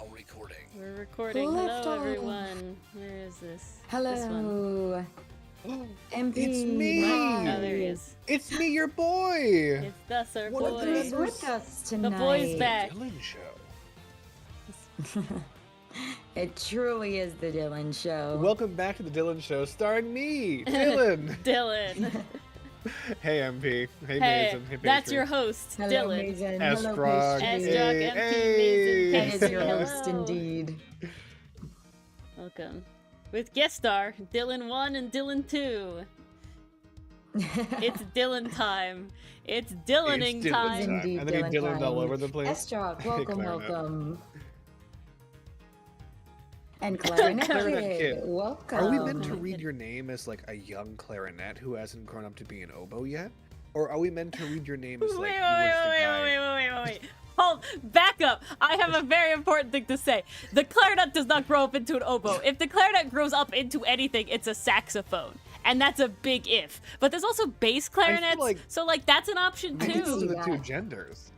now recording. We're recording. Hello, everyone. Where is this? Hello. This one. MP. It's me. Oh, there he is. It's me, your boy. It's us, our One of the boy. Who's with us tonight? The boy's back. Dylan Show. It truly is the Dylan Show. Welcome back to the Dylan Show, starring me, Dylan. Dylan. Hey, MP. Hey, Hey, Mason. Hey, that's Pastry. your host, Hello, Dylan. Mason. Astrog. Hello, Pastry. Astrog, MP, Hey. Mason, That is your Hello. host, indeed. Welcome. With guest star, Dylan 1 and Dylan 2. It's Dylan time. It's Dylaning It's Dylan time. Indeed, And then he Dylan Dylaned all time. over the place. Astrog, welcome, Clarinet. welcome. And Clarinet Clarinet Kid, Kid. welcome. Are we meant to read your name as like a young clarinet who hasn't grown up to be an oboe yet? Or are we meant to read your name as like Wait. Hold, back up. I have a very important thing to say. The clarinet does not grow up into an oboe. If the clarinet grows up into anything, it's a saxophone. And that's a big if. But there's also bass clarinets, like- so like that's an option I think those too. are the two genders.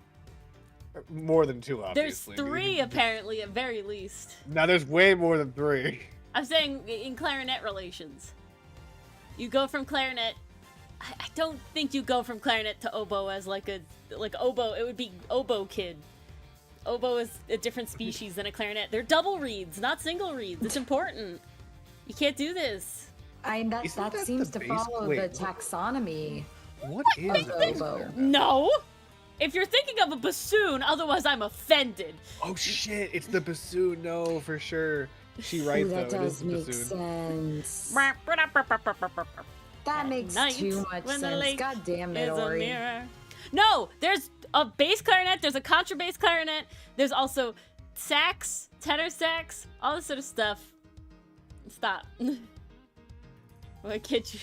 More than two, There's obviously. 3 apparently at very least. Now there's way more than 3. I'm saying in clarinet relations. You go from clarinet. I don't think you go from clarinet to oboe as like oboe. It would be oboe kid. Oboe is a different species than a clarinet. They're double reeds, not single reeds. It's important. You can't do this. Isn't that that seems the to base- follow wait, the what- taxonomy. What is of a bass oboe. clarinet? No. If you're thinking of a bassoon, otherwise I'm offended. Oh shit, it's the bassoon. No, for sure. She right Ooh, though. that It is does the make bassoon. sense. That makes night, too much when the sense. lake God damn it, Is a Ori. mirror. No, there's a bass clarinet, there's a contrabass clarinet, there's also sax, tenor sax, all this sort of stuff. Stop. Why can't you?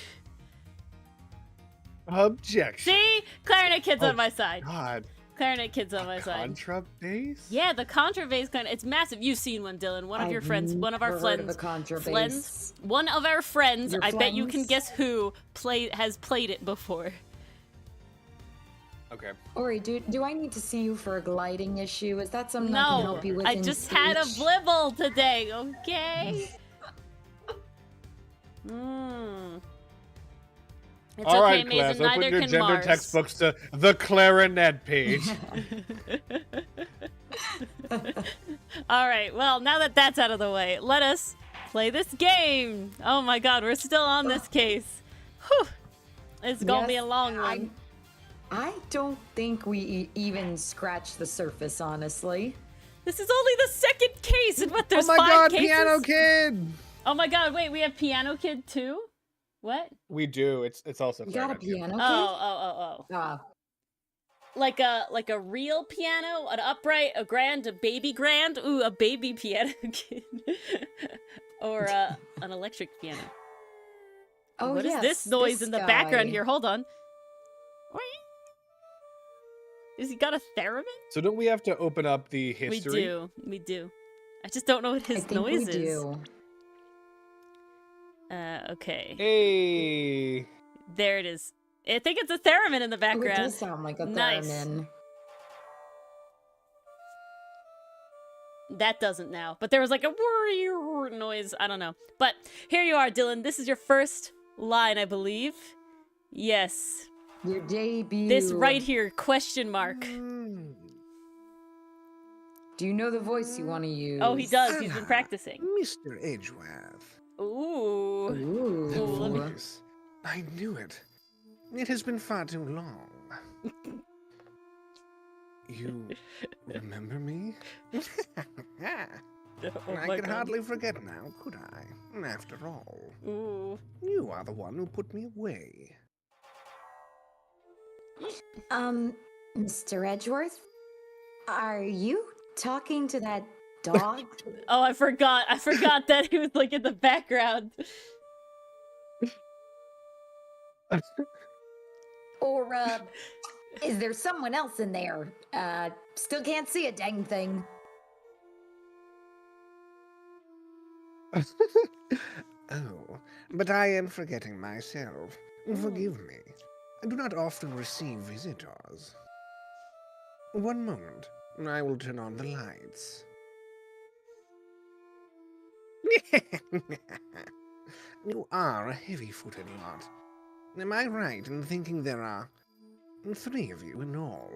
Objection. See? Clarinet kid's Oh, on my side. God. Clarinet kid's on my side. Contrabass? Yeah, the contrabass clarinet. It's massive. You've seen one, Dylan. One of your I've friends. One of our never heard of friends. a contrabass. Friends. One of our friends. Your I bet you can friends? guess who has played it before. Okay. Ori, do I need to see you for a gliding issue? Is that something I can No, help you with I in just had a speech? blibble today. Okay. It's All okay, right, class. Mason. Open Neither your can gender Mars. textbooks to the clarinet page. All right. Well, now that that's out of the way, let us play this game. Oh my God, we're still on this case. Whew. It's gonna be a Yes, long one. I don't think we even scratched the surface, honestly. This is only the second case, and what? There's Oh my 5 God, cases. Piano Kid! Oh my God! Wait, we have Piano Kid too. What? We do. It's also You got a clarinet Kid. piano Oh. kid? Ah, Like a real piano, an upright, a grand, a baby grand. Ooh, a baby piano kid. Or an electric piano. oh What is yes, this noise in the background guy. here? Hold on. Is he got a theremin? So don't we have to open up the history? We do. I just don't know what I his think noise we is. do. Okay. Hey. There it is. I think it's a theremin in the Oh, it background. does sound like a Nice. theremin. That doesn't now. But there was like a whirr noise. I don't know. But here you are, Dylan. This is your first line, I believe. Yes. Your debut. This right here, question mark. Do you know the voice you want to use? Oh, he does. He's been practicing. Mr. Edgeworth. Ooh. That Ooh. let me- voice. I knew it. It has been far too long. You remember me? Oh I my can God. hardly forget now, could I? After all, Ooh. you are the one who put me away. Mr. Edgeworth? Are you talking to that dog? Oh, I forgot. I forgot that he was like in the background. Or, is there someone else in there? Still can't see a dang thing. Oh, but I am forgetting myself. Forgive me. I do not often receive visitors. One moment. I will turn on the lights. You are a heavy-footed lot. Am I right in thinking there are 3 of you in all?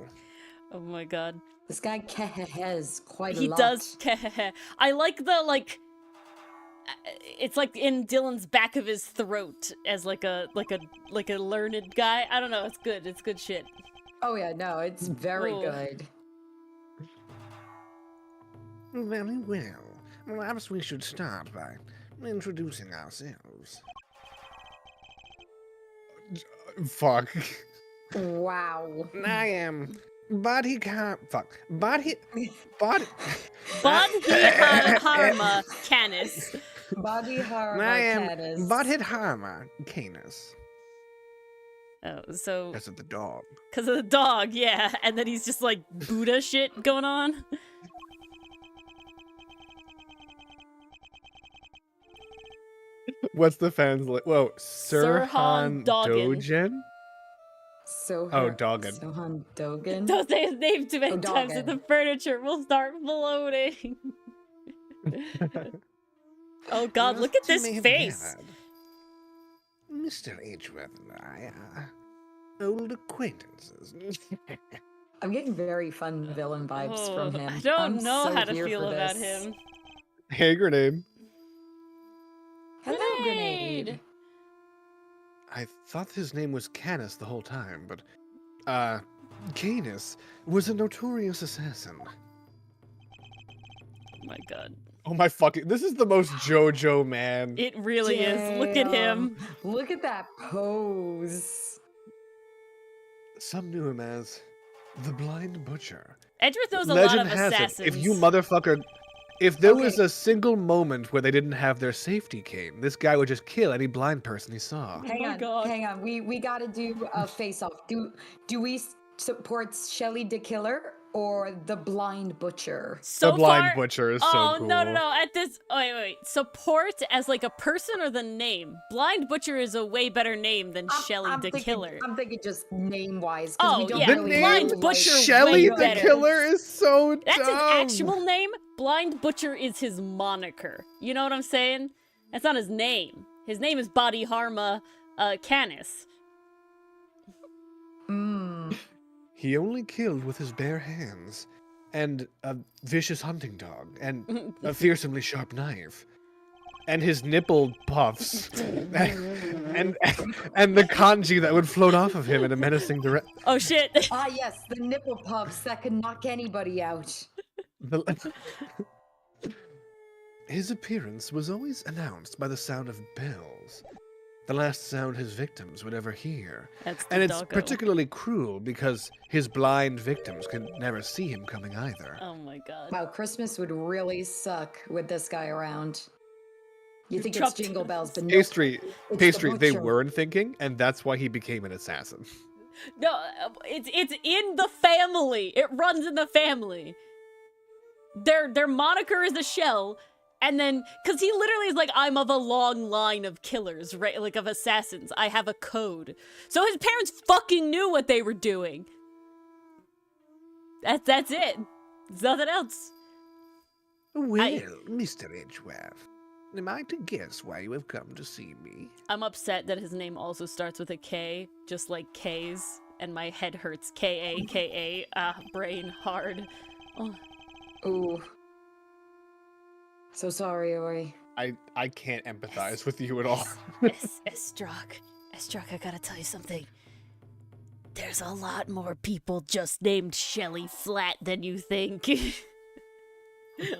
Oh my god. This guy has quite a He lot. does. I like the, like, it's like in Dylan's back of his throat as like a learned guy. I don't know. It's good. It's good shit. Oh yeah, no, it's very Ooh. good. Very well. Perhaps we should start by introducing ourselves. Fuck. Wow. I am Body Body Harma Kanis. Body horror. I am Butthead Harma Kanis. Oh, so Because of the dog. because of the dog, yeah. And then he's just like Buddha shit going on. What's the fans like? Whoa, Sirhan Sirhan Dogan. Dogen? Dogan. Dogan. Dogan. Don't say his name too many Oh, times, Doggin. and the furniture will start floating. Oh god, look at As you this may have face. gathered, Mr. Edgeworth and I are old acquaintances. I'm getting very fun villain vibes from him. I don't I'm know so how to here feel for about this. him. Hey, grenade. Hello, grenade. I thought his name was Canis the whole time, but Canis was a notorious assassin. Oh my god. Oh my fucking. This is the most JoJo, man. It really is. Look at him. Damn. Look at that pose. Some knew him as the Blind Butcher. Edgeworth knows a Legend lot of has assassins. it, if you motherfucker. If there was Okay. a single moment where they didn't have their safety cane, this guy would just kill any blind person he saw. Oh my God. Hang on. We gotta do a face-off. Do we support Shelly the Killer or the Blind Butcher? So the blind far, butcher is oh, so cool. no. At this, wait. Support as like a person or the name? Blind Butcher is a way better name than Shelly the Killer. I'm thinking just name-wise. Oh, we don't yeah. The really name Blind know, Butcher way Shelly the better. Killer is so That's his dumb. actual name. Blind Butcher is his moniker. You know what I'm saying? That's not his name. His name is Body Harma Canis. He only killed with his bare hands, and a vicious hunting dog, and a fearsomely sharp knife. And his nipple puffs. and the kanji that would float off of him in a menacing direction. Oh shit. Ah, yes, the nipple puffs that can knock anybody out. His appearance was always announced by the sound of bells, the last sound his victims would ever hear. That's the And it's doggo. particularly cruel because his blind victims could never see him coming either. Oh my god. Wow, Christmas would really suck with this guy around. You think Dropped- it's Jingle Bells, but no, Pastry, the pastry. They butcher. weren't thinking, and that's why he became an assassin. No, it's in the family. It runs in the family. Their moniker is a shell, and then because he literally is like, I'm of a long line of killers, right? Like of assassins. I have a code. So his parents fucking knew what they were doing. That's it. There's nothing else. Well, Mr. Edgeworth, am I to guess why you have come to see me? I'm upset that his name also starts with a K, just like K's, and my head hurts. K-A-K-A. Brain hard. Oh. Ooh. So sorry, Ori. I can't empathize with you at all. Estrog, I gotta tell you something. There's a lot more people just named Shelly Flat than you think.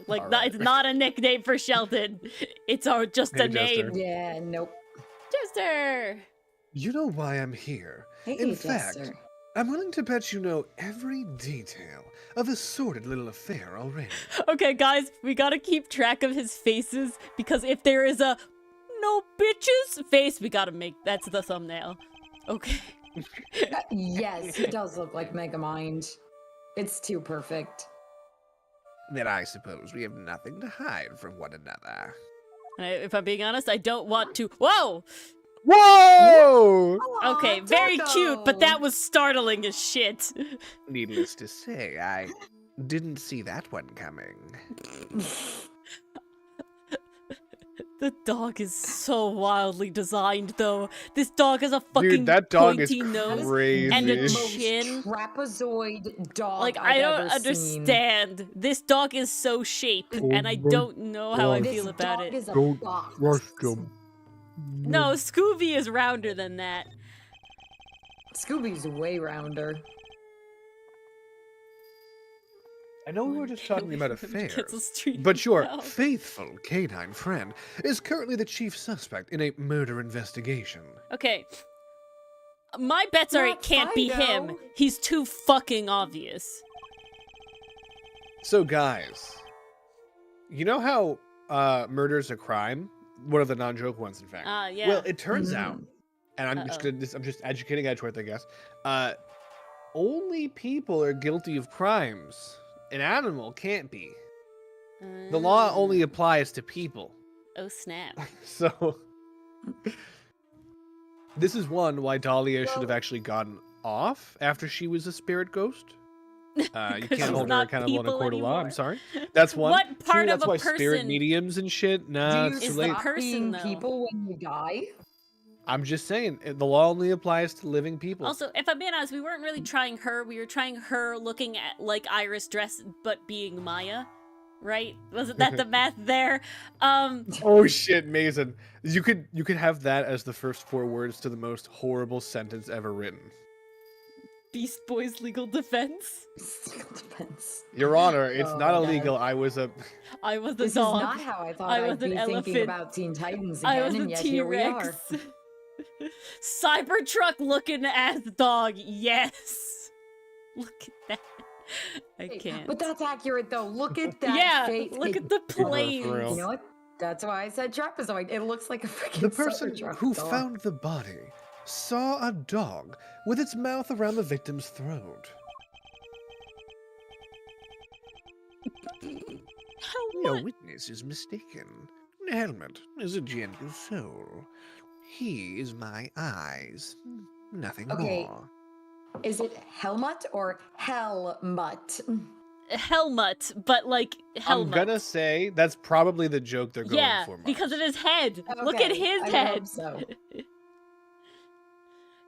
Like, Alright. it's not a nickname for Shelton. It's just Hey, a name. Jester. Yeah, nope. Jester! You know why I'm here. Hey, In fact, Jester. I'm willing to bet you know every detail of this sordid little affair already. Okay, guys, we gotta keep track of his faces, because if there is a no bitches face, we gotta make that's the thumbnail. Okay. Yes, he does look like Megamind. It's too perfect. Then I suppose we have nothing to hide from one another. If I'm being honest, I don't want to. Whoa! Whoa! Okay, Aw, very Toto! cute, but that was startling as shit. Needless to say, I didn't see that one coming. The dog is so wildly designed, though. This dog has a fucking Dude, that dog is pointy nose crazy. and a Most chin. trapezoid dog Like, I've I don't ever seen. understand. This dog is so shape, and I don't know how I This feel about dog it. is a Don't box. trust him. No, Scooby is rounder than that. Scooby's way rounder. I know we were just talking about affairs, Street. but your No. Faithful canine friend is currently the chief suspect in a murder investigation. Okay. My bets are it Not can't be him. Fido. He's too fucking obvious. So, guys, you know how murder's a crime? One of the non-joke ones, in fact. Yeah. Well, it turns out, and I'm Uh-oh. just educating Edgeworth, I guess. Only people are guilty of crimes. An animal can't be. The law only applies to people. Oh, snap. So, this is one why Dahlia should have actually gotten off after she was a spirit ghost. You 'Cause can't she's hold her not accountable in a people court of law. I'm anymore. sorry. That's one. What part Two, of that's a why spirit person- mediums and shit. Nah, Do it's you too late. stop person, being though. people when you die? I'm just saying, the law only applies to living people. Also, if I'm being honest, we weren't really trying her. We were trying her looking at like Iris dress, but being Maya, right? Wasn't that the math there? Oh shit, Mason. You could have that as the first 4 words to the most horrible sentence ever written. Beast Boy's legal defense. Defense. Your Honor, it's Oh not my illegal. I was a I was the This dog. is not how I thought I I'd was an be thinking elephant. about Teen Titans I again, was and a yet here we are. T-Rex. Cybertruck looking ass dog. Yes. Look at that. I can't. But that's accurate though. Look at that Yeah, face. look It- at the For planes. real. You know what? That's why I said trapezoid. It looks like a freaking The person Cybertruck who dog. found the body saw a dog with its mouth around the victim's throat. How Your much? witness is mistaken. Helmet is a gentle soul. He is my eyes. Nothing Okay. more. Is it Helmut or Helmut? Helmut, but like Helmut. I'm gonna say that's probably the joke they're going yeah, for. Mars. because of his head. Look at Okay, his I head. hope so.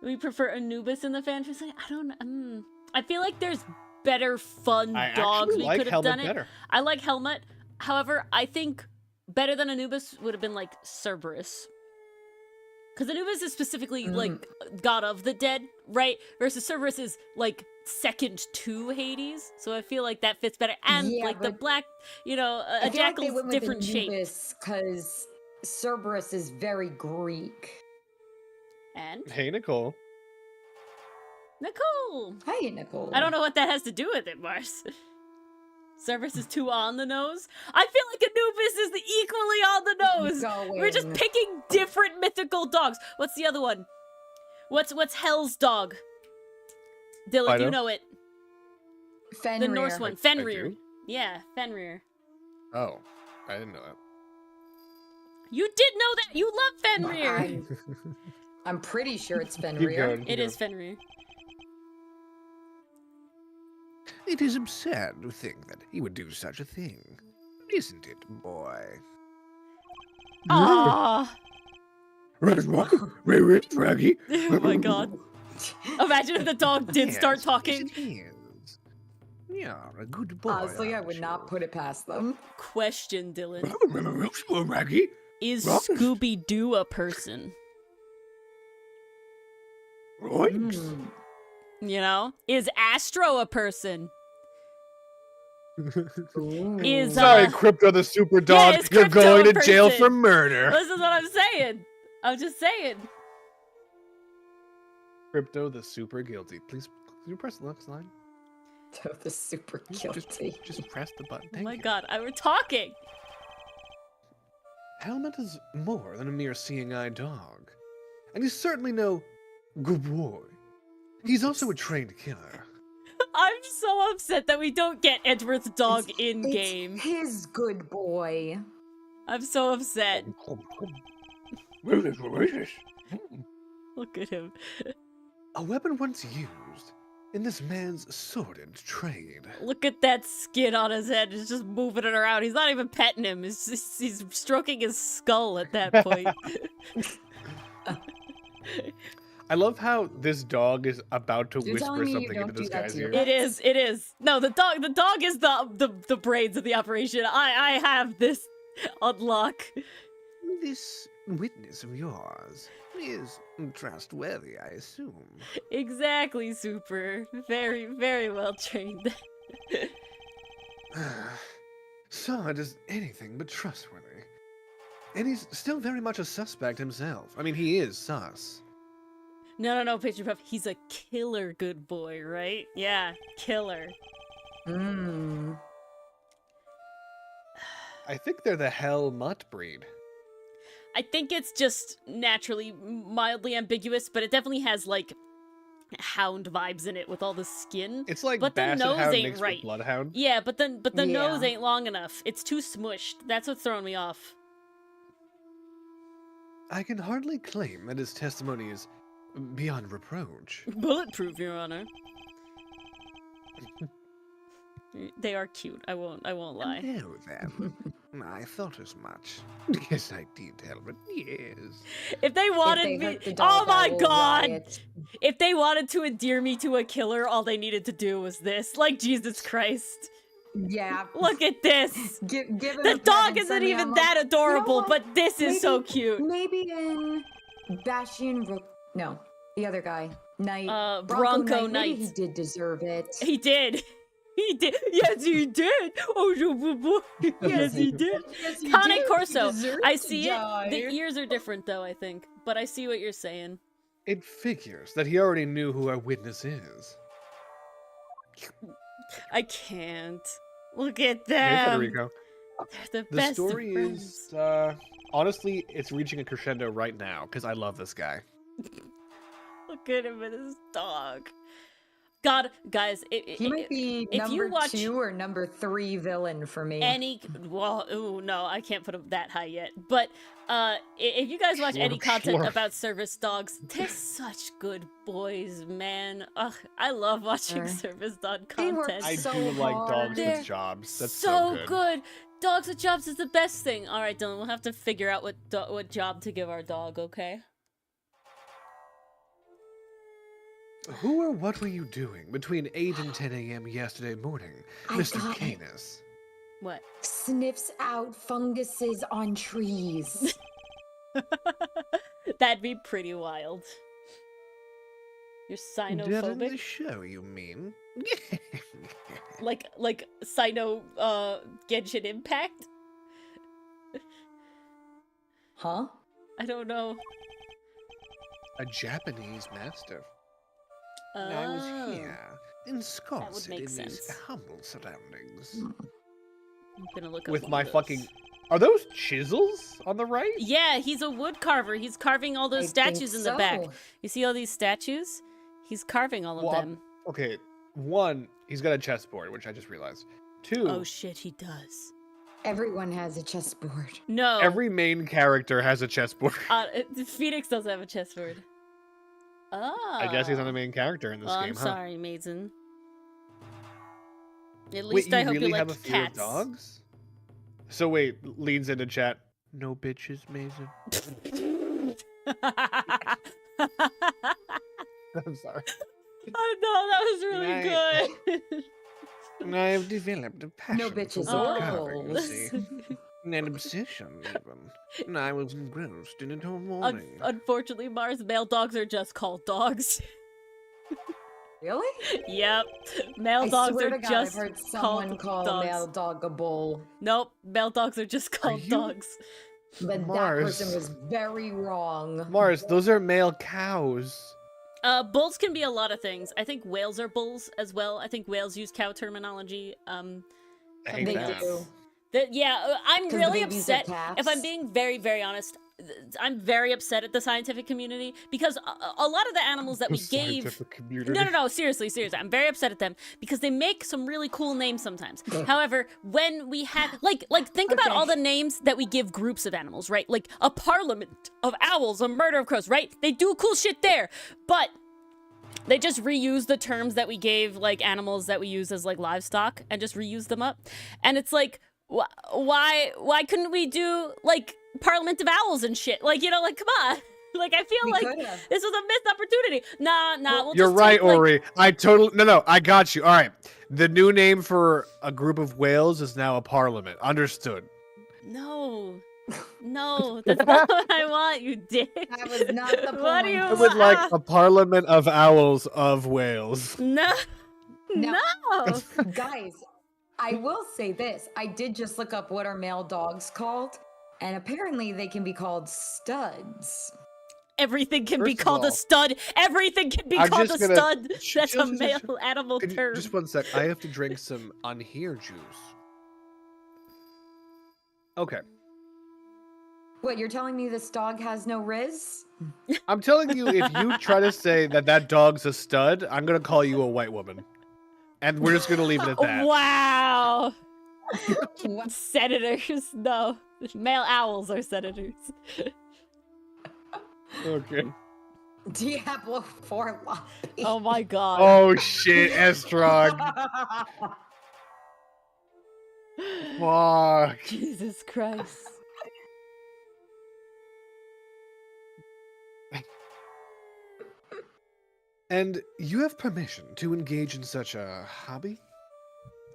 We prefer Anubis in the fantasy. I don't. I feel like there's better fun I dogs actually we like could have Helmet done it. better. I like Helmut. However, I think better than Anubis would have been like Cerberus. Because Anubis is specifically like god of the dead, right? Versus Cerberus is like second to Hades. So I feel like that fits better. And Yeah, like the but black, you know, a I feel like they jackal's went with different shape. Anubis because Cerberus is very Greek. And Hey, Nicole. Nicole. Hi, Nicole. I don't know what that has to do with it, Mars. Cerberus is too on the nose. I feel like Anubis is equally on the nose. We're just Going. picking different mythical dogs. What's the other one? What's Hell's dog? Dylan, Fido? you know it. Fenrir. The Norse one, I Fenrir. do? Yeah, Fenrir. Oh, I didn't know that. You did know that. You love Fenrir. I'm pretty sure it's Keep Fenrir. going. It is Fenrir. It is absurd to think that he would do such a thing. Isn't it, boy? Aww. Where is Raggy? Oh my god. Imagine if the dog did start Yes, talking. yes, it is. You're a good boy. Honestly, I aren't would not you? put it past them. Question, Dylan. Raggy? Is Robert? Scooby-Doo a person? Right. Mm. You know? Is Astro a person? Ooh. Is Sorry, Crypto the super dog. is You're Crypto going a to jail person? for murder. This is what I'm saying. I'm just saying. Crypto the super guilty. Please, can you press the next line? The super guilty. Just press the button. Oh Thank my you. god, we're talking. Helmet is more than a mere seeing-eye dog. And he's certainly no good boy. He's also a trained killer. I'm so upset that we don't get Edward's dog in It's game. his good boy. I'm so upset. What is this? Look at him. A weapon once used in this man's sordid trade. Look at that skin on his head. He's just moving it around. He's not even petting him. He's stroking his skull at that point. I love how this dog is about to You're telling whisper me you something don't into this do that guy's to your ear. It is. No, the dog is the brains of the operation. I have this on lock. This witness of yours is trustworthy, I assume. Exactly, Super. Very, very well trained. Sard is anything but trustworthy. And he's still very much a suspect himself. I mean, he is sus. No, Picture Puff. He's a killer good boy, right? Yeah, killer. Mm. I think they're the hell mutt breed. I think it's just naturally mildly ambiguous, but it definitely has, like, hound vibes in it with all the skin. It's like But the Basset nose Hound ain't mixed right. with Bloodhound. Yeah, but the nose Yeah. ain't long enough. It's too smushed. That's what's throwing me off. I can hardly claim that his testimony is beyond reproach. Bulletproof, Your Honor. They are cute. I won't lie. No, then. I thought as much. Yes, I did, Helmut. Yes. If they wanted If they me, hurt the dog, oh my I will god! riot. If they wanted to endear me to a killer, all they needed to do was this. Like Jesus Christ! Yeah. Look at this. Give him The a dog present, isn't even Samyama. that adorable, what? but this is so cute. Maybe in Bastion Rook. No, the other guy. Knight. Bronco Maybe Knight. he did deserve it. He did. He did. Yes, he did. Oh, yes, he did. Yes, he Cane did. He Corso. deserved I to see it. die. The ears are different, though, I think. But I see what you're saying. It figures that he already knew who our witness is. I can't. Look at Hey, them. Federico. They're the The best of story friends. is, honestly, it's reaching a crescendo right now, because I love this guy. Look at him and his dog. God, guys, He might be if you number watch 2 or number 3 villain for me. ooh, no, I can't put him that high yet. But if you guys watch any content Schlorf. about service dogs, they're such good boys, man. Ugh, I love watching Sure. service dog They work content. I So do like hard. dogs They're with jobs. That's so so good. Dogs with jobs is the best thing. All right, Dylan, we'll have to figure out what job to give our dog. Okay. Who or what were you doing between 8 and 10 a.m. yesterday morning, I Mr. got it. Kanis? What? Sniffs out funguses on trees. That'd be pretty wild. You're Dead in the sinophobic? show, you mean? Like Sino Genshin Impact? Huh? I don't know. A Japanese mastiff. And I was Oh. here, ensconced make in sense. these humble surroundings. I'm gonna look up With one my of those. fucking... Are those chisels on the right? Yeah, he's a wood carver. He's carving all those I statues think in the back. so. You see all these statues? He's carving all of Well, them. Okay, one, he's got a chessboard, which I just realized. Two, Oh shit, he does. Everyone has a chessboard. No. every main character has a chessboard. Phoenix does have a chessboard. Oh. I guess he's not the main character in this Well, game, I'm huh? sorry, Mason. At Wait, least you I hope really you have like a fear cats. of dogs? So wait, leads into chat. No bitches, Mason. I'm sorry. Oh no, that was really good. And I have developed a passion No bitches for wood or carving, you holes. see. An obsession, even. And I was engrossed in it all morning. Unfortunately, Mars, male dogs are just called dogs. Really? Yep. Male I dogs swear are to God, just I've heard called someone call dogs. male dog a bull, Nope, male dogs are just called you- dogs. but that Mars. person was very wrong. Mars, those are male cows. Bulls can be a lot of things. I think whales are bulls as well. I think whales use cow terminology. I hate They that. do. I'm 'Cause the really babies are upset. If calves. I'm being very, very honest, I'm very upset at the scientific community because a lot of the animals that we gave. Scientific community. No, seriously. I'm very upset at them because they make some really cool names sometimes. However, when we have, think about Okay. all the names that we give groups of animals, right? Like a parliament of owls, a murder of crows, right? They do cool shit there. But They just reuse the terms that we gave, like, animals that we use as, like, livestock, and just reuse them up. And it's like, why couldn't we do, like, Parliament of Owls and shit? Like, you know, like, come on. Like, I feel like this was a missed opportunity. Nah, we'll You're just right, take, like... Ori. I totally... No, I got you. All right. The new name for a group of whales is now a parliament. Understood. No, that's not what I want, you dick. That was not the point. What do you I would like a parliament of owls of whales. No. Guys, I will say this. I did just look up what are male dogs called, and apparently they can be called studs. Everything can be First of called a all, stud. Everything can be I'm called a just gonna- stud. That's a just- male animal term. Just one sec. I have to drink some unhear juice. Okay. What, you're telling me this dog has no riz? I'm telling you, if you try to say that dog's a stud, I'm going to call you a white woman. And we're just going to leave it at that. Wow. Senators. No. Male owls are senators. Okay. Diablo 4 lobby. Oh my god. Oh shit, Estrog. Fuck. Jesus Christ. And you have permission to engage in such a hobby?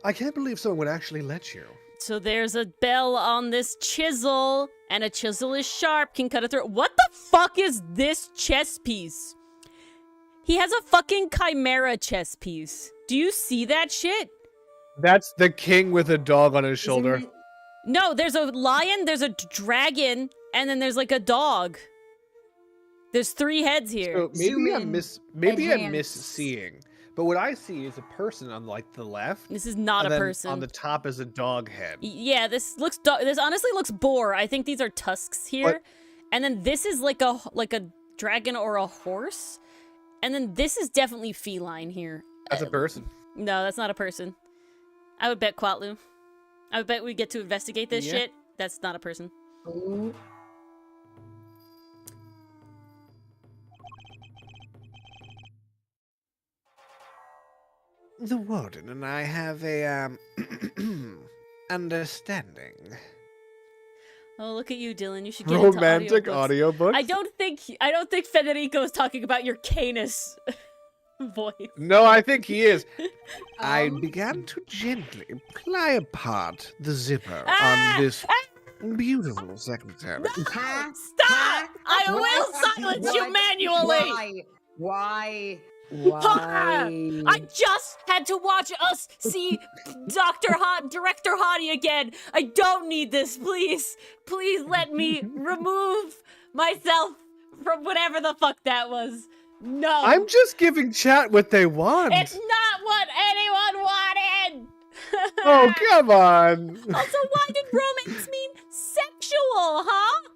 I can't believe someone would actually let you. So there's a bell on this chisel, and a chisel is sharp, can cut a throat. What the fuck is this chess piece? He has a fucking chimera chess piece. Do you see that shit? That's the king with a dog on his shoulder. No, there's a lion, there's a dragon, and then there's like a dog. There's 3 heads here. So maybe I'm Enhance. misseeing. But what I see is a person on like the left. This is not and a then person. on the top is a dog head. Yeah, this honestly looks boar. I think these are tusks here. What? And then this is like a dragon or a horse. And then this is definitely feline here. That's a person. No, that's not a person. I would bet Quatlu. I would bet we get to investigate this Yeah. shit. That's not a person. Ooh. The Warden and I have a, understanding. Oh, look at you, Dylan. You should get into Romantic audiobooks. audiobooks? I don't think Federico is talking about your Canis voice. No, I think he is. I began to gently ply apart the zipper Ah! on this beautiful secretary. Huh? Stop! I What? will silence you What? manually! Why? I just had to watch us see Director Hottie again. I don't need this, please. Please let me remove myself from whatever the fuck that was. No. I'm just giving chat what they want. It's not what anyone wanted! Oh, come on. Also, why did romance mean sexual, huh?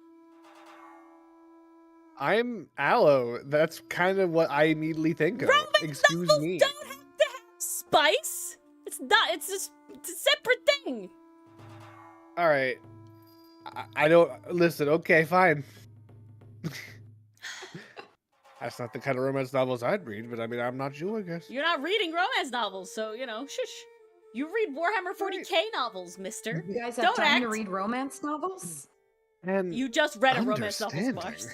I'm Aloe. That's kind of what I immediately think of. Romance Excuse novels me. don't have to have spice. It's a separate thing. All right. I don't listen. Okay, fine. That's not the kind of romance novels I'd read, but I mean, I'm not you, I guess. You're not reading romance novels, so, you know, shush. You read Warhammer 40k novels, mister. You guys have Don't time to act. read romance novels? And You just read a romance novel, Understanding. Mars.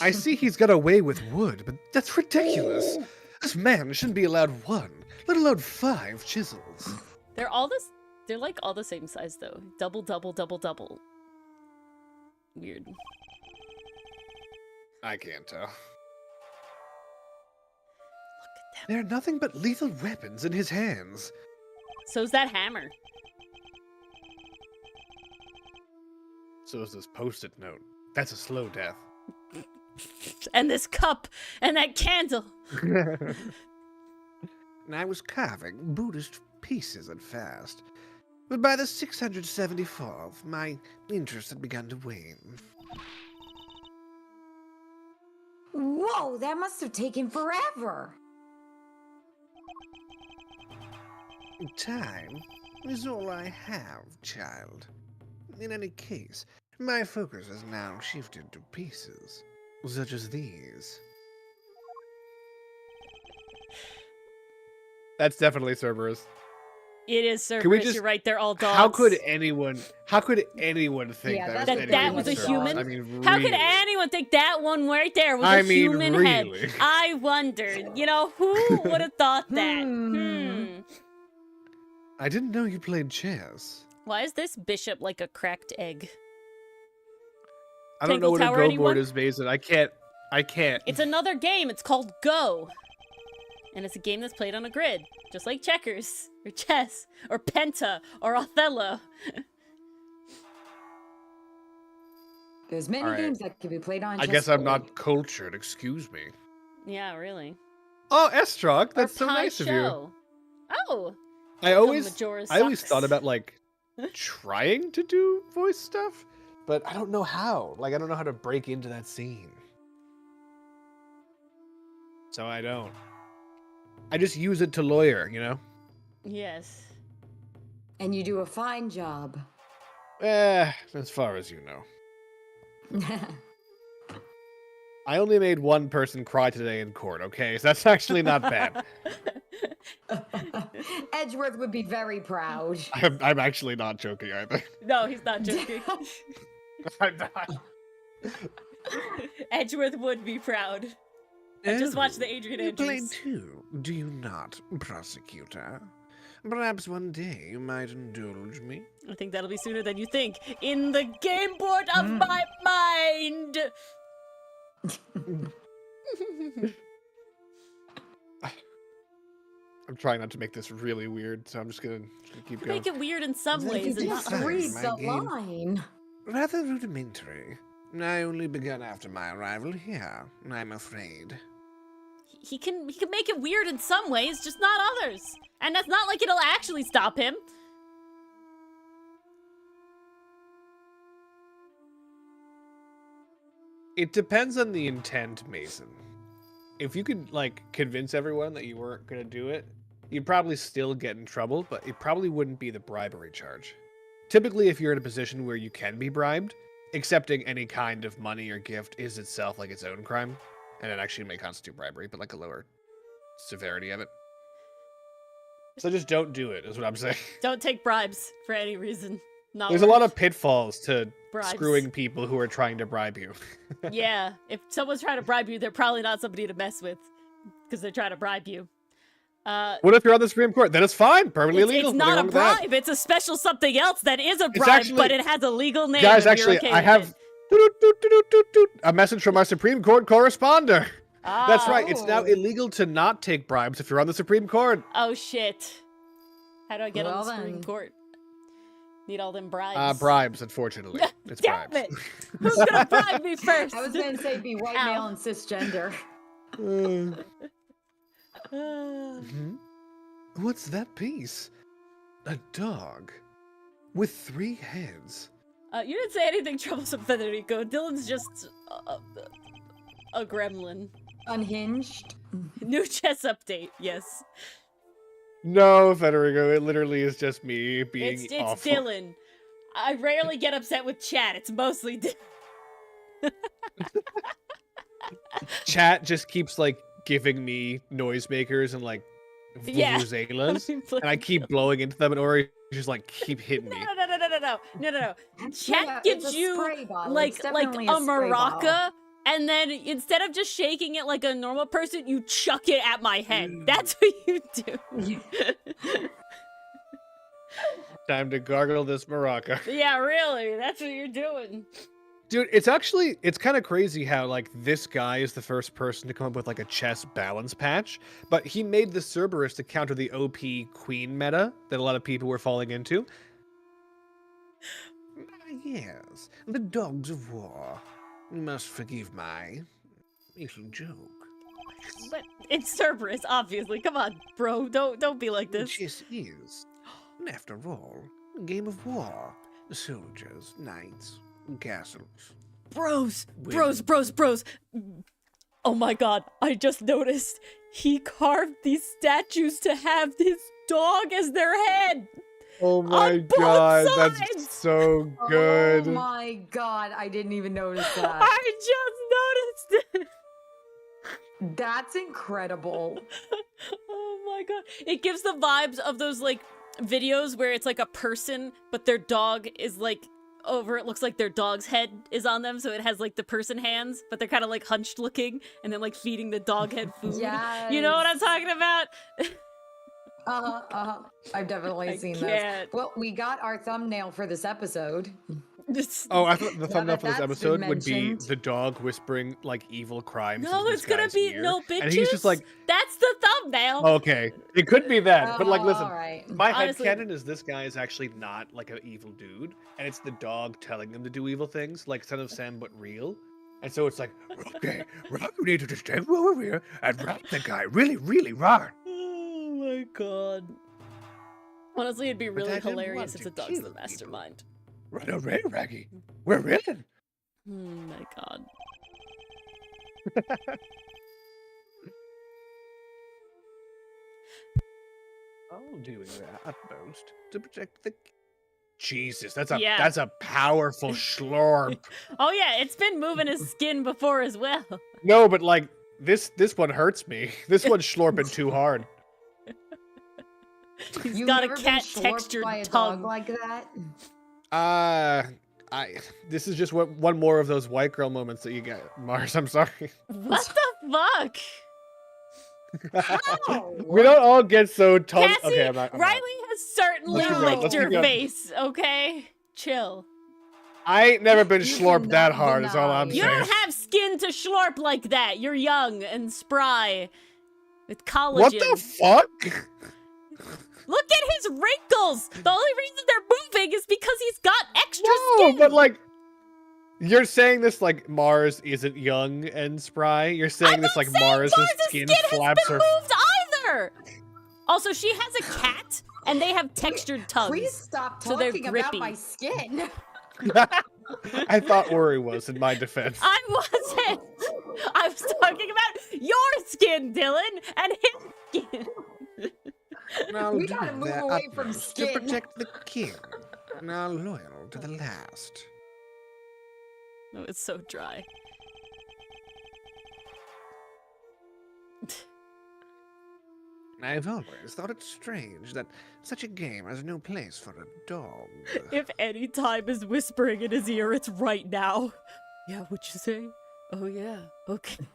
I see he's got away with wood, but that's ridiculous. This man shouldn't be allowed 1, let alone 5 chisels. They're like all the same size, though. Double, double, double, double. Weird. I can't tell. Look at them. There are nothing but lethal weapons in his hands. So's that hammer. So is this post-it note. That's a slow death. And this cup, and that candle. And I was carving Buddhist pieces at first, but by the 674th, my interest had begun to wane. Whoa, that must have taken forever. Time is all I have, child. In any case, my focus has now shifted to pieces, such as these. That's definitely Cerberus. It is Cerberus. Can we just- You're right. They're all dogs. How could anyone think Yeah, that was a Cerberus? human? I mean, How could really? anyone think that one right there was I a mean, human really. head? I wondered. You know, who would have thought that? I didn't know you played chess. Why is this bishop like a cracked egg? I don't know what a Tower, Go anyone? board is, Mason. I can't. It's another game. It's called Go. And it's a game that's played on a grid. Just like checkers, or chess, or penta, or Othello. There's many Alright. games that can be played on. I guess I'm not cultured. Excuse me. Yeah, really. Oh, Estrog, that's Or so Pi nice of you. Show. Oh. I always Majora's thought sucks. about like trying to do voice stuff, but I don't know how. Like, I don't know how to break into that scene. So I don't. I just use it to lawyer, you know? Yes. And you do a fine job. As far as you know. I only made one person cry today in court, okay? So that's actually not bad. Edgeworth would be very proud. I'm actually not joking either. No, he's not joking. I'm not. Edgeworth would be proud. I just watched the Adrian You play Andrews. too, do you not, Prosecutor? Perhaps one day you might indulge me. I think that'll be sooner than you think. In the game board of my mind! I'm trying not to make this really weird, so I'm just gonna keep going. Make it weird in some Like ways you and not just Just Sorry, read my the game. line. Rather rudimentary. I only began after my arrival here, I'm afraid. he can make it weird in some ways, just not others. And that's not like it'll actually stop him. It depends on the intent, Mason. If you could, like, convince everyone that you weren't gonna do it, you'd probably still get in trouble, but it probably wouldn't be the bribery charge. Typically, if you're in a position where you can be bribed, accepting any kind of money or gift is itself like its own crime, and it actually may constitute bribery, but like a lower severity of it. So just don't do it, is what I'm saying. Don't take bribes for any reason. Not There's a worth lot of pitfalls to bribes. screwing people who are trying to bribe you. Yeah, if someone's trying to bribe you, they're probably not somebody to mess with, because they're trying to bribe you. What if you're on the Supreme Court? Then it's fine, permanently illegal. It's Nothing not a wrong with that. bribe. It's a special something else that is a bribe, actually- but it has a legal name. Guys, if you're actually, okay I with have it. a message from our Supreme Court correspondent. That's Ah. right. It's now Oh. illegal to not take bribes if you're on the Supreme Court. Oh shit! How do I get on Well the Supreme then. Court? Need all them bribes. Bribes, unfortunately. It's Damn bribes. it! Who's gonna bribe me first? I was going to say be white, Ow. male, and cisgender. Mhm. What's that piece? A dog. With 3 heads. You didn't say anything troublesome, Federico. Dylan's just a gremlin. Unhinged. New chess update. Yes, No, Federico, it literally is just me being it's awful. Dylan. I rarely get upset with chat. It's mostly Dylan. Chat just keeps, like, giving me noisemakers and, like, Yeah. vuvuzelas, and I keep blowing into them, and Ori just, like, keep hitting me. No. It's Chat a gives you spray bottle. like It's a definitely spray bottle. maraca, and then instead of just shaking it like a normal person, you chuck it at my head. That's what you do. Time to gargle this maraca. Yeah, really. That's what you're doing. Dude, it's kind of crazy how, like, this guy is the first person to come up with, like, a chess balance patch, but he made the Cerberus to counter the OP queen meta that a lot of people were falling into. Yes, the dogs of war. You must forgive my little joke. But it's Cerberus, obviously. Come on, bro. Don't be like this. Chess is, after all, a game of war. Soldiers, knights, castles. Bros. Women. Oh my god, I just noticed he carved these statues to have his dog as their head. Oh my On both god, sides! that's so good. Oh my god, I didn't even notice that. I just noticed it. That's incredible. Oh my god. It gives the vibes of those, like, videos where it's, like, a person, but their dog is, like, over. It looks like their dog's head is on them, so it has, like, the person hands, but they're kind of, like, hunched looking, and then, like, feeding the dog head food. Yes. You know what I'm talking about? I've definitely seen those. Well, we got our thumbnail for this episode. Oh, I thought the thumbnail for this that's episode been would be mentioned. the dog whispering like evil crimes. No, into it's this gonna guy's be ear. no bitches. And he's just like, that's the thumbnail. okay, it could be that, but like, listen, all right. my Honestly- headcanon is this guy is actually not like an evil dude, and it's the dog telling him to do evil things, like Son of Sam, but real. And so it's like, okay, Rob, you need to just take over here and rap the guy really, really hard. Oh my god. Honestly, it'd be But really I didn't hilarious want if to the dog's kill the people. mastermind. Run away, Raggy. We're in. Oh my god. I'll do their utmost to protect the. Jesus, that's Yeah. that's a powerful slurp. Oh yeah, it's been moving his skin before as well. No, but like this one hurts me. This one's slurping too hard. He's You've got a never been cat slurped textured by a tongue. dog like that? This is just one more of those white girl moments that you get, Mars. I'm sorry. What the fuck? How? We don't all get so tongue. Cassie, Okay, I'm not. Riley has certainly Let's keep licked going, your let's keep going. face, okay? Chill. I ain't never been You slurped that cannot hard. Is all I'm deny. You saying. don't have skin to slurp like that. You're young and spry. With collagen. What the fuck? Look at his wrinkles! The only reason they're moving is because he's got extra No, skin! but like, you're saying this like Mars isn't young and spry. You're saying I'm this not like saying Mars' Mars's skin has flaps been her. moved either! Also, she has a cat, and they have textured tongues. Please stop So they're talking about grippy. my skin. I thought Ori was, in my defense. I wasn't! I was talking about your skin, Dylan, and his skin! Now We do gotta move their away from utmost skin. to protect the king. Now loyal to the last. No, it's so dry. I've always thought it strange that such a game has no place for a dog. If any time is whispering in his ear, it's right now. Yeah, what'd you say? Oh yeah, okay.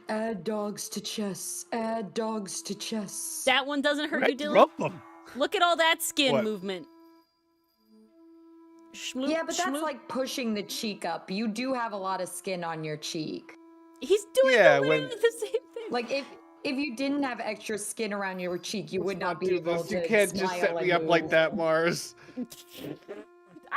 Add dogs to chess. Add dogs to chess. That one doesn't hurt you, Dylan? Rub 'em. Look at all that skin What? movement. Schmoop, Yeah, but that's schmoop. like pushing the cheek up. You do have a lot of skin on your cheek. He's doing Yeah, literally when- the same thing. Like if you didn't have extra skin around your cheek, you would Let's not be do able this. to You can't just smile set me and up like move. that, Mars.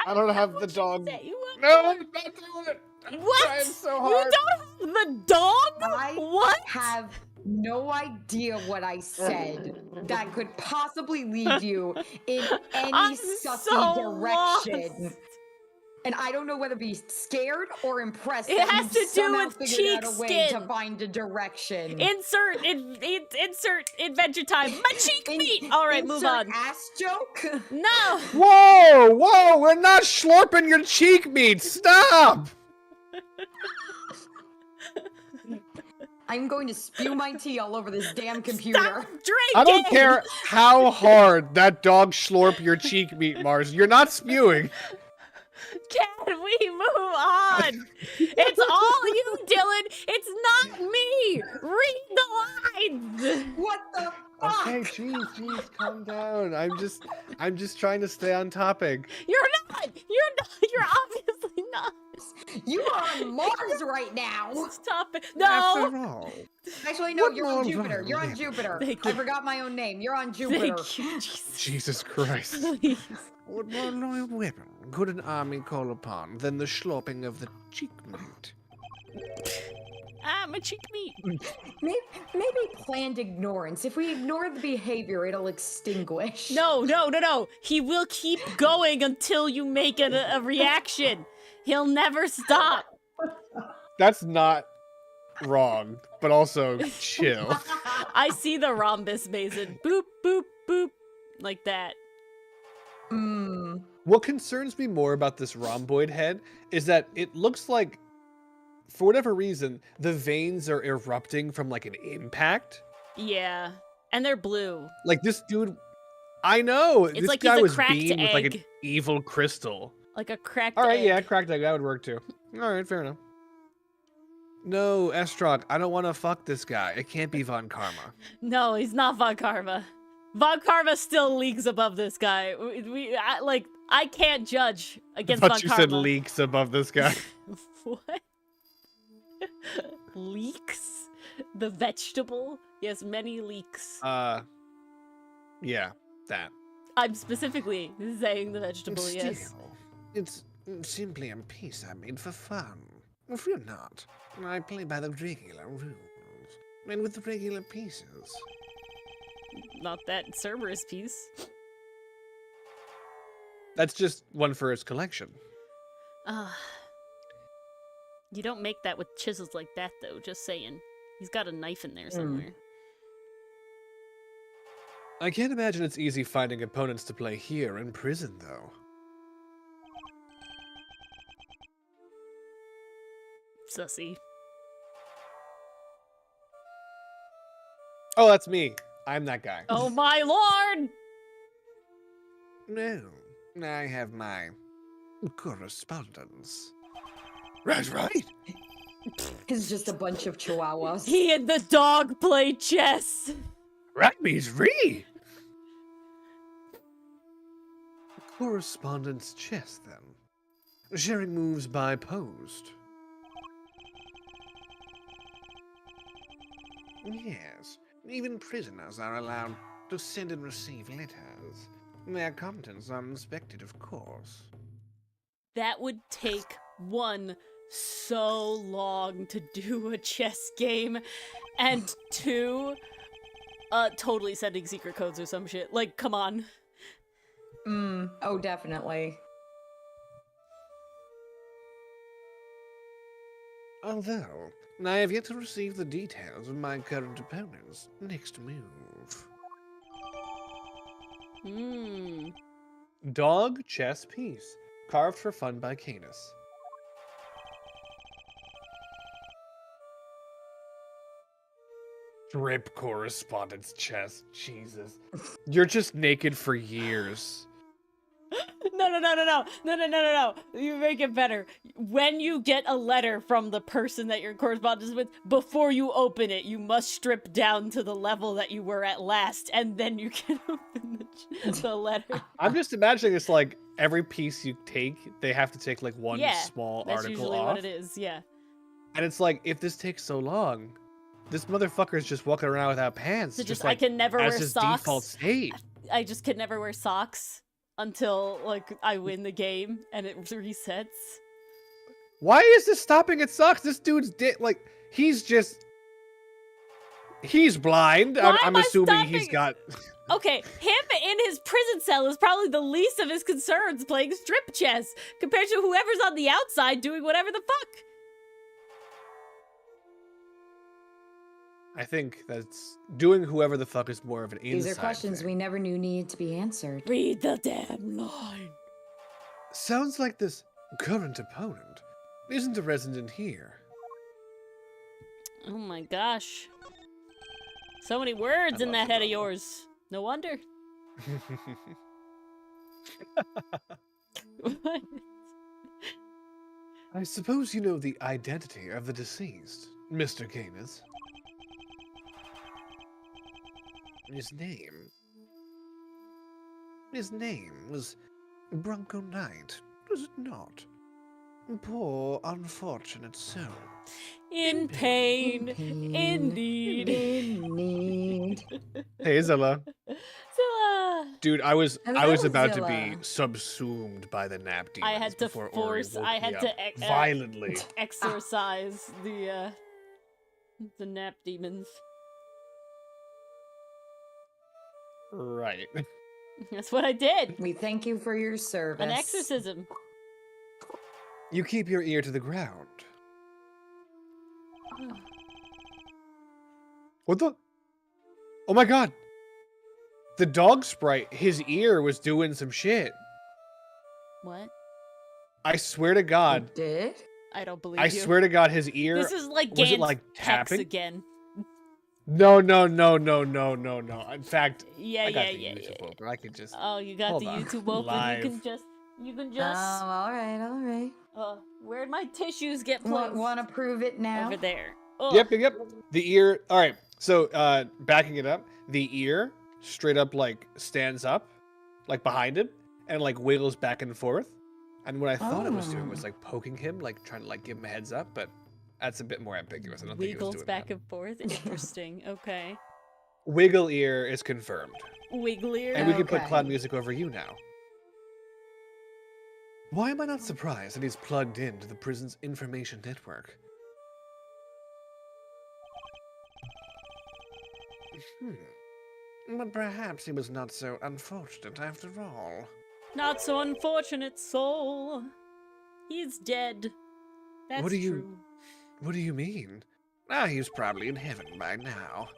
I don't have the dog. Set you up. No, I'm not doing it. I'm What? trying so You hard. don't have the dog? I What? have no idea what I said that could possibly lead you in any I'm sussy so direction. lost. And I don't know whether to be scared or impressed It that has you've to do somehow with figured out cheek a way skin. to find a direction. Insert Adventure Time. My cheek meat. All right, move insert on. Ass joke. No. Whoa, we're not slurping your cheek meat. Stop. I'm going to spew my tea all over this damn computer. Stop drinking. I don't care how hard that dog slurp your cheek meat, Mars. You're not spewing. Can we move on? It's all you, Dylan. It's not me. Read the lines. What the fuck? Okay, jeez, calm down. I'm just trying to stay on topic. You're not. You're obviously not. You are on Mars right now. Stop it. After No. all, Actually, no, What you're on more Jupiter. vital You're on than- Jupiter. Thank I you. forgot my own name. You're on Jupiter. Thank you, Jesus. Jesus Christ. Please. what more loyal weapon could an army call upon than the slurping of the cheek meat? Ah, my cheek meat. Maybe planned ignorance. If we ignore the behavior, it'll extinguish. No. He will keep going until you make a reaction. He'll never stop. That's not wrong, but also chill. I see the rhombus, Mason. Boop, boop, boop. Like that. Hmm. What concerns me more about this rhomboid head is that it looks like for whatever reason, the veins are erupting from like an impact. Yeah. And they're blue. Like this dude, I know It's this like guy he's a was cracked beamed with like an egg. evil crystal. Like a cracked All right, egg. yeah, cracked egg, that would work too. All right, fair enough. No, Estrog, I don't want to fuck this guy. It can't be Von Karma. No, he's not Von Karma. Von Karma still leagues above this guy. I can't judge against I Von thought you Karma. said leaks above this guy. What? Leeks? The vegetable? Yes, many leeks. Yeah, that. I'm specifically saying the vegetable, Still, yes. it's simply a piece I made for fun. Fear not. I play by the regular rules. And with the regular pieces. Not that Cerberus piece. That's just one for his collection. You don't make that with chisels like that, though, just saying. He's got a knife in there somewhere. I can't imagine it's easy finding opponents to play here in prison, though. Sussy. Oh, that's me. I'm that guy. Oh my lord! No, I have my correspondence. Right. It's just a bunch of chihuahuas. He and the dog play chess! Right means re. Correspondence chess, then. Sharing moves by post. Yes, even prisoners are allowed to send and receive letters. Their contents are inspected, of course. That would take one so long to do a chess game, and two, totally sending secret codes or some shit. Like, come on. Oh, definitely. Although, I have yet to receive the details of my current opponent's next move. Dog chess piece. Carved for fun by Kanis. Drip correspondence chess. Jesus. You're just naked for years. No. You make it better. When you get a letter from the person that you're in correspondence with, before you open it, you must strip down to the level that you were at last, and then you can open the letter. I'm just imagining it's like every piece you take, they have to take like one Yeah, small That's article usually off. what it is, yeah. And it's like, if this takes so long, this motherfucker's just walking around without pants. So just I like, can never as wear his socks. default state. I just can never wear socks until, like, I win the game and it resets. Why is this stopping at socks? This dude's like, he's blind. Why I'm am I assuming he's stopping? got. Okay, him in his prison cell is probably the least of his concerns playing strip chess compared to whoever's on the outside doing whatever the fuck. I think that's doing whoever the fuck is more of an inside These are questions thing. we never knew needed to be answered. Read the damn line. Sounds like this current opponent isn't a resident here. Oh my gosh. So many words in that head of yours. No wonder. What? I suppose you know the identity of the deceased, Mr. Kanis. His name was Bronco Knight, was it not? Poor, unfortunate soul. In pain, in need. In need. Hey, Zilla. Zilla! Dude, I was Hello, about to be Zilla. subsumed by the nap demons I had to before Ori force. woke I me had up to violently. exorcise the nap demons. Right. That's what I did. We thank you for your service. An exorcism. You keep your ear to the ground. What the? Oh my god! The dog sprite, his ear was doing some shit. What? I swear to God, Did? I don't believe I you. swear to God, his ear. This is like was it Gantz like checks tapping? again. No. In fact, Yeah, I got yeah, the yeah, YouTube yeah. open. I could just. Oh, you got Hold the on. YouTube open. Live. You can Oh, just. all right. Where'd my tissues get placed? Want to prove it now? Over there. Oh. Yep. The ear. All right. So, backing it up, the ear straight up like stands up, like behind him, and like wiggles back and forth. And what I thought it was doing was like poking him, like trying to like give him a heads up, but that's a bit more ambiguous. I don't think it was Wiggles doing back that. and forth. Interesting. Okay. Wiggle ear is confirmed, Wigglier. and we can put Okay. cloud music over you now. Why am I not surprised that he's plugged into the prison's information network? But perhaps he was not so unfortunate after all. Not so unfortunate soul. He's dead. That's What do you- true. What do you mean? He's probably in heaven by now.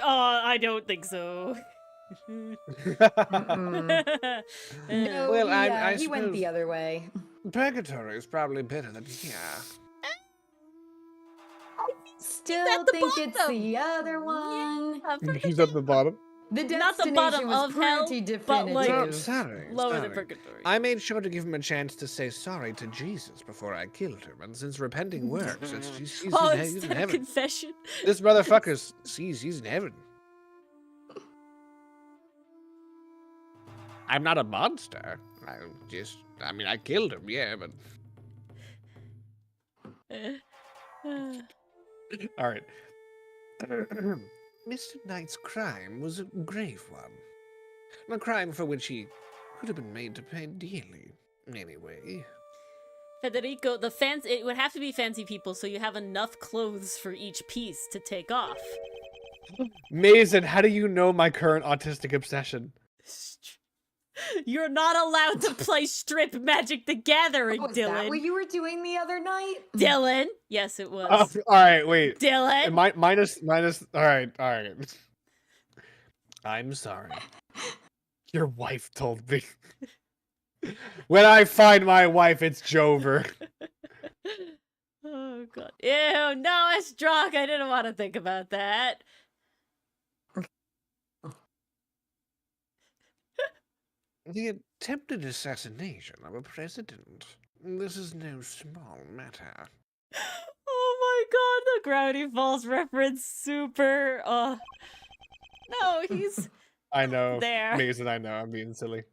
I don't think so. Mm-mm. No, Well, he, I he went suppose- the other way. Purgatory is probably better than here. Still at the think it's bottom. the other one. He's at the bottom. The Not the destination bottom was of hell, pretty but, like, definitive. Sorry. Lower sorry. than purgatory. I made sure to give him a chance to say sorry to Jesus before I killed him, and since repenting works, he's in instead of heaven. confession. This motherfucker's he's in heaven. I'm not a monster. I mean, I killed him, yeah, but All right. Mr. Knight's crime was a grave one. A crime for which he could have been made to pay dearly. Anyway, Federico, it would have to be fancy people, so you have enough clothes for each piece to take off. Mason, how do you know my current autistic obsession? You're not allowed to play strip Magic the Gathering, Was Dylan. that what you were doing the other night? Dylan. Yes, it was. Oh, all right, wait. Dylan. Minus. All right. I'm sorry. Your wife told me. When I find my wife, it's Jover. Oh god. Ew, no, it's drunk. I didn't want to think about that. the attempted assassination of a president. This is no small matter. Oh my god, the Gravity Falls reference super no, he's I know. there. Mason, I know. I'm being silly.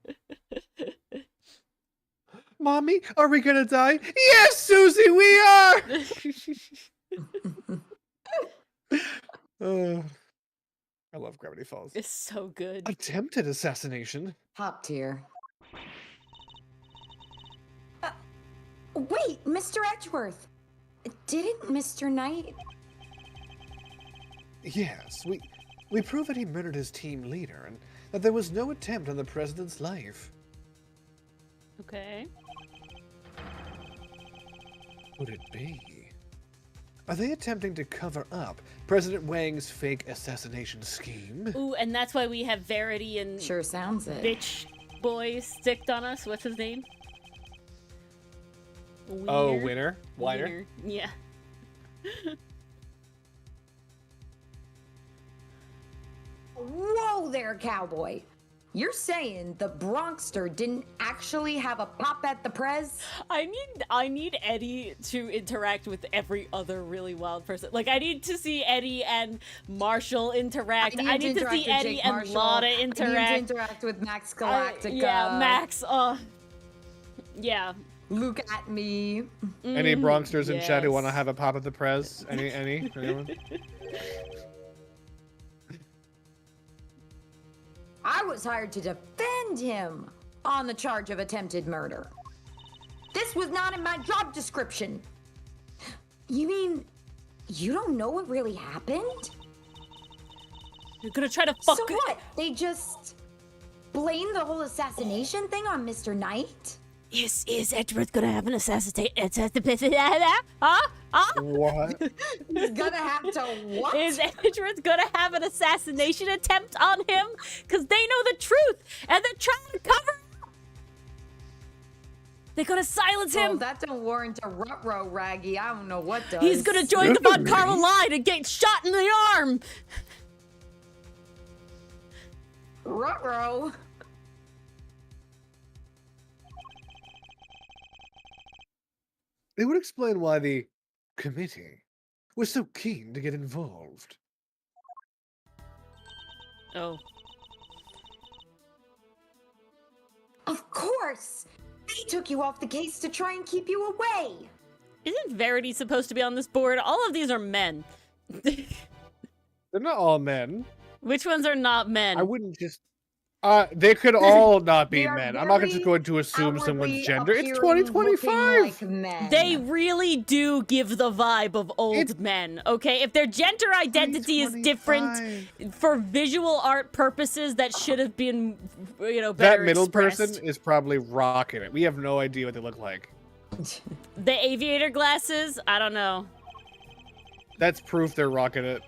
Mommy, are we gonna die? Yes, Susie, we are! I love Gravity Falls. It's so good. Attempted assassination? Top tier. Wait, Mr. Edgeworth. Didn't Mr. Knight? Yes, we prove that he murdered his team leader and that there was no attempt on the president's life. Okay. Could it be? Are they attempting to cover up President Wang's fake assassination scheme? Ooh, and that's why we have Verity and Sure sounds it. bitch boy sticked on us. What's his name? Oh, Wiener? winner? Whiner? Wiener. Yeah. Whoa there, cowboy. You're saying the Bronxster didn't actually have a pop at the prez? I need Eddie to interact with every other really wild person. Like, I need to see Eddie and Marshall interact. I need to see Eddie and Lotta I interact. need to interact with Max Galactica. Yeah, Max. Yeah. Look at me. Any Bronxsters in chat who yes. want to have a pop at the prez? Anyone? I was hired to defend him on the charge of attempted murder. This was not in my job description. You mean you don't know what really happened? You're gonna try to fuck. So what? They just blame the whole assassination thing on Mr. Knight? Is Edgeworth gonna have an assassination? Huh? What? He's gonna have to what? Is Edgeworth gonna have an assassination attempt on him? Because they know the truth and they're trying to cover it They're gonna silence him. Oh, that don't warrant a ruh-roh, Raggy. I don't know what does. He's gonna join the Von Carl line and get shot in the arm. Ruh-roh. It would explain why the committee was so keen to get involved. Oh. Of course! They took you off the case to try and keep you away! Isn't Verity supposed to be on this board? All of these are men. They're not all men. Which ones are not men? I wouldn't just. They could all not be They are men. I'm not just very going to assume someone's outwardly gender. It's appearing, 2025. looking like men. They really do give the vibe of old men, okay? If their gender identity is different for visual art purposes, that should have been, you know, better That middle expressed. person is probably rocking it. We have no idea what they look like. The aviator glasses? I don't know. That's proof they're rocking it.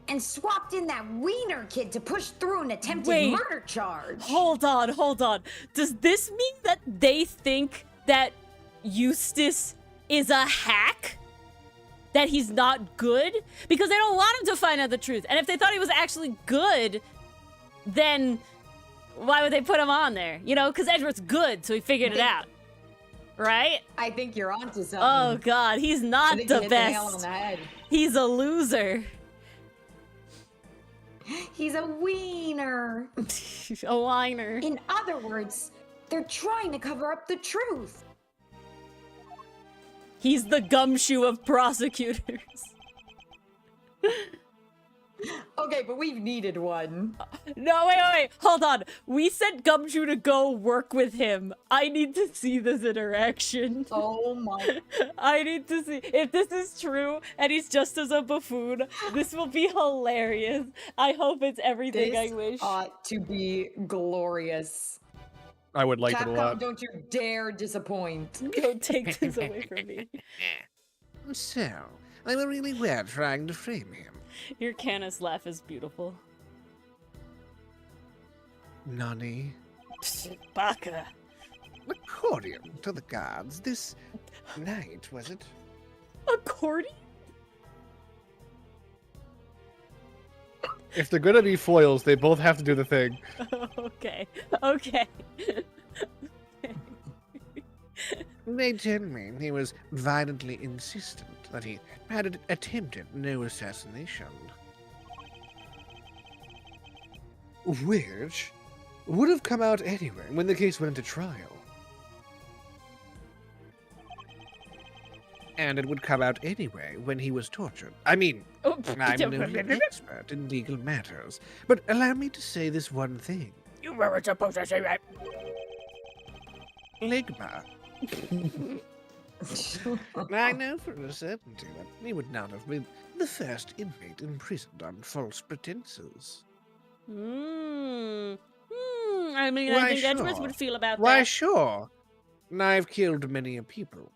And swapped in that wiener kid to push through an attempted Wait. murder charge. Hold on, hold on. Does this mean that they think that Eustace is a hack? That he's not good? Because they don't want him to find out the truth. And if they thought he was actually good, then why would they put him on there? You know, because Edward's good, so he figured it out. Right? I think you're onto something. Oh god, he's I not think the you hit the nail on best. the head. He's a loser. He's a wiener. A whiner. In other words, they're trying to cover up the truth. He's the gumshoe of prosecutors. Okay, but we've needed one. No, wait. Hold on. We sent Gumshoe to go work with him. I need to see this interaction. Oh my. I need to see. If this is true and he's just as a buffoon, this will be hilarious. I hope it's everything I wish. ought to be glorious. I would like it a Capcom, lot. don't you dare disappoint. Don't take this away from me. So, they were really were trying to frame him. Your Kanis laugh is beautiful. Nani? Baka. According to the gods, this night, was it? Accordion? If they're gonna be foils, they both have to do the thing. Okay. They tell me he was violently insistent that he had attempted no assassination. Which would have come out anyway when the case went to trial. And it would come out anyway when he was tortured. I mean, Oh, I'm no legal expert in legal matters, but allow me to say this one thing. You weren't supposed to say that. Ligma. I know for a certainty that he would not have been the first inmate imprisoned on false pretenses. I mean, Why, I think Edwards sure. would feel about Why, that. sure. I've killed many a people.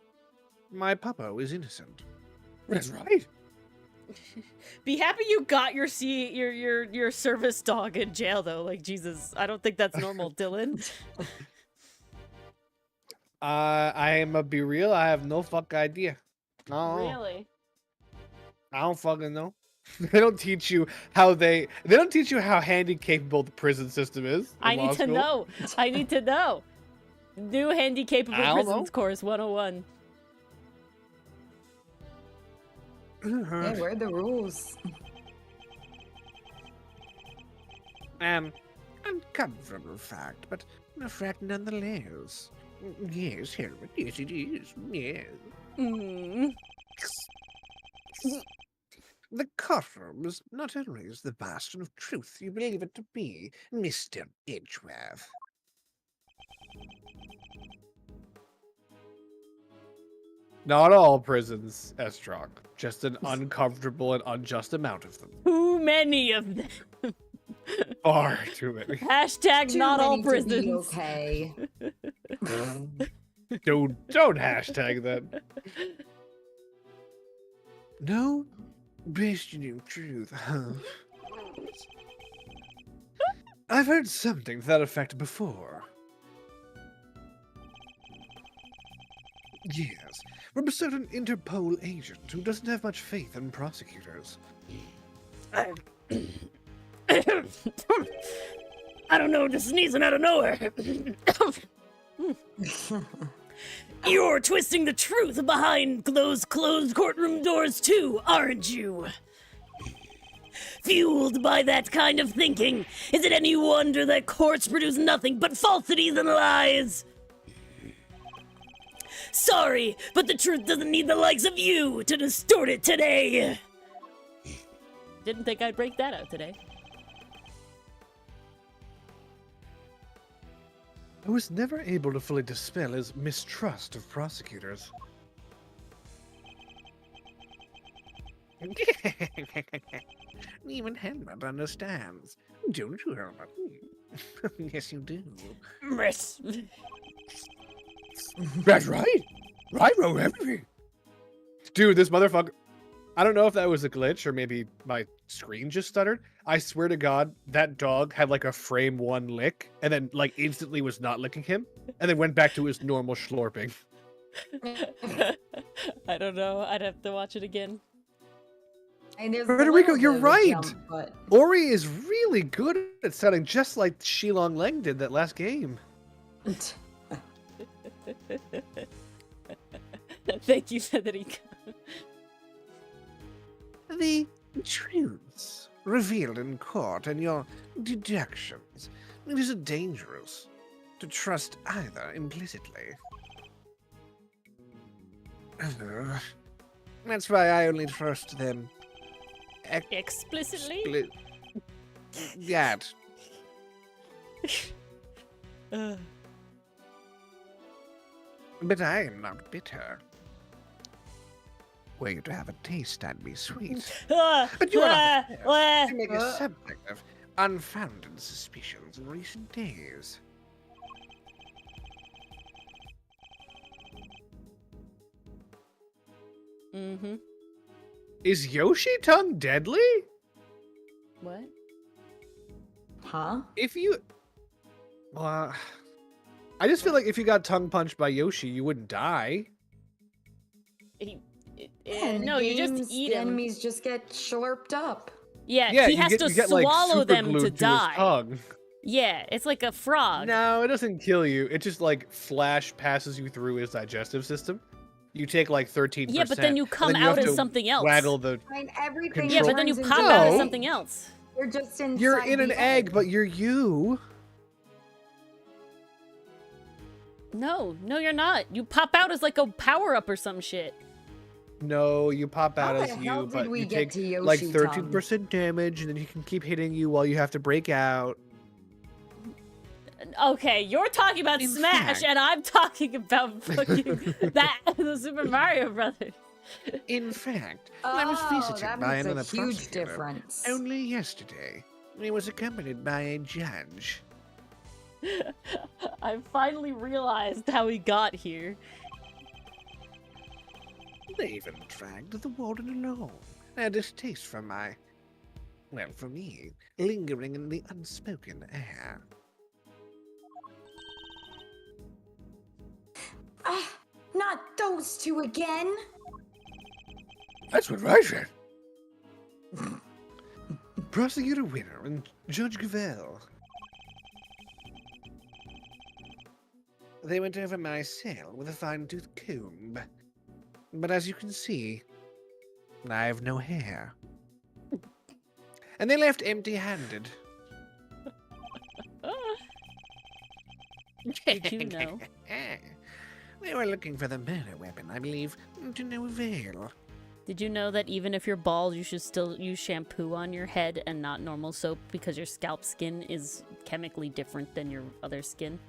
My papa is innocent. That's right. Be happy you got your your service dog in jail though. Like Jesus, I don't think that's normal, Dylan. I am a be real. I have no fuck idea. No, Really? I don't fucking know. They don't teach you how they don't teach you how handy capable the prison system is. in I law need to school. know. I need to know. New handy capable I don't prisons know. course 101. Hey, where are the rules? Uncomfortable fact, but a fact nonetheless. Yes, Helmut, yes it is, yes. Mm. The courtroom is not always the bastion of truth you believe it to be, Mr. Edgeworth. Not all prisons, Estrock. Just an uncomfortable and unjust amount of them. Too many of them. Far too many. Hashtag Too not all many to be prisons. okay. Don't hashtag that. No bastion of truth, huh? I've heard something to that effect before. Yes, from a certain Interpol agent who doesn't have much faith in prosecutors. I don't know, just sneezing out of nowhere. You're twisting the truth behind those closed courtroom doors too, aren't you? Fueled by that kind of thinking, is it any wonder that courts produce nothing but falsities and lies? Sorry, but the truth doesn't need the likes of you to distort it today. Didn't think I'd break that out today. I was never able to fully dispel his mistrust of prosecutors. Even Helmut understands. Don't you, Helmut? Yes, you do. Miss. That's right. I wrote everything. Dude, this motherfucker. I don't know if that was a glitch or maybe my screen just stuttered. I swear to God, that dog had like a frame one lick and then like instantly was not licking him and then went back to his normal slurping. I don't know. I'd have to watch it again. And there's a Federico, little you're bit of a right. jump, but Ori is really good at sounding just like Shilong Leng did that last game. Thank you, Federico. The truths revealed in court and your deductions. It is dangerous to trust either implicitly. That's why I only trust them Explicitly? That. But I am not bitter. Were you to have a taste, that'd be sweet. But you are not the first to make a subject of unfounded suspicions in recent days. Mm-hmm. Is Yoshi tongue deadly? What? huh? If you... I just feel like if you got tongue punched by Yoshi, you wouldn't die. In the No, you just games, eat the him. enemies just get slurped up. Yeah, Yeah, he you has get, to you get, like, swallow super them glue to his die. tongue. Yeah, it's like a frog. No, it doesn't kill you. It just like flash passes you through his digestive system. You take like 13%. Yeah, but then you come and then out have as to something else. Waggle the... I mean, everything. Yeah, but then you turns pop into out as No. something else. You're just inside. You're in an the egg, but you're you. No, you're not. You pop out as like a power-up or some shit. No, you pop out How as the hell you, did but we you get take to like Yoshi 13% damage, and then he can keep hitting you while you have to break out. Okay, you're talking about In Smash, fact- and I'm talking about fucking the Super Mario Brothers. In fact, I was Oh, visited that by makes another a huge prosecutor difference. only yesterday. He was accompanied by a judge. I finally realized how he got here. They even dragged the warden along. A distaste for my, well, for me, lingering in the unspoken air. Not those two again. That's what I said. Prosecutor Winner and Judge Gavelle. They went over my cell with a fine-tooth comb. But as you can see, I have no hair. And they left empty-handed. Did you know? They were looking for the murder weapon, I believe, to no avail. Did you know that even if you're bald, you should still use shampoo on your head and not normal soap because your scalp skin is chemically different than your other skin?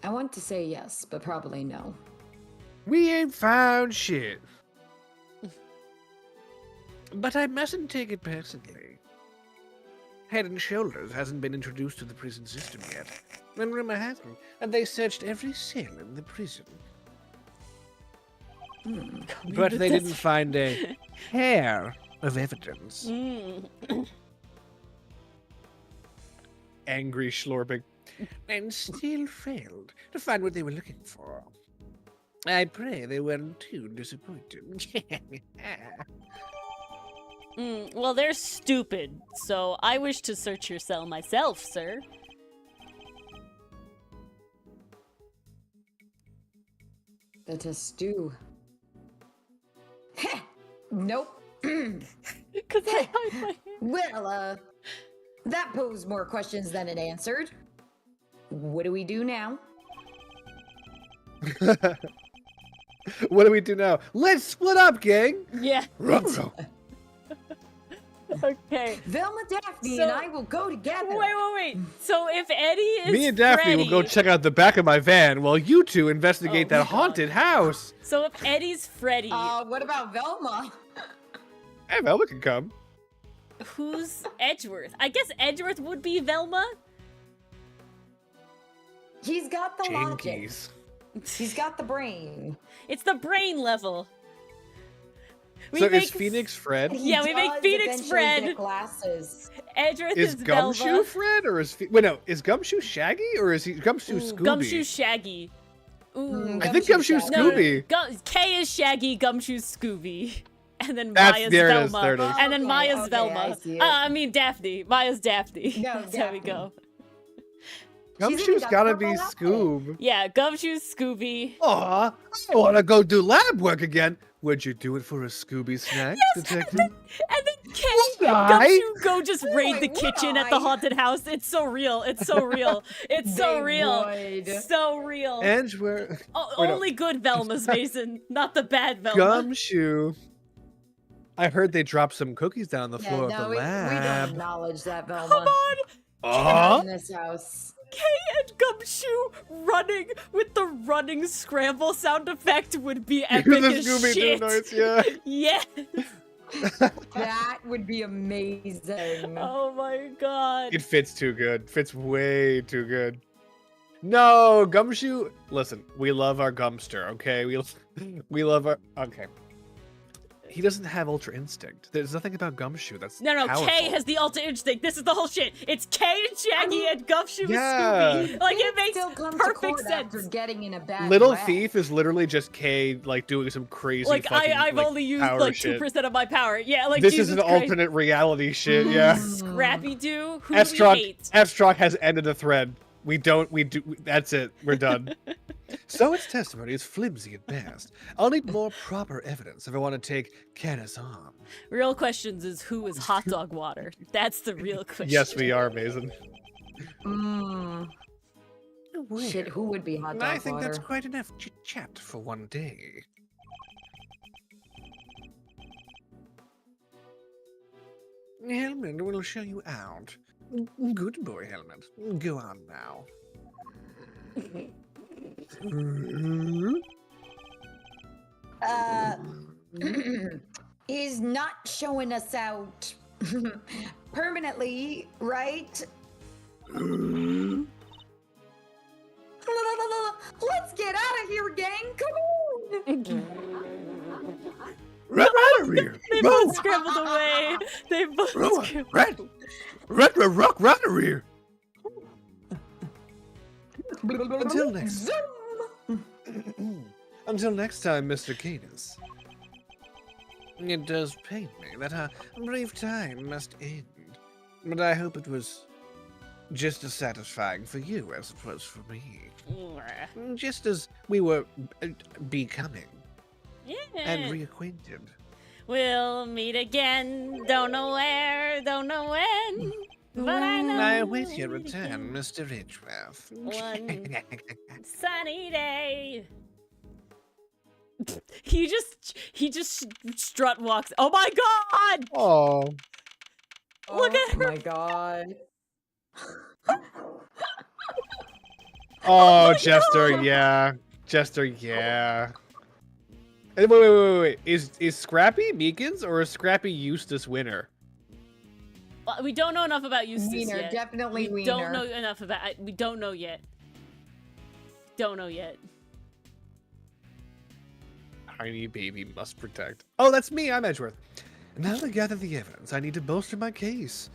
I want to say yes, but probably no. We ain't found shit. But I mustn't take it personally. Head and Shoulders hasn't been introduced to the prison system yet. And rumor has it that they searched every cell in the prison. But they didn't find a hair of evidence. Mm. Angry slurping. and still failed to find what they were looking for. I pray they weren't too disappointed. Well, they're stupid, so I wish to search your cell myself, sir. It's a stew. Nope. Because I hide my hand. Well, that posed more questions than it answered. What do we do now? What do we do now? Let's split up, gang. Yeah. Ruh-roh. Okay. Velma, Daphne, So- and I will go together. Wait. So if Eddie is Me and Daphne will go Freddy- check out the back of my van while you two investigate Oh, that God. haunted house. So if Eddie's Freddy, What about Velma? Hey, Velma can come. who's Edgeworth? I guess Edgeworth would be Velma. He's got the logic. Jinkies. He's got the brain. It's the brain level. We So make is Phoenix Fred? He Yeah, we make does Phoenix eventually Fred. get glasses. Edgeworth Is is Gumshoe Velma. Fred or is wait no? Is Gumshoe Shaggy or is he Gumshoe Ooh, Scooby? Gumshoe Shaggy. Ooh. I think Gumshoe Gumshoe Shaggy. No, Scooby. K is Shaggy, Gumshoe Scooby. And then That's- Maya's there it is, Velma. there it is. And then Okay, Maya's okay, Velma. I see it. I mean Daphne. Maya's Daphne. No, That's how we Daphne. go. even Gumshoe's got gotta purple be outfit. Scoob. Yeah, Gumshoe Scooby. Aw, I wanna go do lab work again. Would you do it for a Scooby snack, detective? And then K Would and I? Gumshoe go just raid the Would kitchen at I? the haunted house. It's so real. It's so real. It's so They real. would. So real. Edgeworth. Oh, Wait, no. only good Velmas, Mason. Not the bad Velma. Gumshoe. I heard they dropped some cookies down on the Yeah, floor no, of the we don't lab. acknowledge that, Velma. Come on. Aw. In this house. K and Gumshoe running with the running scramble sound effect would be epic the as Scooby-Doo shit. noise, yeah. Yes. That would be amazing. Oh my god. It fits too good. Fits way too good. No, Gumshoe. Listen, we love our Gumster, okay? We love our. Okay. He doesn't have Ultra Instinct. There's nothing about Gumshoe that's No, powerful. K has the Ultra Instinct. This is the whole shit. It's K and Shaggy and Gumshoe Yeah. and Scooby. Like, it Things makes still come to perfect court sense. after getting in a bad Little wreck. Thief is literally just K like doing some crazy Like, fucking, I've like, only used power like shit. 2% of my power. Yeah, like This Jesus is an Christ. alternate reality shit, yeah. Scrappy Doo, who do we hate? F-Strock has ended the thread. We do, that's it. We're done. So its testimony is flimsy at best. I'll need more proper evidence if I want to take Kanis on. Real questions is who is hot dog water? That's the real question. Yes, we are, Mason. Mm. Shit, who would be hot dog I think that's water? quite enough chit-chat for one day. Helmet will show you out. Good boy, Helmet. Go on now. He's not showing us out permanently, right? Let's get out of here, gang! Come on! Right out of here! They both scrambled away. They both scrambled. Rock right over here! Until next Until next time, Mr. Kanis. It does pain me that our brief time must end, but I hope it was just as satisfying for you as it was for me. Just as we were becoming Yeah. and reacquainted. We'll meet again. Don't know where, don't know when. But I know. I await your we'll meet return, again. Mr. Ridgeworth. One sunny day. He just strut walks. Oh my god! Oh. Look at her. Oh my god. Oh, Jester, yeah. Jester, yeah. Hey, wait. Is Scrappy Meekins or is Scrappy Eustace Winner? We don't know enough about Eustace Wiener, yet. definitely we Wiener. don't know enough about. We don't know yet. Don't know yet. Tiny baby must protect. Oh, that's me. I'm Edgeworth. Now to gather the evidence, I need to bolster my case.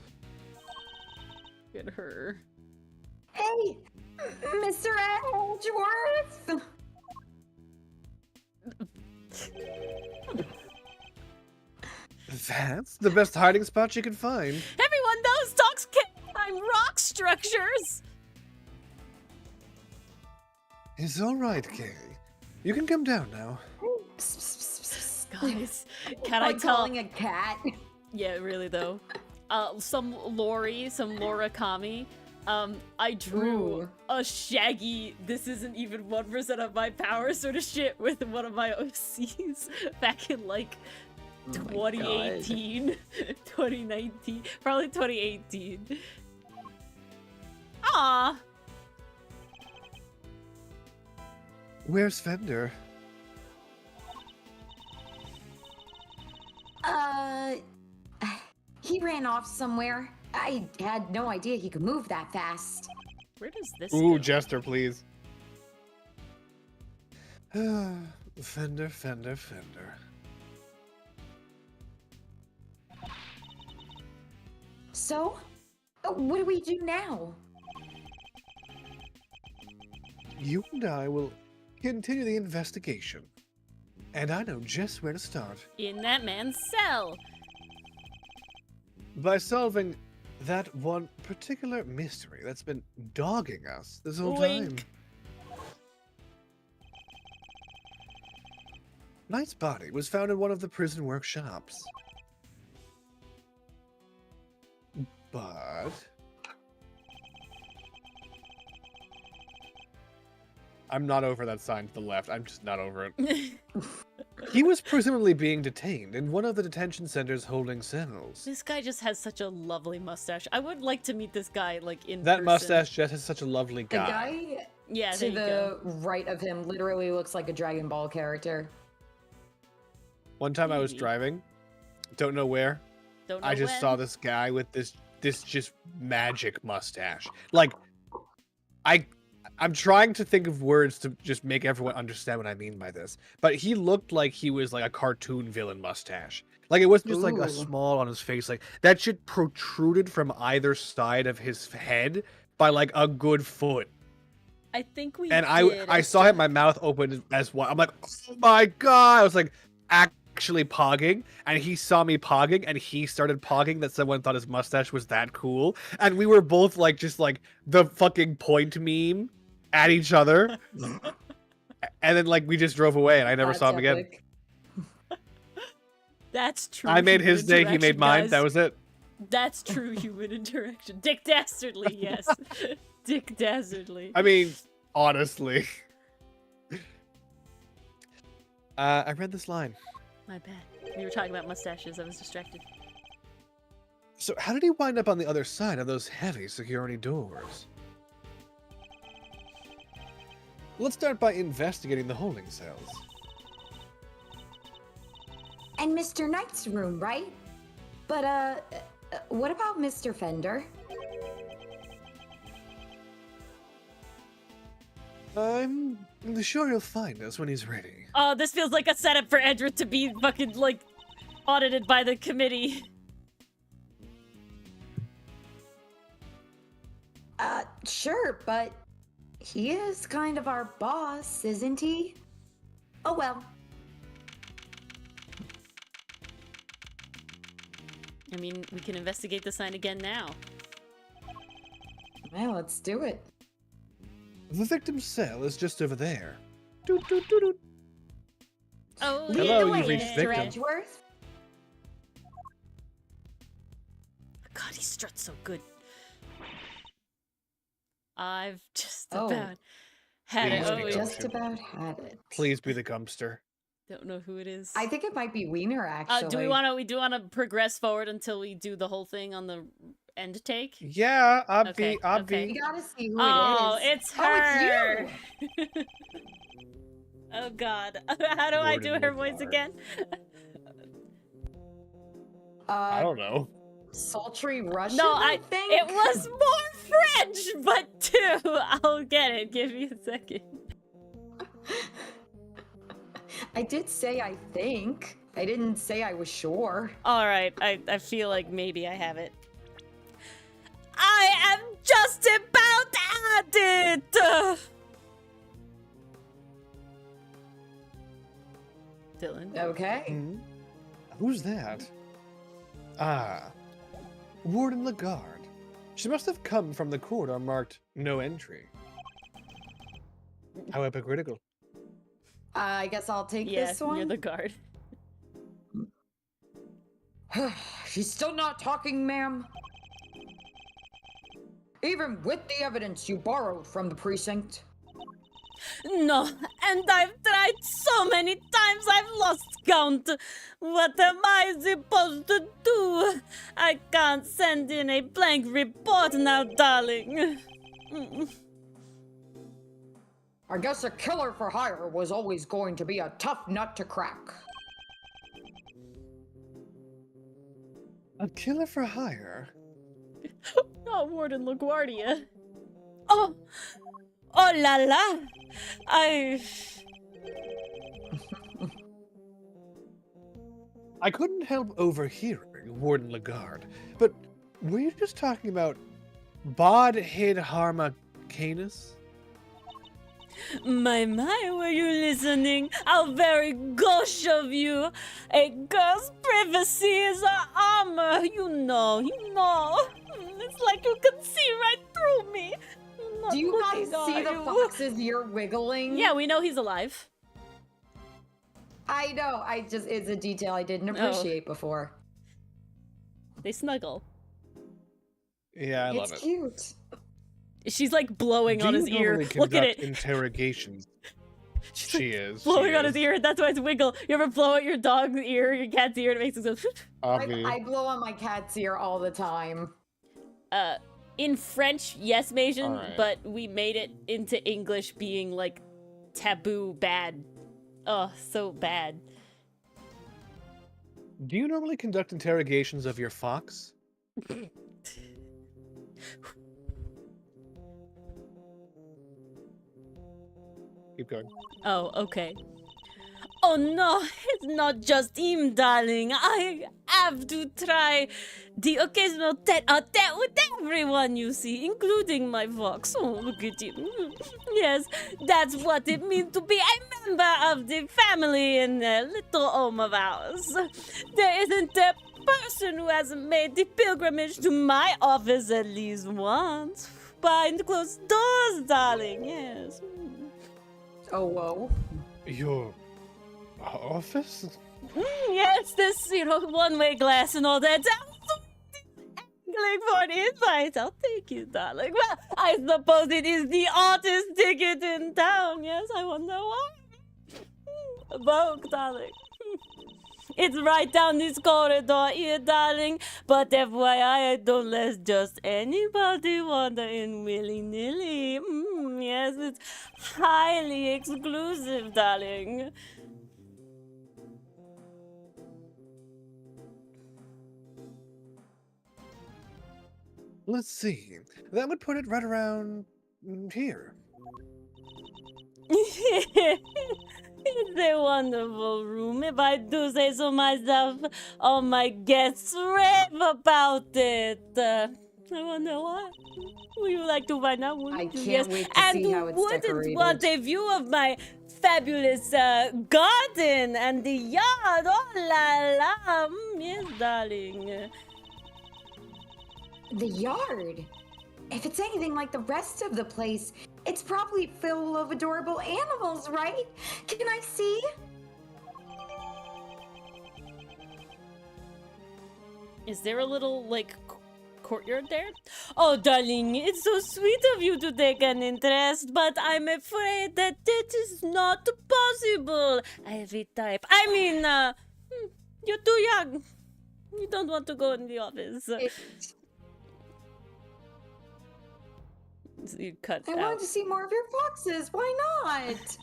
Get her. Hey, Mr. Edgeworth! That's the best hiding spot you can find. Everyone knows dogs can't climb rock structures! It's all right, Kay. You can come down now. Guys, can I Like tell? calling a cat. Yeah, really though. Some Laura Kami. I drew Ooh. a shaggy, this isn't even 1% of my power sort of shit with one of my OCs back in like Oh my 2018, 2019, probably 2018. Ah, Where's Fender? He ran off somewhere. I had no idea he could move that fast. where does this Ooh, go? Jester, please. Fender. So, what do we do now? You and I will continue the investigation. And I know just where to start. In that man's cell. By solving that one particular mystery that's been dogging us this whole time. Wink. Knight's body was found in one of the prison workshops. But I'm not over that sign to the left. I'm just not over it. He was presumably being detained in one of the detention center's holding cells. This guy just has such a lovely mustache. I would like to meet this guy, like, in That person. mustache just is such a lovely The guy. guy Yeah, there to you the go. right of him literally looks like a Dragon Ball character. One time I was Maybe. driving, don't know where, Don't know I just when. saw this guy with this just magic mustache. Like, I'm trying to think of words to just make everyone understand what I mean by this. But he looked like he was like a cartoon villain mustache. Like it wasn't just like a Ooh. small on his face. Like that shit protruded from either side of his head by like a good foot. I think we And did I a saw him, my mouth open as well. I'm like, oh my god! I was like actually pogging, and he saw me pogging, and he started pogging that someone thought his mustache was that cool, and we were both like just like the fucking point meme at each other, and then like we just drove away, and I never That's saw him again. epic. That's true. I made human his day, he made interaction, mine. guys. That was it. That's true human interaction. Dick Dastardly, yes. Dick Dastardly. I mean, honestly. I read this line. My bad. We were talking about mustaches. I was distracted. So how did he wind up on the other side of those heavy security doors? Let's start by investigating the holding cells. And Mr. Knight's room, right? But, what about Mr. Fender? I'm sure he'll find us when he's ready. Oh, this feels like a setup for Edward to be fucking, like, audited by the committee. Sure, but he is kind of our boss, isn't he? Oh well. I mean, we can investigate the sign again now. Well, let's do it. The victim's cell is just over there. Doot, doot, doot, doot. Oh, Lead Hello, the way, you've reached Mr. victim. Edgeworth. God, he struts so good. I've just Oh. about had it. Please Oh, be wait. Just about had it. Please be the gumpster. Don't know who it is. I think it might be Wiener, actually. Do we want to? We do want to progress forward until we do the whole thing on the end take. Yeah, Okay, We okay. gotta see who Oh, it is. it's Oh, her. it's you! Oh God, how do I do Warden her with voice Warden. again? I don't know. Sultry Russian, No, I think? It was more French, but two. I'll get it. Give me a second. I did say I think. I didn't say I was sure. All right, I feel like maybe I have it. I am just about it. Dylan. Okay. Hmm? Who's that? Ah, Warden Lagarde. She must have come from the corridor marked no entry. How hypocritical. I guess I'll take Yeah, this one. you're the guard. She's still not talking, ma'am. Even with the evidence you borrowed from the precinct. No, and I've tried so many times I've lost count. What am I supposed to do? I can't send in a blank report now, darling. I guess a killer for hire was always going to be a tough nut to crack. A killer for hire? Not Warden LaGuardia. Oh, oh la la. I couldn't help overhearing Warden Lagarde, but were you just talking about Bodhid Harma Canis? My, were you listening? How very gauche of you. A girl's privacy is her armor. You know. It's like you can see right through me. I'm not Do you guys looking, see are the you? fox's ear wiggling? Yeah, we know he's alive. I know. It's a detail I didn't appreciate before. They snuggle. Yeah, I love It's it. cute. She's like blowing Do on you his ear. normally Look at conduct it. interrogations? She's She like is. blowing she on his is. ear. That's why it's wiggle. You ever blow at your dog's ear, your cat's ear, and it makes it go. I blow on my cat's ear all the time. In French, yes, Mason, Alright. but we made it into English being like taboo bad. Oh, so bad. Do you normally conduct interrogations of your fox? Keep going. Oh, okay. Oh no, it's not just him, darling. I have to try the occasional tete-a-tete with everyone you see, including my fox. Oh, look at him. Yes, that's what it means to be a member of the family in a little home of ours. There isn't a person who hasn't made the pilgrimage to my office at least once. Behind closed doors, darling, yes. Oh, whoa. Your office? Yes, this, one-way glass and all that. Angling for the invite. I'll take you, darling. Well, I suppose it is the artist ticket in town. Yes, I wonder why. Vogue, darling. It's right down this corridor here, darling. But FYI, don't let just anybody wander in willy-nilly. Yes, it's highly exclusive, darling. Let's see. That would put it right around here. It's a wonderful room, if I do say so myself. All my guests rave about it. I wonder why. Would you like to find out? I Wouldn't you? can't Yes. wait to And see how it's who wouldn't decorated. want a view of my fabulous garden and the yard? Oh la la. Yes, darling. The yard. If it's anything like the rest of the place, it's probably full of adorable animals, right? Can I see? Is there a little like courtyard there? Oh, darling, it's so sweet of you to take an interest, but I'm afraid that it is not possible. I have a type. I mean, you're too young. You don't want to go in the office. You cut I out. wanted to see more of your foxes. Why not?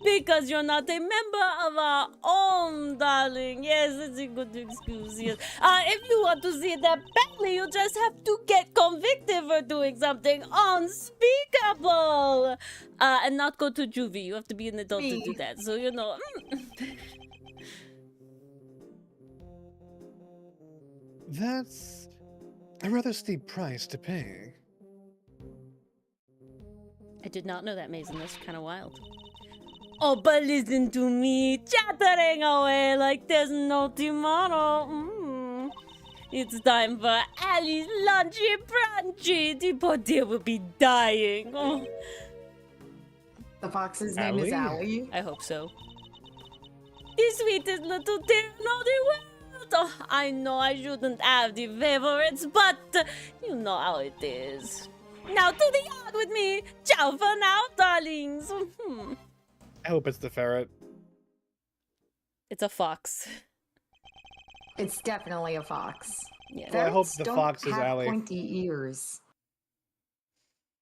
Because you're not a member of our own, darling. Yes, it's a good excuse. Yes. If you want to see that badly, you just have to get convicted for doing something unspeakable. And not go to juvie. You have to be an adult to do that. So, That's a rather steep price to pay. I did not know that, Mason. That's kind of wild. Oh, but listen to me, chattering away like there's no tomorrow. It's time for Allie's lunchy brunchy. The poor dear will be dying. Oh, The fox's name is Allie. I hope so. The sweetest little dear in all the world. Oh, I know I shouldn't have the favorites, but you know how it is. Now to the yard with me. Ciao for now, darlings. I hope it's the ferret. It's a fox. It's definitely a fox. Yeah. Well, I hope Ferrets the don't fox is have Allie. pointy ears.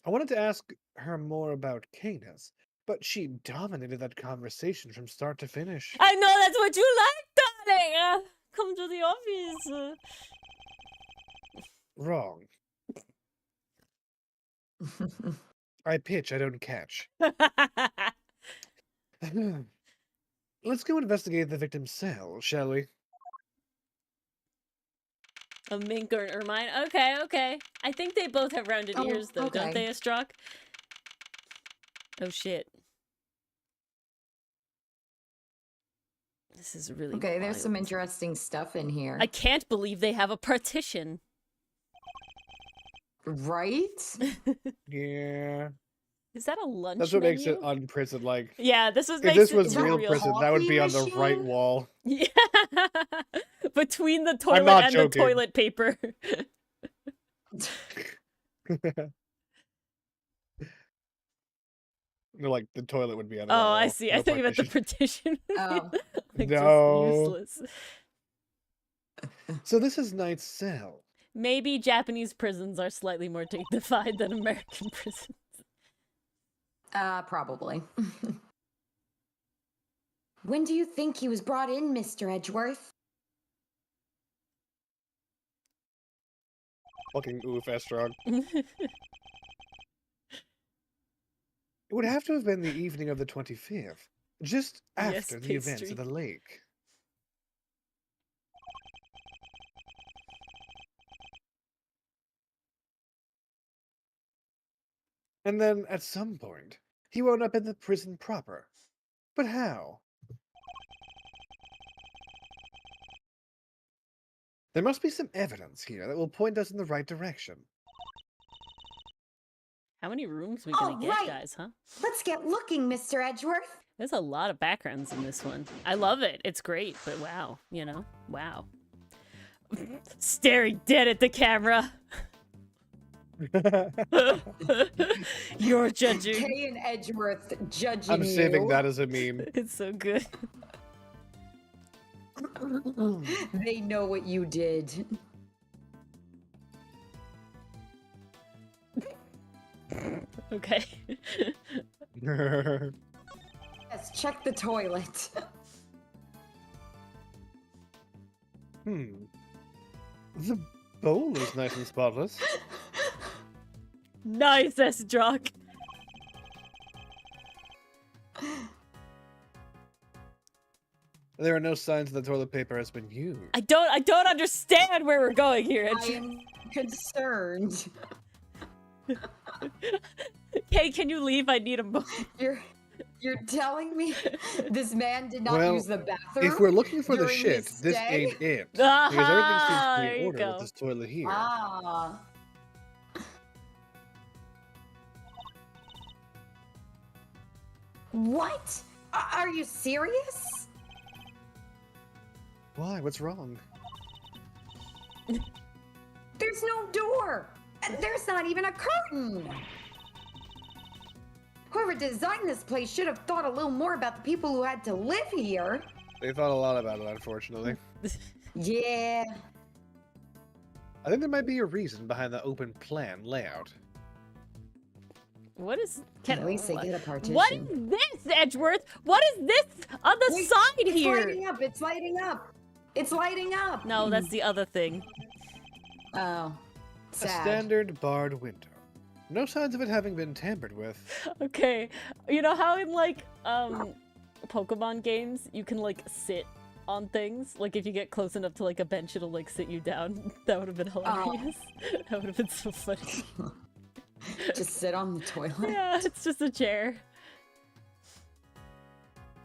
I wanted to ask her more about Kanis, but she dominated that conversation from start to finish. I know that's what you like, darling. Come to the office. Wrong. I pitch, I don't catch. Let's go investigate the victim's cell, shall we? A mink or an ermine. Okay, okay. I think they both have rounded Oh, ears, though, don't okay. they, Astrock? Oh, shit. This is really Okay, there's some wild. interesting stuff in here. I can't believe they have a partition. Right? Yeah. Is that a lunch That's what menu? makes it unprison-like. Yeah, this is If makes this it was Is that real real. prison, that would be on the coffee right machine? wall. Yeah. Between the toilet not and joking. the toilet paper. No, like, the toilet would be on the Oh, right wall. I see. I no thought you meant the partition. partition. Oh. Like, No. just useless. So this is Knight's cell. Maybe Japanese prisons are slightly more dignified than American prisons. Probably. When do you think he was brought in, Mr. Edgeworth? Fucking oof, Estrog. It would have to have been the evening of the 25th, just Yes, after the events pastry. of the lake. And then, at some point, he wound up in the prison proper. But how? There must be some evidence here that will point us in the right direction. How many rooms we gonna get, Alright. guys, huh? Let's get looking, Mr. Edgeworth. There's a lot of backgrounds in this one. I love it. It's great, but wow, you know? Wow. Staring dead at the camera. You're judging. Kay and Edgeworth judging I'm saving you. that as a meme. It's so good. They know what you did. Okay. Yes, check the toilet. The bowl is nice and spotless. Nice, S-Drock. Oh, There are no signs that the toilet paper has been used. I don't understand where we're going here. I am concerned. Okay, can you leave? I need a moment. You're telling me this man did not Well, use the bathroom? If we're looking for the during shit, his this stay? ain't it. Aha, Because everything seems to there be in you order go. with this toilet here. Ah. What? Are you serious? Why? What's wrong? There's no door. And there's not even a curtain. Whoever designed this place should have thought a little more about the people who had to live here. They thought a lot about it, unfortunately. Yeah. I think there might be a reason behind the open plan layout. What is? At least they get a partition. What is this, Edgeworth? What is this on the Wait, side it's here? lighting up. It's lighting up. It's lighting up. No, that's the other thing. Oh. A Sad. standard barred window. No signs of it having been tampered with. Okay, you know how in like Pokemon games you can like sit on things? Like if you get close enough to like a bench, it'll like sit you down. That would have been hilarious. That would have been so funny. Just sit on the toilet. Yeah, it's just a chair.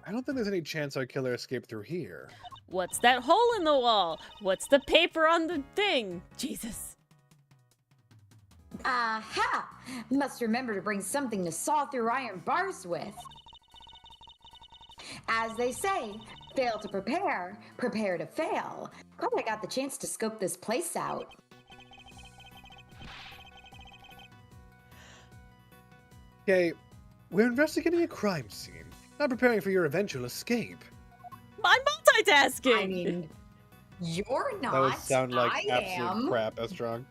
I don't think there's any chance our killer escaped through here. What's that hole in the wall? What's the paper on the thing? Jesus. Aha! Must remember to bring something to saw through iron bars with. As they say, fail to prepare, prepare to fail. Glad I got the chance to scope this place out. Okay, we're investigating a crime scene, not preparing for your eventual escape. I'm multitasking. I mean, you're not. That would sound like I absolute am. crap, Estrog.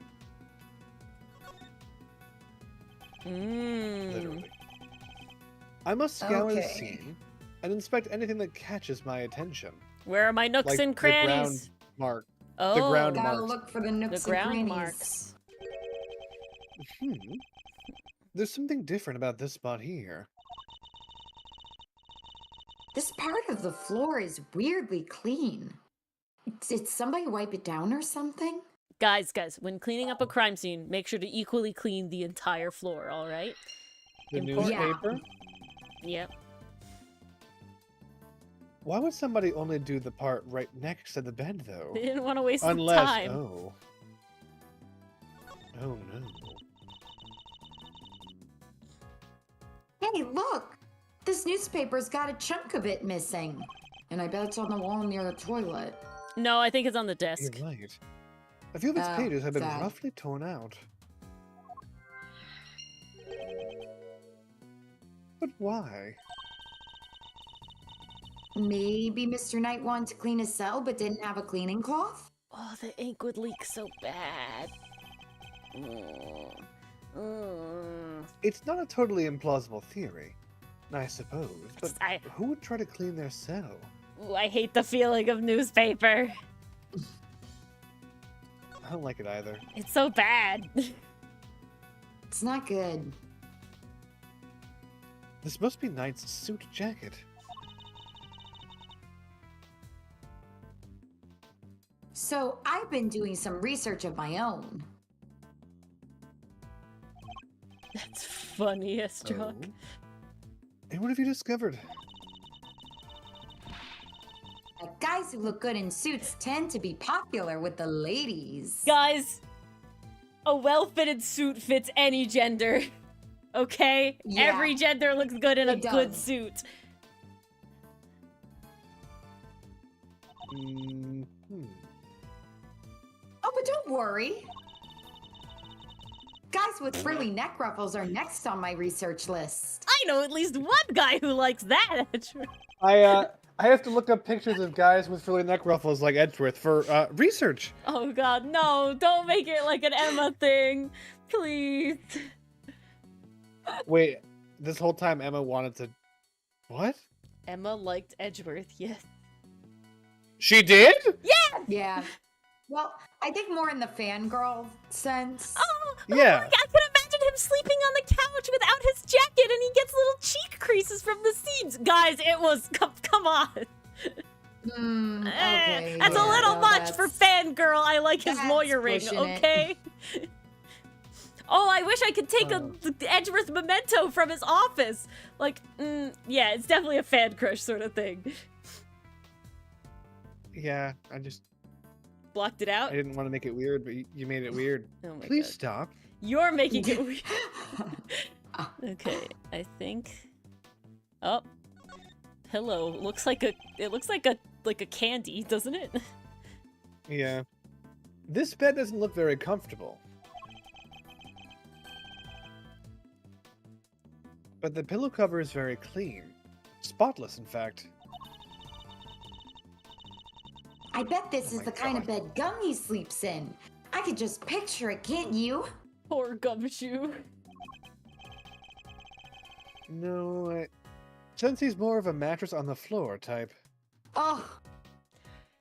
Mmm. Literally. I must scour the Okay. scene and inspect anything that catches my attention. Where are my nooks Like and the ground crannies? mark. Oh, ground Gotta marks. look for the nooks The ground and marks. crannies. There's something different about this spot here. This part of the floor is weirdly clean. Did somebody wipe it down or something? Guys, when cleaning up a crime scene, make sure to equally clean the entire floor, all right? The Important. newspaper? Yep. Why would somebody only do the part right next to the bed, though? They didn't want to waste Unless, the time. oh no. Hey, look! This newspaper's got a chunk of it missing. And I bet it's on the wall near the toilet. No, I think it's on the desk. You're right. A few of its Oh, pages have been sad. roughly torn out. But why? Maybe Mr. Knight wanted to clean his cell but didn't have a cleaning cloth? Oh, the ink would leak so bad. Mm. Mm. It's not a totally implausible theory, I suppose, but I- who would try to clean their cell? Ooh, I hate the feeling of newspaper. I don't like it either. It's so bad. It's not good. This must be Knight's suit jacket. So I've been doing some research of my own. That's funny, Estrog. Oh. And what have you discovered? Guys who look good in suits tend to be popular with the ladies. Guys, a well-fitted suit fits any gender. Okay? Yeah, Every gender looks good in a it good does. suit. Hmm. Oh, but don't worry. Guys with frilly neck ruffles are next on my research list. I know at least one guy who likes that. I have to look up pictures of guys with frilly neck ruffles like Edgeworth for research. Oh god, no, don't make it like an Emma thing. Please. Wait, this whole time Emma wanted to... What? Emma liked Edgeworth, yes. She did? Yeah. Well, I think more in the fangirl sense. Oh, Yeah. I can imagine him sleeping on the couch without his jacket and he gets little cheek creases from the seams. Guys, it was, come on. Okay. That's a yeah, little no, much for fangirl. I like his that's lawyering, pushing it. okay? Oh, I wish I could take the Edgeworth memento from his office. Like, yeah, it's definitely a fan crush sort of thing. Yeah, Blocked it out? I didn't want to make it weird, but you made it weird. Oh my Please God. stop. You're making it weird. Okay, I think. Oh, pillow looks like a. It looks like a candy, doesn't it? Yeah. This bed doesn't look very comfortable. But the pillow cover is very clean. Spotless, in fact. I bet this Oh is my the kind of God. bed Gummy sleeps in. I could just picture it, can't you? Poor gumshoe. No, I sense he's more of a mattress on the floor type. Oh,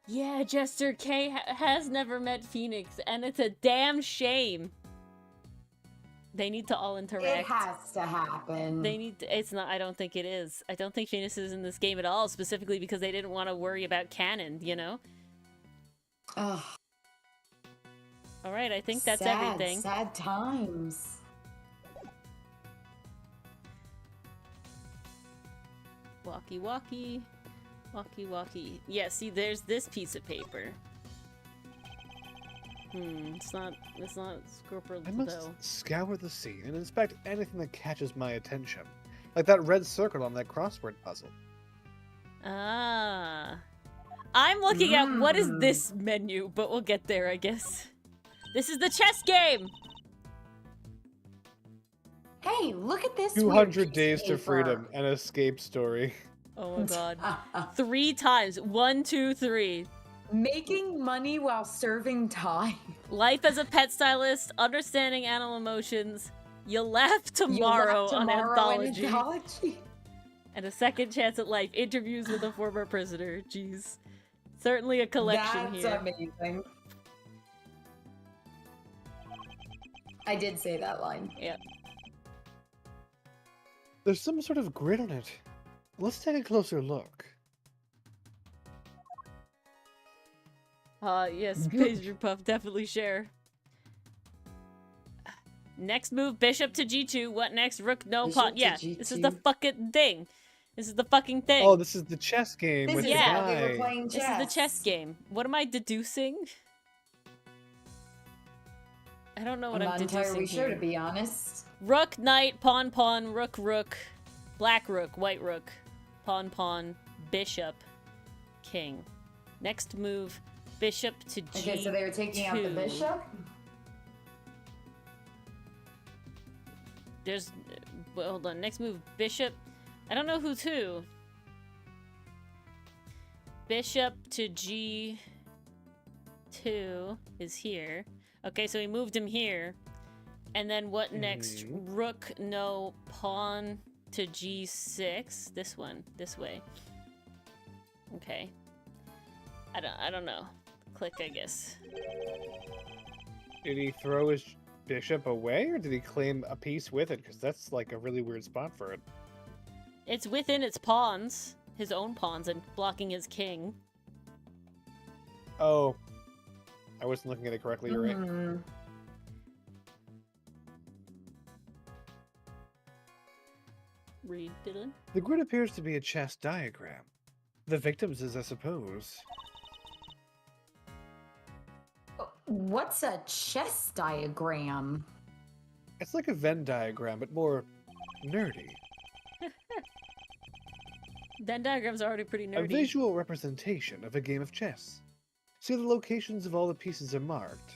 Yeah, Jester K has never met Phoenix, and it's a damn shame. They need to all interact. it has to happen. They need to, it's not, I don't think it is. I don't think Phoenix is in this game at all, specifically because they didn't want to worry about canon, you know? Ugh, Alright, I think that's sad, everything. Sad times. Walkie walkie. Walkie walkie. Yeah, see, there's this piece of paper. It's not scorpion I must though. scour the scene and inspect anything that catches my attention. Like that red circle on that crossword puzzle. Ah. I'm looking at what is this menu, but we'll get there, I guess. This is the chess game! Hey, look at this. 200 Days to Freedom, an escape story. Oh my god. 3 times. 1, 2, 3. Making money while serving time. Life as a pet stylist, understanding animal emotions, you'll laugh tomorrow, on anthology. And a second chance at life, interviews with a former prisoner. Jeez. Certainly a collection here. That's amazing. I did say that line. Yeah. There's some sort of grid on it. Let's take a closer look. Yes, pastry puff, definitely share. Next move, bishop to g2. What next? Rook, no pawn. Yeah, this is the fucking thing. This is the fucking thing. Oh, this is the chess game This with is the how guy. we were playing chess. This is the chess game. What am I deducing? I don't know what I'm not deducing entirely sure, here. to be honest. Rook, knight, pawn, pawn, rook, rook, black rook, white rook, pawn, pawn, bishop, king. Next move, bishop to g2. Okay, so they were taking out the bishop? There's... well, hold on. Next move, bishop. I don't know who's who. Bishop to g2 is here. Okay, so he moved him here. And then what next? Rook, no, pawn to g6. This one, this way. Okay. I don't know. Click, I guess. Did he throw his bishop away, or did he claim a piece with it? Because that's like a really weird spot for it. It's within its pawns, his own pawns, and blocking his king. Oh. I wasn't looking at it correctly, you're right. Read, Dylan. The grid appears to be a chess diagram. The victims is, I suppose. What's a chess diagram? It's like a Venn diagram, but more nerdy. Venn diagrams are already pretty A nerdy. visual representation of a game of chess. See, the locations of all the pieces are marked.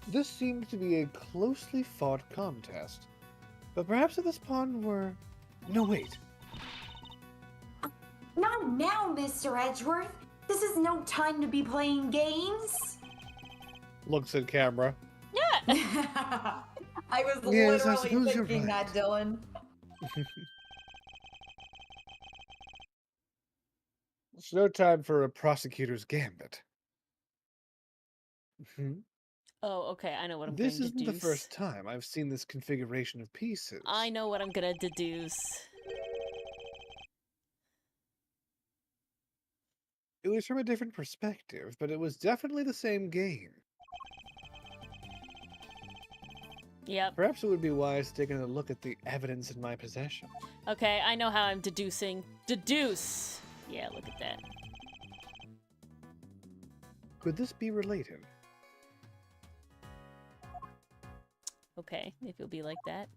This seems to be a closely fought contest. But perhaps if this pawn were... No, wait. Not now, Mr. Edgeworth. This is no time to be playing games. Looks at camera. I was Yes, I literally suppose you're thinking right. that, Dylan. It's no time for a prosecutor's gambit. Oh, okay, I know what I'm This going to isn't deduce. the first time I've seen this configuration of pieces. I know what I'm gonna deduce. It was from a different perspective, but it was definitely the same game. Yep. Perhaps it would be wise taking a look at the evidence in my possession. Okay, I know how I'm deducing. Deduce! Yeah, look at that. Could this be related? Okay, if you'll be like that.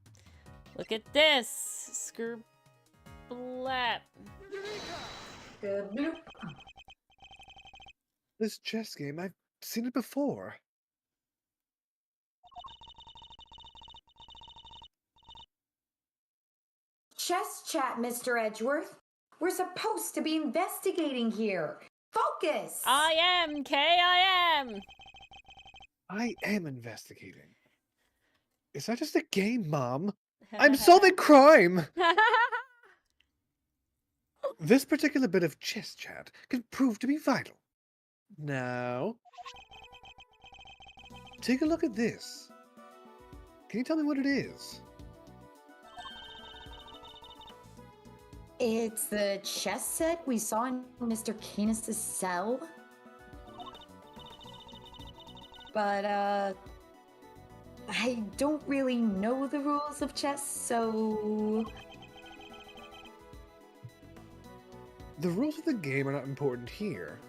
Look at this! Skerblap. Good bloop. This chess game, I've seen it before. Chess chat, Mr. Edgeworth. We're supposed to be investigating here. Focus! I am, Kay, I am! I am investigating. Is that just a game, Mom? I'm solving crime! This particular bit of chess chat can prove to be vital. Now, take a look at this. Can you tell me what it is? It's the chess set we saw in Mr. Kanis' cell. But, I don't really know the rules of chess, so... The rules of the game are not important here.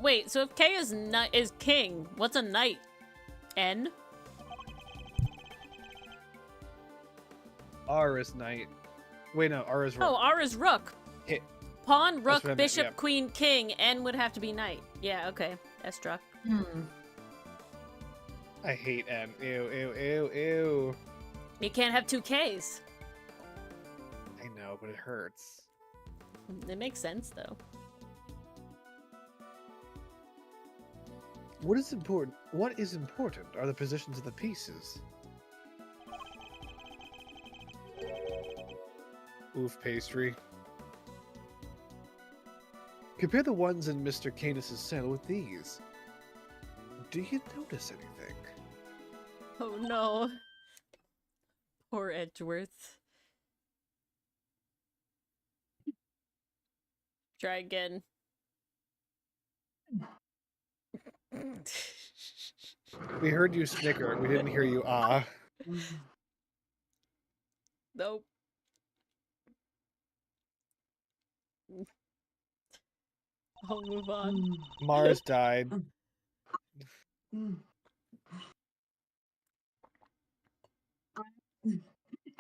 Wait, so if K is king, what's a knight? N? R is knight. Wait, no, R is rook. Oh, R is rook. Hit. Pawn, rook, what I meant, bishop, yeah. queen, king. N would have to be knight. Yeah, okay. That struck. I hate N. Ew, ew, ew, ew. You can't have two Ks. I know, but it hurts. It makes sense, though. What is important? What is important are the positions of the pieces. Oof, pastry. Compare the ones in Mr. Kanis' cell with these. Do you notice anything? Oh no. Poor Edgeworth. Try again. We heard you snicker. We didn't hear you ah. Nope. I'll move on. Mars died.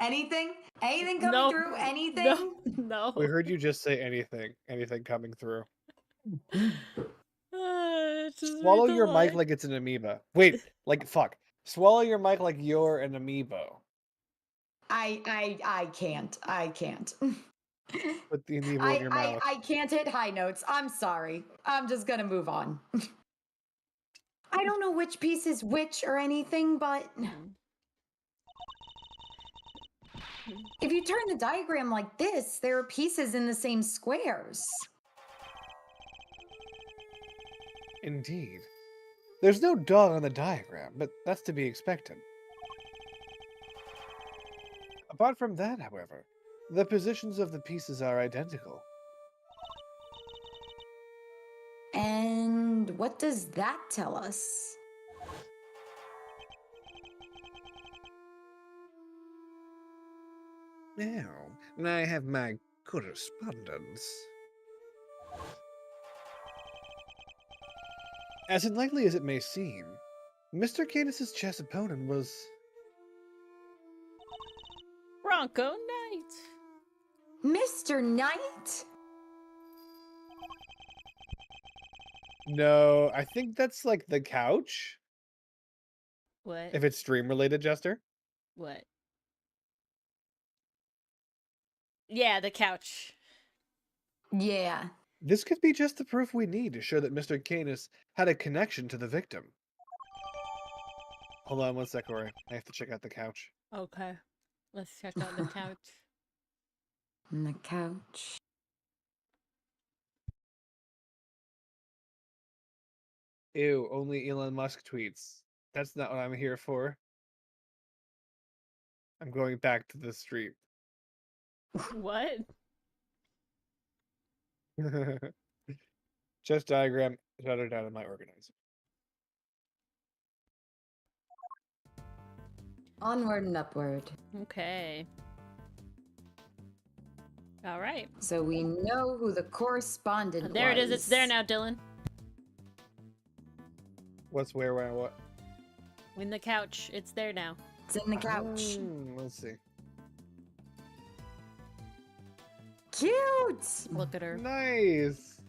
Anything? Anything coming Nope. through? Anything? No. No. We heard you just say anything. Anything coming through. It just Swallow made your the mic line. like it's an amoeba. Wait, like fuck. Swallow your mic like you're an amoeba. I can't. I can't. Put the amoeba in your mouth. I can't hit high notes. I'm sorry. I'm just gonna move on. I don't know which piece is which or anything, but if you turn the diagram like this, there are pieces in the same squares. Indeed. There's no dog on the diagram, but that's to be expected. Apart from that, however, the positions of the pieces are identical. And what does that tell us? Now, I have my correspondence. As unlikely as it may seem, Mr. Kanis' chess opponent was... Bronco Knight. Mr. Knight? No, I think that's like the couch. What? If it's stream related, Jester. What? Yeah, the couch. Yeah. This could be just the proof we need to show that Mr. Kanis had a connection to the victim. Hold on one sec, Ori. I have to check out the couch. Okay. Let's check out the couch. On the couch. Ew, only Elon Musk tweets. That's not what I'm here for. I'm going back to the street. What? Chess diagram, shut her down in my organizer. Onward and upward. Okay. All right. So we know who the correspondent There it is. It's there was. now, Dylan. What's where, when, what? In the couch. It's there now. It's in the couch. Let's see. Cute! Look at her. Nice.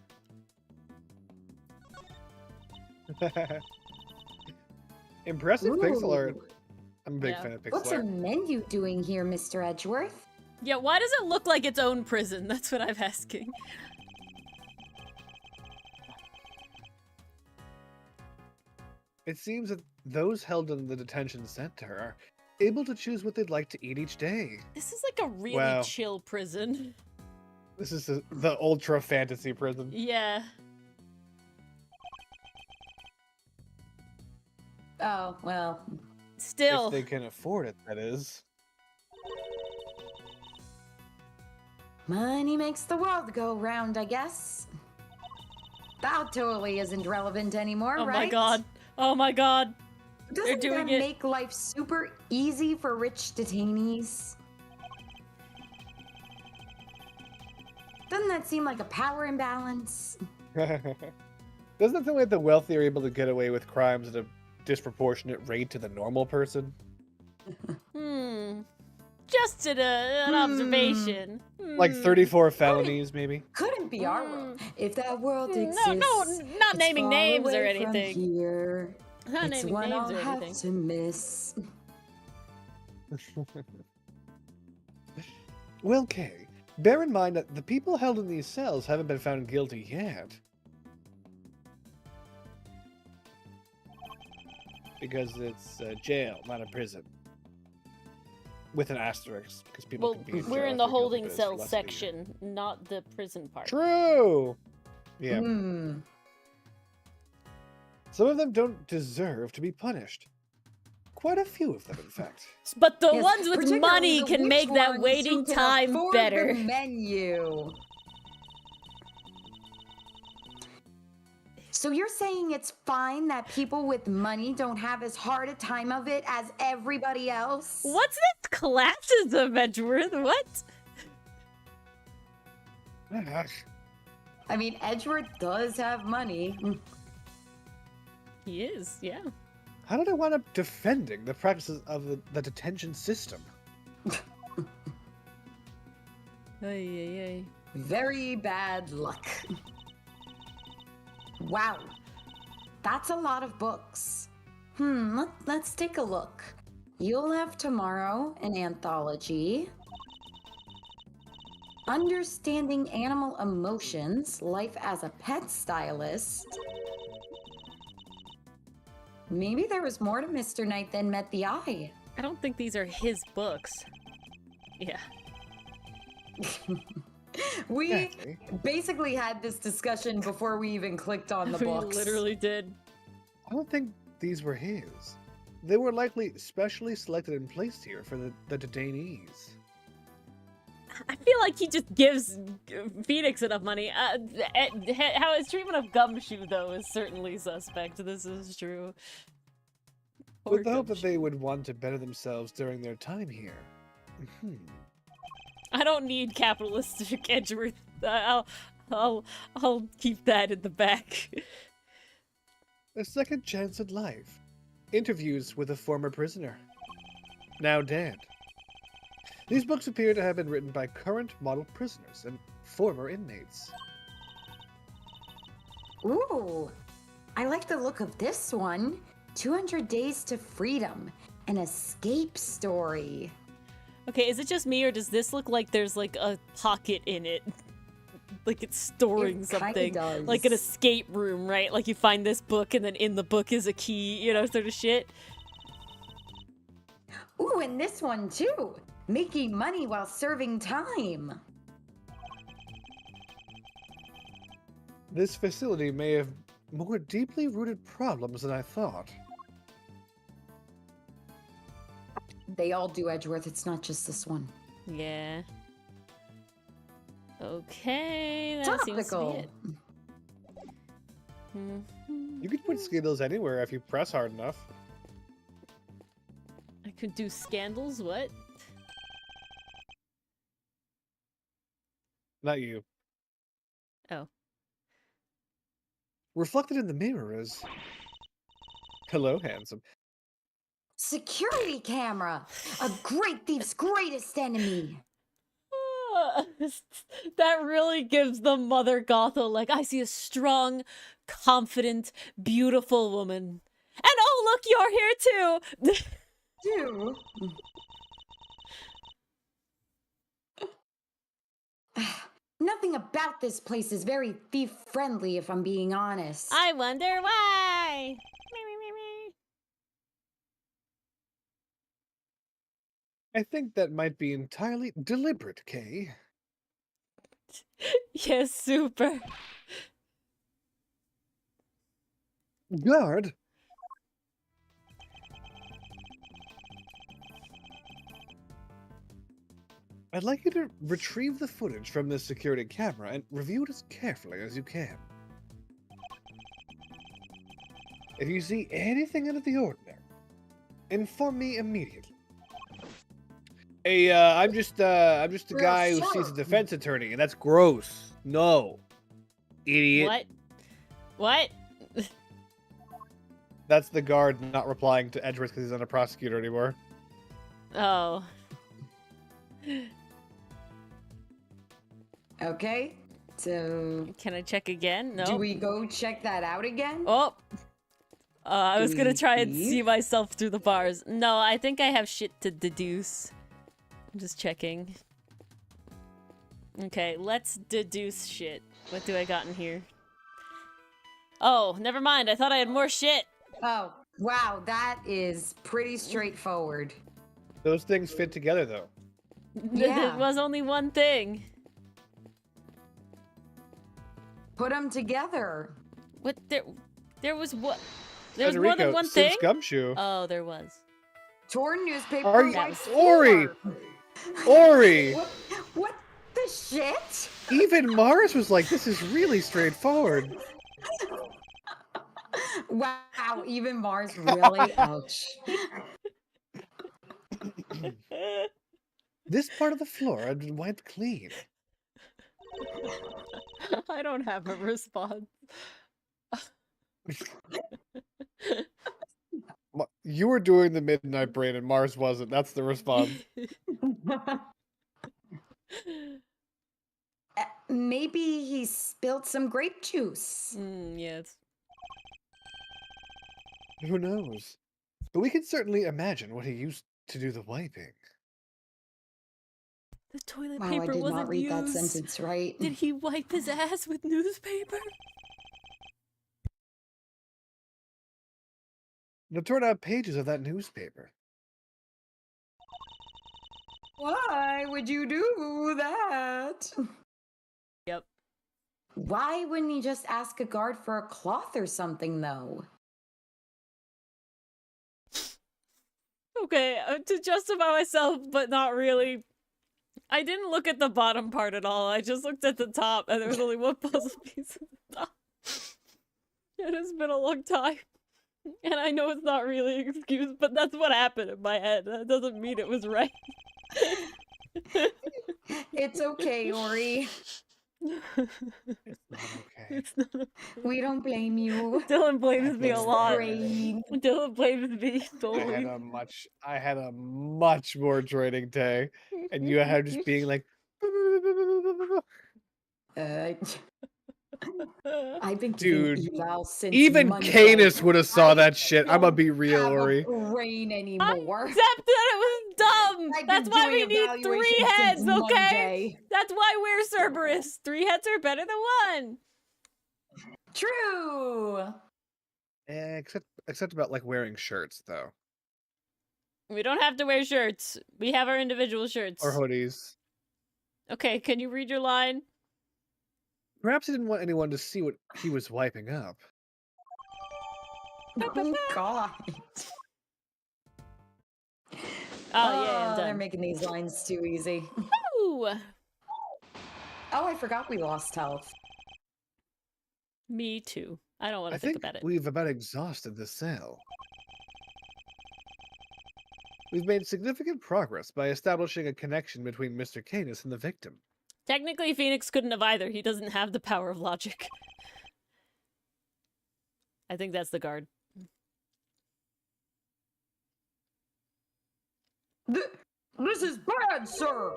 Impressive pixel art. Ooh. I'm a big Yeah. fan of pixel What's art. a menu doing here, Mr. Edgeworth? Yeah, why does it look like its own prison? That's what I'm asking. It seems that those held in the detention center are able to choose what they'd like to eat each day. This is like a really Wow. chill prison. This is the ultra fantasy prison. Yeah. Oh, well. Still. If they can afford it, that is. Money makes the world go round, I guess. That totally isn't relevant anymore, Oh right? my god. Oh my god. Doesn't doing that it. make life super easy for rich detainees? Doesn't that seem like a power imbalance? Doesn't it seem like the wealthy are able to get away with crimes at a disproportionate rate to the normal person? Just an observation. Like 34 felonies, maybe? Couldn't be our world. If that world No, exists, not it's naming far names or away from anything. Here. Not It's naming one names I'll or have anything. to miss. Well, Kay, bear in mind that the people held in these cells haven't been found guilty yet. Because it's a jail, not a prison. With an asterisk, because people Well, can be in we're jail in if the they're guilty, holding but it's cell less than a year. section, not the prison part. True! Yeah. Hmm. Some of them don't deserve to be punished. Quite a few of them, in fact. But the Yes, ones with particularly money the can rich make that ones who waiting can time afford better. The menu. So you're saying it's fine that people with money don't have as hard a time of it as everybody else? What's this classism, Edgeworth? What? I mean, Edgeworth does have money. He is, yeah. How did I wind up defending the practices of the detention system? Ay. Very bad luck. Wow. That's a lot of books. Let's take a look. You'll have tomorrow an anthology. Understanding Animal Emotions, Life as a Pet Stylist. Maybe there was more to Mr. Knight than met the eye. I don't think these are his books. Yeah. We Exactly. basically had this discussion before we even clicked on the We books. literally did. I don't think these were his. They were likely specially selected and placed here for the detainees. I feel like he just gives Phoenix enough money. How his treatment of Gumshoe, though, is certainly suspect. This is true. Poor With the hope that Gumshoe. they would want to better themselves during their time here. I don't need capitalistic Edgeworth. I'll keep that in the back. A second chance at life. Interviews with a former prisoner. Now dead. These books appear to have been written by current model prisoners and former inmates. Ooh, I like the look of this one. 200 Days to Freedom, an escape story. Okay, is it just me, or does this look like there's like a pocket in it? Like it's storing It kinda something. does. Like an escape room, right? Like you find this book and then in the book is a key, you know, sort of shit. Ooh, and this one too. Making money while serving time. This facility may have more deeply rooted problems than I thought. They all do, Edgeworth. It's not just this one. Yeah. Okay, that seems to Topical. be it. You could put Skittles anywhere if you press hard enough. I could do scandals, what? Not you. Oh. Reflected in the mirror is... Hello, handsome. Security camera. A great thief's greatest enemy. That really gives the Mother Gotho, like, I see a strong, confident, beautiful woman. And oh, look, you're here too! Do. Nothing about this place is very thief-friendly, if I'm being honest. I wonder why! I think that might be entirely deliberate, Kay. Yes, super. Guard! I'd like you to retrieve the footage from this security camera and review it as carefully as you can. If you see anything out of the ordinary, Inform me immediately. I'm just a guy who sees a defense attorney, and that's gross. No, idiot. What? That's the guard not replying to Edgeworth because he's not a prosecutor anymore. Oh. Okay, so Can I check again? No. do we go check that out again? Oh. I was gonna try and Leave? see myself through the bars. No, I think I have shit to deduce. I'm just checking. Okay, let's deduce shit. What do I got in here? Oh, never mind. I thought I had more shit. Oh, wow, that is pretty straightforward. Those things fit together, though. Yeah. It was only one thing. Put them together. What? There was what? There was more than Federico, one since thing? Gumshoe. Oh, there was. Torn newspaper. Are you- white Ori! floor. Ori! What the shit? Even Mars was like, this is really straightforward. Wow, even Mars really? Ouch. This part of the floor had been wiped clean. I don't have a response. You were doing the midnight brain and Mars wasn't. That's the response. Maybe he spilled some grape juice. Yes. Who knows? But we can certainly imagine what he used to do the wiping. The toilet Wow, I paper did wasn't not read that used. sentence right. Did he wipe his ass with newspaper? Now turn out pages of that newspaper. Why would you do that? Yep. Why wouldn't he just ask a guard for a cloth or something, though? Okay, to justify myself, but not really. I didn't look at the bottom part at all. I just looked at the top, and there was only one puzzle piece at the top. It has been a long time. And I know it's not really an excuse, but that's what happened in my head. That doesn't mean it was right. It's okay, Ori. It's not okay. It's not. We don't blame you. Dylan blames me a lot. Brain. Dylan blames me totally. I had a much more draining day, and you had just being like, I've been Dude, giving eval since even Monday. Canis would have saw I that shit. I'ma don't be real, have Ori. a brain I anymore. accept that it was dumb. I've That's been why we doing need 3 evaluations heads, since okay? Monday. That's why we're Cerberus. 3 heads are better than 1. True. Except about like wearing shirts though, We don't have to wear shirts. We have our individual shirts. or hoodies. Okay, can you read your line? Perhaps he didn't want anyone to see what he was wiping up. Oh God. Oh, yeah, I'm they're done. making these lines too easy. Ooh, Oh, I forgot we lost health. me too. I don't want I to think think about it. we've about exhausted the cell. We've made significant progress by establishing a connection between Mr. Canis and the victim. Technically, Phoenix couldn't have either. He doesn't have the power of logic. I think that's the guard. This is bad, sir.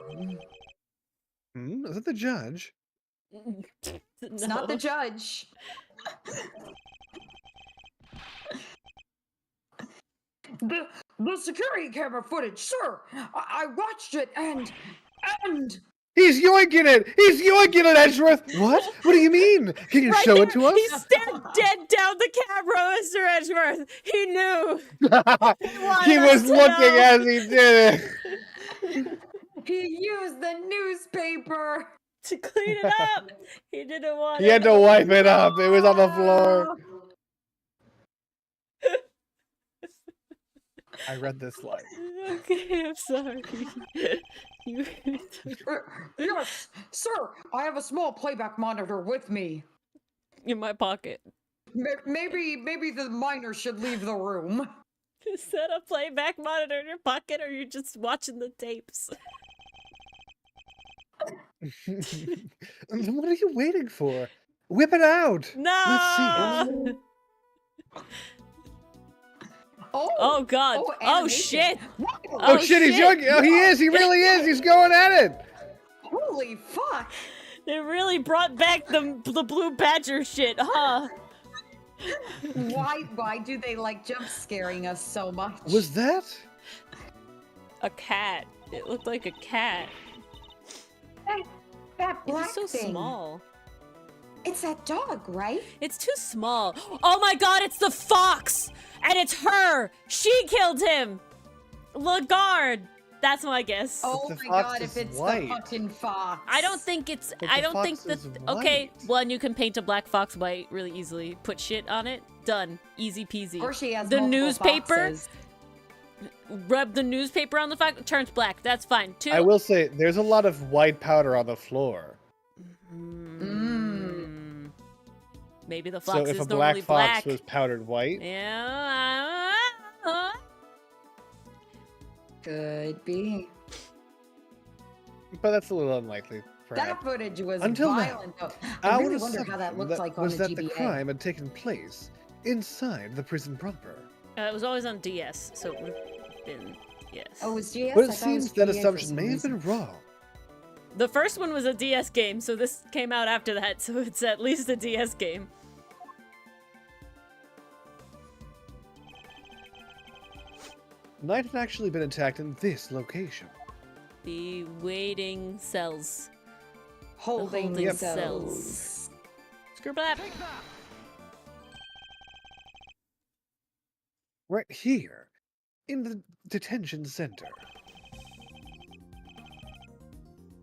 Is that the judge? It's not the judge. The security camera footage, sir. I watched it and He's yoinking it! He's yoinking it, Edgeworth! What? What do you mean? Can you Right show there, it to us? He stared dead down the camera, Mr. Edgeworth. He knew. He wanted us was to looking know. as he did it. he used the newspaper. To clean it up. He didn't want He had to wipe it up. It was on the floor. I read this line. Okay, I'm sorry. You... Yes, sir. I have a small playback monitor with me. In my pocket. Maybe the minor should leave the room. Is that a playback monitor in your pocket, or you're just watching the tapes? What are you waiting for? Whip it out! No! Oh god! Oh animation. shit! Whoa, Oh, shit, he's young! Oh, he is! He really is! He's going at it! holy fuck! They really brought back the blue badger shit, huh? Why do they like jump scaring us so much? Was that? A cat. It looked like a cat. that black It's so thing? small. It's that dog, right? It's too small. Oh my god, it's the fox! And it's her! She killed him! Lagarde! That's my guess. Oh the my fox god, is if it's white. the fucking fox. I don't think it's. But I the don't think fox that. is Okay, white. one, you can paint a black fox white really easily. Put shit on it. Done. Easy peasy. Or she has the multiple newspaper. foxes. Rub the newspaper on the fox. Turns black. That's fine. Two. I will say, there's a lot of white powder on the floor. Maybe the So fox if is a normally black black. fox was powdered white, Yeah. Could be. but that's a little unlikely, That perhaps. footage was Until now, violent, though. I really Our wonder how that assumption looks like on was the that the GBA. crime had taken place inside the prison proper. It was always on DS, so it would have been yes. Oh, it was GS? But I it thought it was seems that GBA for assumption some may have been reason. wrong. The first one was a DS game, so this came out after that, so it's at least a DS game. Knight had actually been attacked in this location. The waiting cells. Holding holding cells. Scriblap. Right here, in the detention center.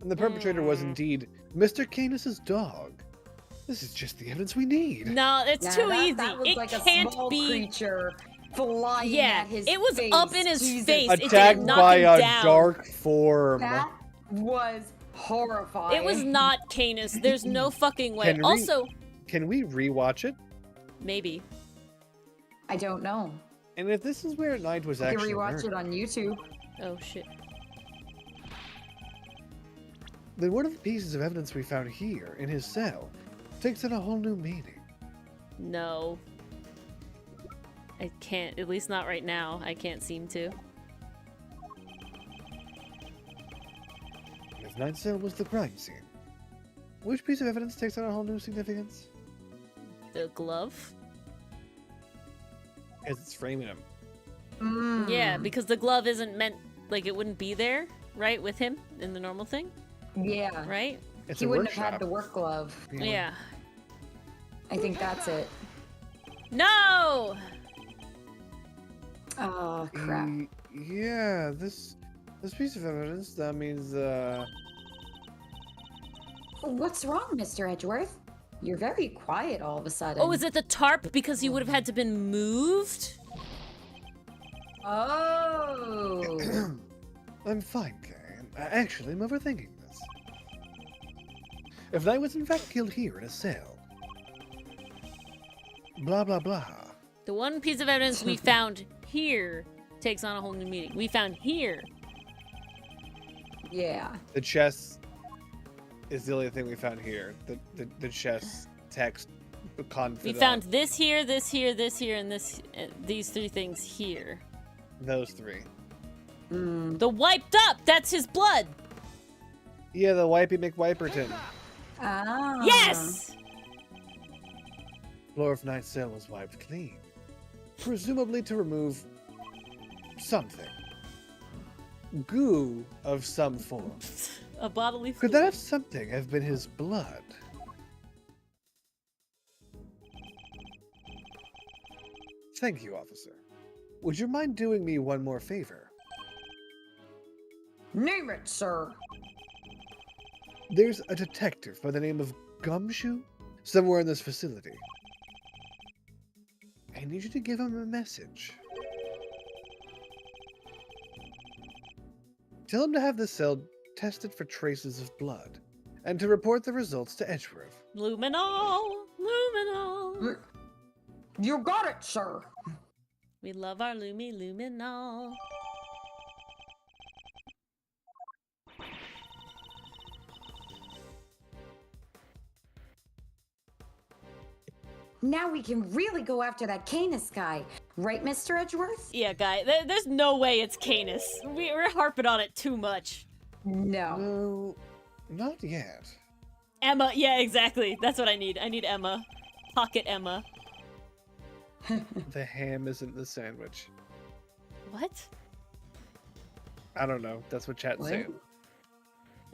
And the perpetrator was indeed Mr. Canis's dog. This is just the evidence we need. No, it's Nah, too that, easy. That was It like can't a small be. creature flying Yeah, at his it was face. up in his Jesus. face. It didn't Attacked knock by him a down. dark form. That was horrifying. It was not Canis. There's no fucking way. Henry? Also, Can we rewatch it? maybe. I don't know. And if this is where Knight was You can actually rewatch murdered, it on YouTube. Oh shit. then one of the pieces of evidence we found here in his cell takes on a whole new meaning. No. I can't. At least not right now. I can't seem to. If Knight's cell was the crime scene, which piece of evidence takes on a whole new significance? The glove? As it's framing him. Mm. Yeah, because the glove isn't meant. Like, it wouldn't be there, right? With him in the normal thing, Yeah. right? It's He a wouldn't workshop. have had the work glove. Yeah. I think that's it. No! Oh, crap. Yeah, this piece of evidence, that means, What's wrong, Mr. Edgeworth? You're very quiet all of a sudden. Oh, is it the tarp? Because he would have had to been moved? Oh. I'm fine, Kay. Actually, I'm overthinking this. If Knight was in fact killed here in a cell, blah blah blah. The one piece of evidence we found here takes on a whole new meaning. We found here. Yeah. The chess is the only thing we found here. The chess text, the confidant. We found this here, this here, this here, and these three things here. those three. Mm. The wiped up! That's his blood! Yeah, the Wipey McWiperton. Ah. Yes! Floor of Knight's cell was wiped clean, presumably to remove something. Goo of some form. A bodily Could fluid. that have something have been his blood? Thank you, officer. Would you mind doing me one more favor? Name it, sir. There's a detective by the name of Gumshoe somewhere in this facility. I need you to give him a message. Tell him to have the cell tested for traces of blood, and to report the results to Edgeworth. Luminol! Luminol! You got it, sir. We love our Lumi Luminol. Now we can really go after that Kanis guy. Right, Mr. Edgeworth? Yeah, guy, there's no way it's Kanis. We're harping on it too much. No. No, not yet. Emma, yeah, exactly. That's what I need. I need Emma. Pocket Emma. The ham isn't the sandwich. What? I don't know. That's what chat's What? saying.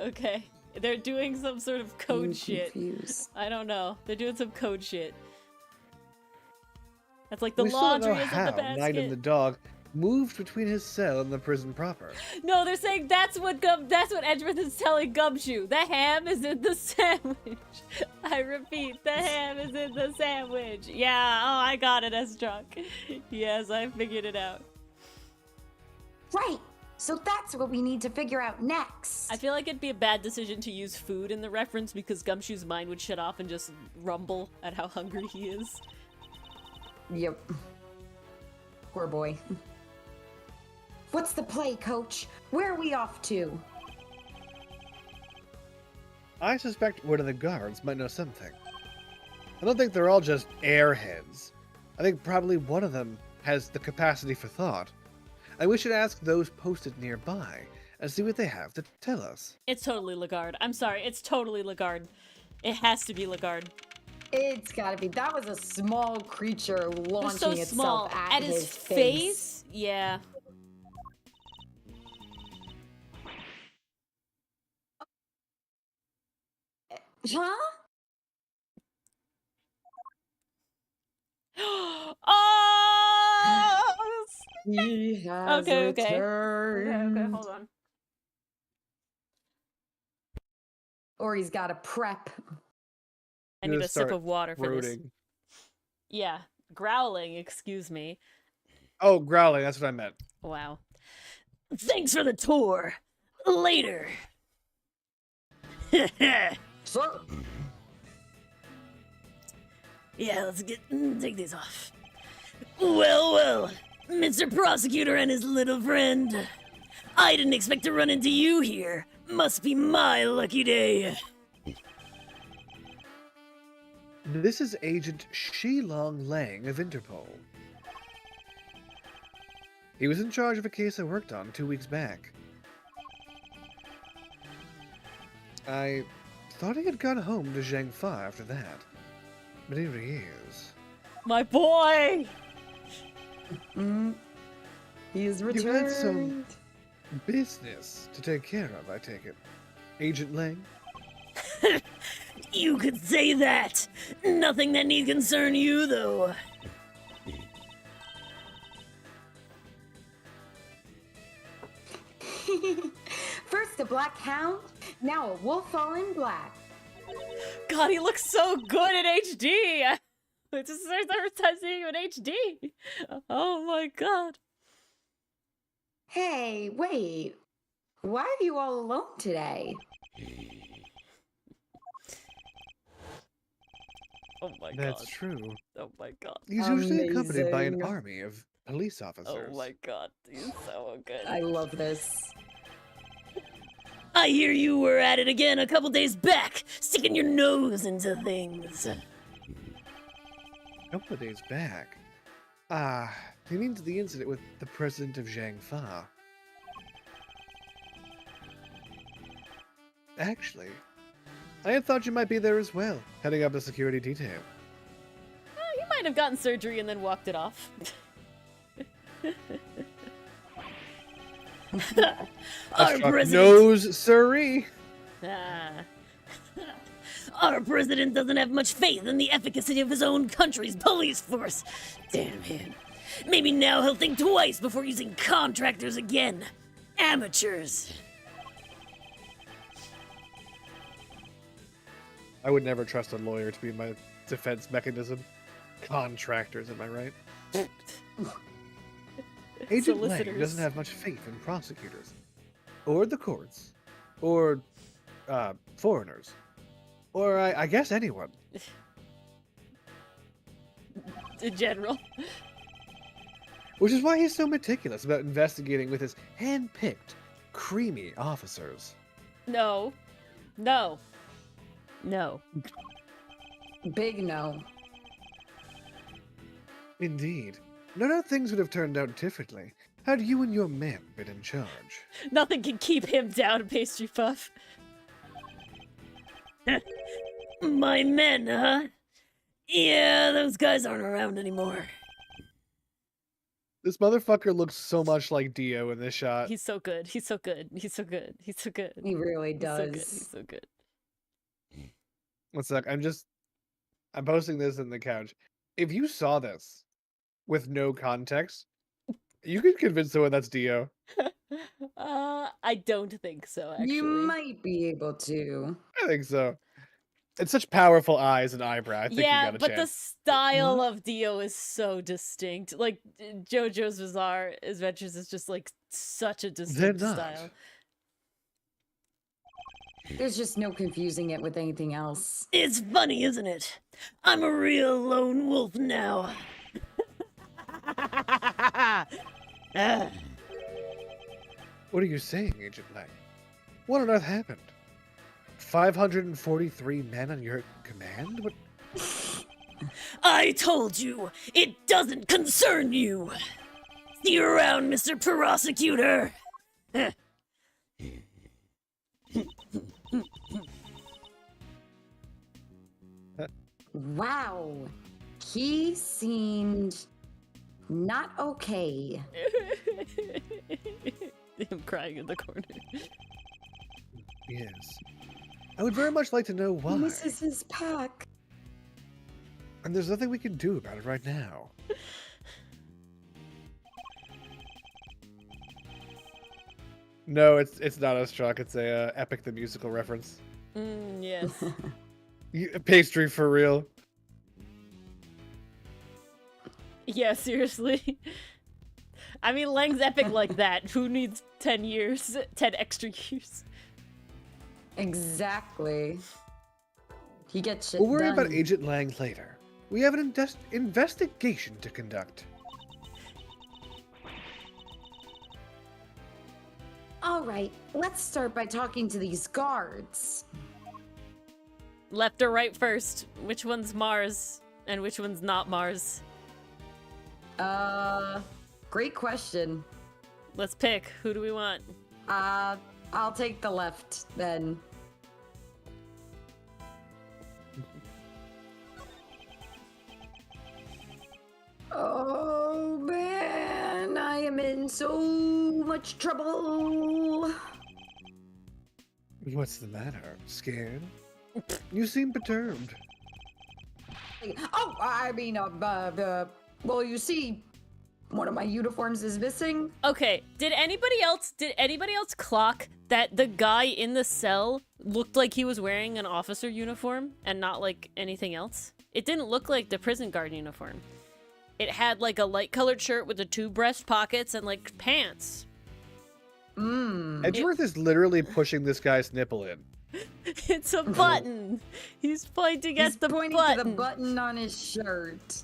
Okay. They're doing some sort of code shit. Confused. I don't know. They're doing some code shit. That's like the We still don't laundry know is in how the basket. Knight and the dog moved between his cell and the prison proper. No, they're saying that's what Edgeworth is telling Gumshoe. The ham is in the sandwich. I repeat, the ham is in the sandwich. Yeah, oh, I got it as drunk. Yes, I figured it out. Right. So that's what we need to figure out next. I feel like it'd be a bad decision to use food in the reference because Gumshoe's mind would shut off and just rumble at how hungry he is. Yep. Poor boy. What's the play, Coach? Where are we off to? I suspect one of the guards might know something. I don't think they're all just airheads. I think probably one of them has the capacity for thought. And we should ask those posted nearby and see what they have to tell us. It's totally Lagarde. I'm sorry, it's totally Lagarde. It has to be Lagarde. It's gotta be. That was a small creature They're launching so itself small. at his his face. Yeah. Huh? Oh! He has Okay. returned. Okay, hold on. Or he's got to prep. I need a sip of water for this. Brooding. Yeah, growling, excuse me. Oh, growling, that's what I meant. Wow. Thanks for the tour. Later. Sir. Yeah, let's take these off. Well, Mr. Prosecutor and his little friend. I didn't expect to run into you here. Must be my lucky day. This is Agent Shilong Lang of Interpol. He was in charge of a case I worked on 2 weeks back. I thought he had gone home to Zhangfa after that. But here he is. My boy! He's You returned. had some business to take care of, I take it. Agent Lang? You could say that. Nothing that need concern you, though. First a black hound, now a wolf all in black. God, he looks so good in HD. It's just the first time seeing him in HD. Oh my god. Hey, wait. Why are you all alone today? Oh my That's god. true. Oh my god. He's usually accompanied by an Amazing. army of police officers. Oh my god. He's so good. I love this. I hear you were at it again a couple days back, sticking your nose into things. A couple of days back. Ah, he means the incident with the president of Zhangfa. Actually, I had thought you might be there as well, heading up a security detail. You might have gotten surgery and then walked it off. Our president. Nose, sirree. Ah. Our president doesn't have much faith in the efficacy of his own country's police force. Damn him. Maybe now he'll think twice before using contractors again. Amateurs. I would never trust a lawyer to be my defense mechanism. Contractors, am I right? Agent Lang Solicitors. doesn't have much faith in prosecutors, or the courts, or foreigners, or I guess anyone. In general. Which is why he's so meticulous about investigating with his hand-picked, creamy officers. No. No. No. Big no. Indeed. No doubt things would have turned out differently had you and your men been in charge. Nothing can keep him down, Pastry Puff. My men, huh? Yeah, those guys aren't around anymore. This motherfucker looks so much like Dio in this shot. He's so good. He's so good. He's so good. He's so good. He really He's so good. does. He's so good. One sec, I'm posting this in the couch. If you saw this with no context, you could convince someone that's Dio. I don't think so, actually. You might be able to. I think so. It's such powerful eyes and eyebrow. I think you got a but the chance. style of Dio is so distinct. Like, JoJo's Bizarre Adventures is just, like, such a distinct not. style. There's just no confusing it with anything else. It's funny, isn't it? I'm a real lone wolf now. What are you saying, Agent Lang? What on earth happened? 543 men on your command? What? I told you, it doesn't concern you. See you around, Mr. Prosecutor. Wow. He seemed not okay. Him crying in the corner. Yes. I would very much like to know why. This is his pack. And there's nothing we can do about it right now. No, it's not us, Chuck. It's a Epic the Musical reference. Yes. Pastry for real. Yeah, seriously. I mean, Lang's epic like that. Who needs 10 years? 10 extra years? Exactly. He gets shit We'll worry done. about Agent Lang later. We have an investigation to conduct. All right, let's start by talking to these guards. Left or right first? Which one's Mars and which one's not Mars? Great question. Let's pick. Who do we want? I'll take the left then. Oh man, I am in so much trouble. What's the matter? Scared? You seem perturbed. Oh, I mean, well, you see, one of my uniforms is missing. Okay, did anybody else clock that the guy in the cell looked like he was wearing an officer uniform and not like anything else? It didn't look like the prison guard uniform. It had like a light colored shirt with the 2 breast pockets and like pants. Edgeworth is literally pushing this guy's nipple in. It's a button. He's pointing at the pointing button. to the button on his shirt.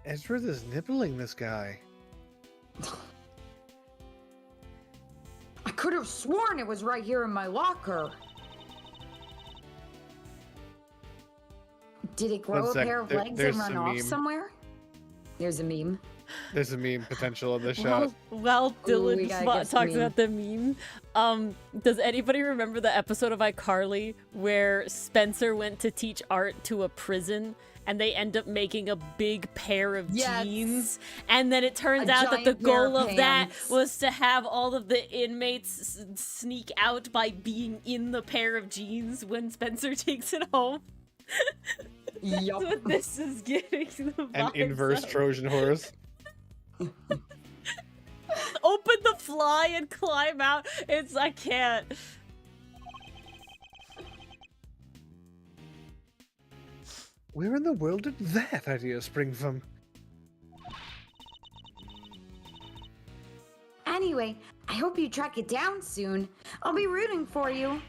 Edgeworth is nippling this guy. I could have sworn it was right here in my locker. Did it grow One a sec, pair of there- legs there's and run some off meme. somewhere? There's a meme. There's a meme potential in this shot. While we Dylan gotta talks guess meme. about the meme, does anybody remember the episode of iCarly where Spencer went to teach art to a prison and they end up making a big pair of Yes. jeans, and then it turns A out that the giant pair goal of of that pants. was to have all of the inmates sneak out by being in the pair of jeans when Spencer takes it home? Yup. That's what this is getting the An vibes inverse of. Trojan horse. Open the fly and climb out. I can't. Where in the world did that idea spring from? Anyway, I hope you track it down soon. I'll be rooting for you.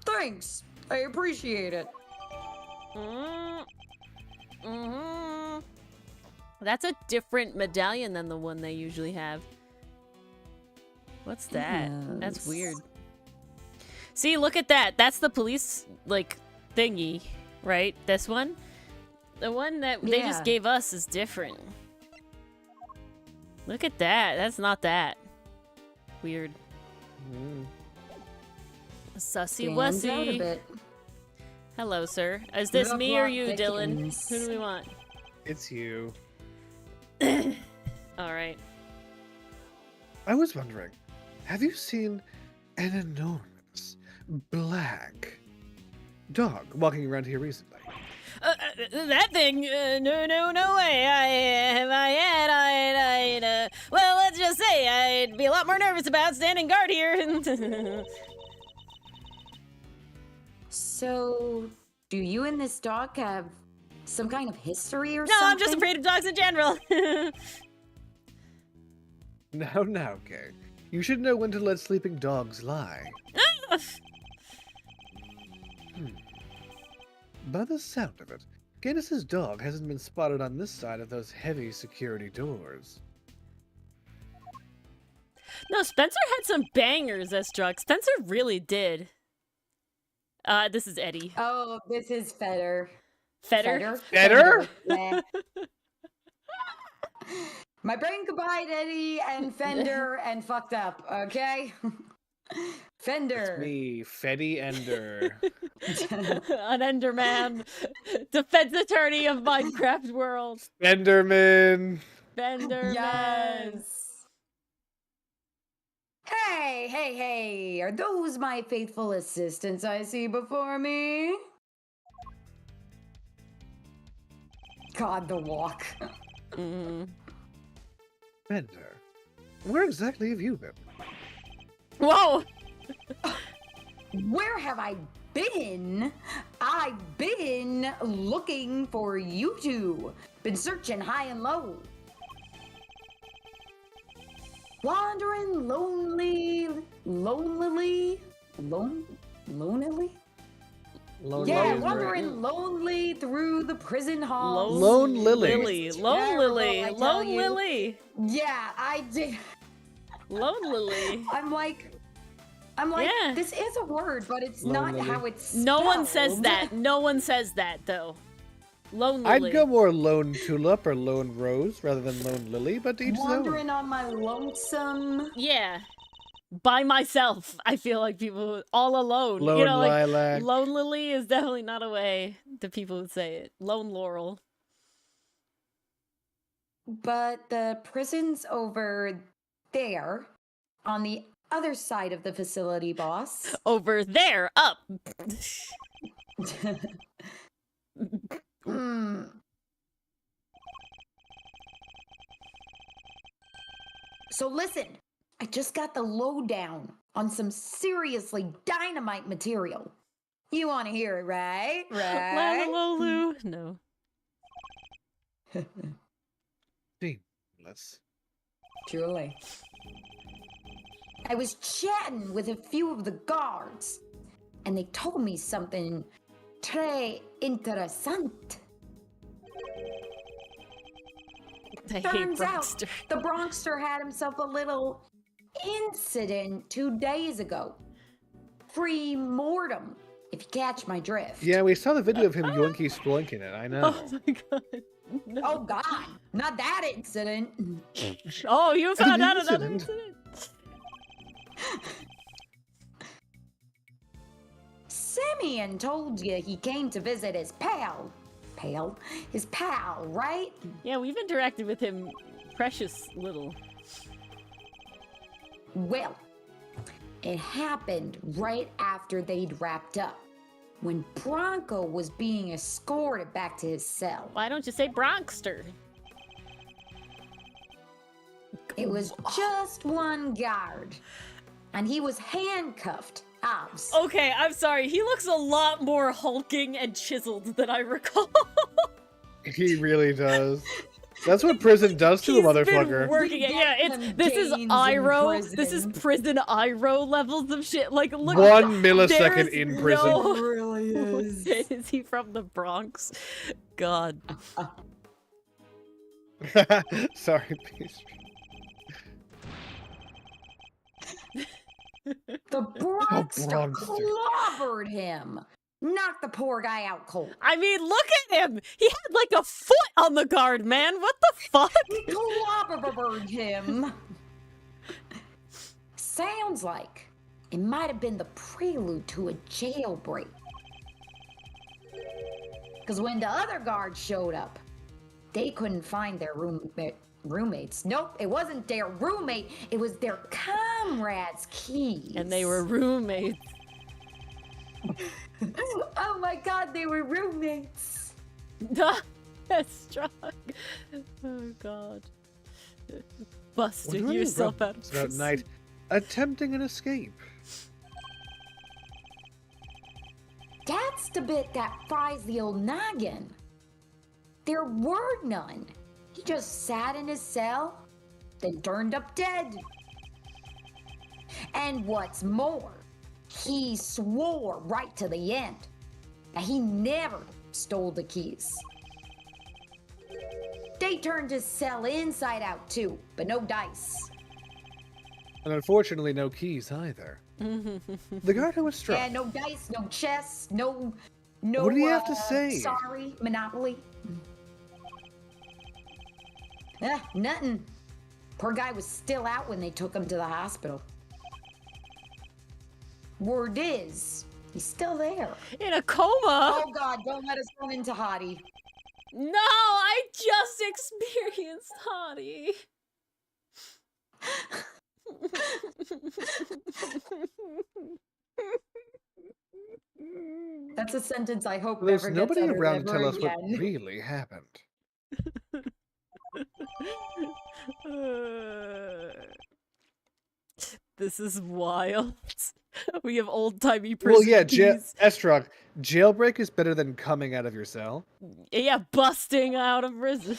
Thanks. I appreciate it. That's a different medallion than the one they usually have. What's that? That's weird. See, look at that. That's the police, like, thingy, right? This one? The one that they just gave us is different. Look at that. That's not that. Weird. Sussy wussy. Hello, sir. Is this me or you, Dylan? Who do we want? It's you. Alright. I was wondering, have you seen an enormous black dog walking around here recently? That thing? No way. Well, let's just say I'd be a lot more nervous about standing guard here. So, do you and this dog have some kind of history or No, something? I'm just afraid of dogs in general. Now, Kay. You should know when to let sleeping dogs lie. By the sound of it, Kanis's dog hasn't been spotted on this side of those heavy security doors. No, Spencer had some bangers as Struck. Spencer really did. This is Eddie. Oh, this is Feder. Feder? Feder? Yeah. My brain combined Eddie and Fender and fucked up, okay? Fender. It's me, Fetty Ender. An Enderman. Defense attorney of Minecraft world. Enderman. Benderman. Yes. Hey. Are those my faithful assistants I see before me? God, the walk. Bender, where exactly have you been? Whoa! Where have I been? I've been looking for you two. Been searching high and low. Wandering lonely? Yeah, wandering lonely through the prison halls. Lone Lily. Lone Lily. Yeah, I did. Lone Lily. I'm like, Yeah. this is a word, but it's not how it's spelled. No one says that. No one says that, though. Lone Lily. I'd go more Lone Tulip or Lone Rose rather than Lone Lily, but each his own. Wandering on my lonesome. Yeah. By myself. I feel like people all alone. Lone you know, like Lilac. Lone Lily is definitely not a way that people would say it. Lone Laurel. But the prison's over there on the other side of the facility, boss. Over there, up. So listen, I just got the lowdown on some seriously dynamite material. You want to hear it, right? Right? Lalalalu. No. Let's. Truly. I was chatting with a few of the guards, and they told me something très interessant. I hate Turns out Bronxter. the Bronxter had himself a little incident 2 days ago. Free mortem, if you catch my drift. Yeah, we saw the video of him yoinky spelunking it, I know. Oh my god. No. Oh God, not that incident. Oh, you found out another incident. incident. Simeon told you he came to visit his pal. His pal, right? Yeah, we've interacted with him precious little. Well, it happened right after they'd wrapped up, when Bronco was being escorted back to his cell. Why don't you say Bronxter? It was just one guard, and he was handcuffed. Obs. Okay, I'm sorry. He looks a lot more hulking and chiseled than I recall. He really does. That's what prison does to a He's motherfucker. been working it. Yeah, Some this is Janes in Iroh. This is prison. prison Iroh levels of shit. Like, look. 1 millisecond there's in prison. no- It really is. Is he from the Bronx? God. Sorry, pastry. The Bronxter Bronxter. clobbered him. Knocked the poor guy out cold. I mean, look at him! He had like a foot on the guard, man! What the fuck? He clobbered him. Sounds like it might have been the prelude to a jailbreak. Because when the other guards showed up, they couldn't find their roommates. Nope, it wasn't their roommate. It was their comrade's keys. And they were roommates. Oh my god, they were roommates. That's strong. Oh God. Busting yourself out of It's about prison. night, attempting an escape. That's the bit that fries the old noggin. There were none. He just sat in his cell, then turned up dead. And what's more, he swore right to the end that he never stole the keys. They turned his cell inside out too, but no dice. And unfortunately, no keys either. The guard who was struck. Yeah, no dice, no chess, no. What do you have to say? Sorry, Monopoly. Nothing. Poor guy was still out when they took him to the hospital. Word is, he's still there. In a coma? Oh God, don't let us run into Hottie. No, I just experienced Hottie. That's a sentence I hope There's never nobody gets uttered around to ever tell us what again. really happened. This is wild. We have old-timey Well, prison yeah, keys. Estrog, jailbreak is better than coming out of your cell. Yeah, busting out of prison.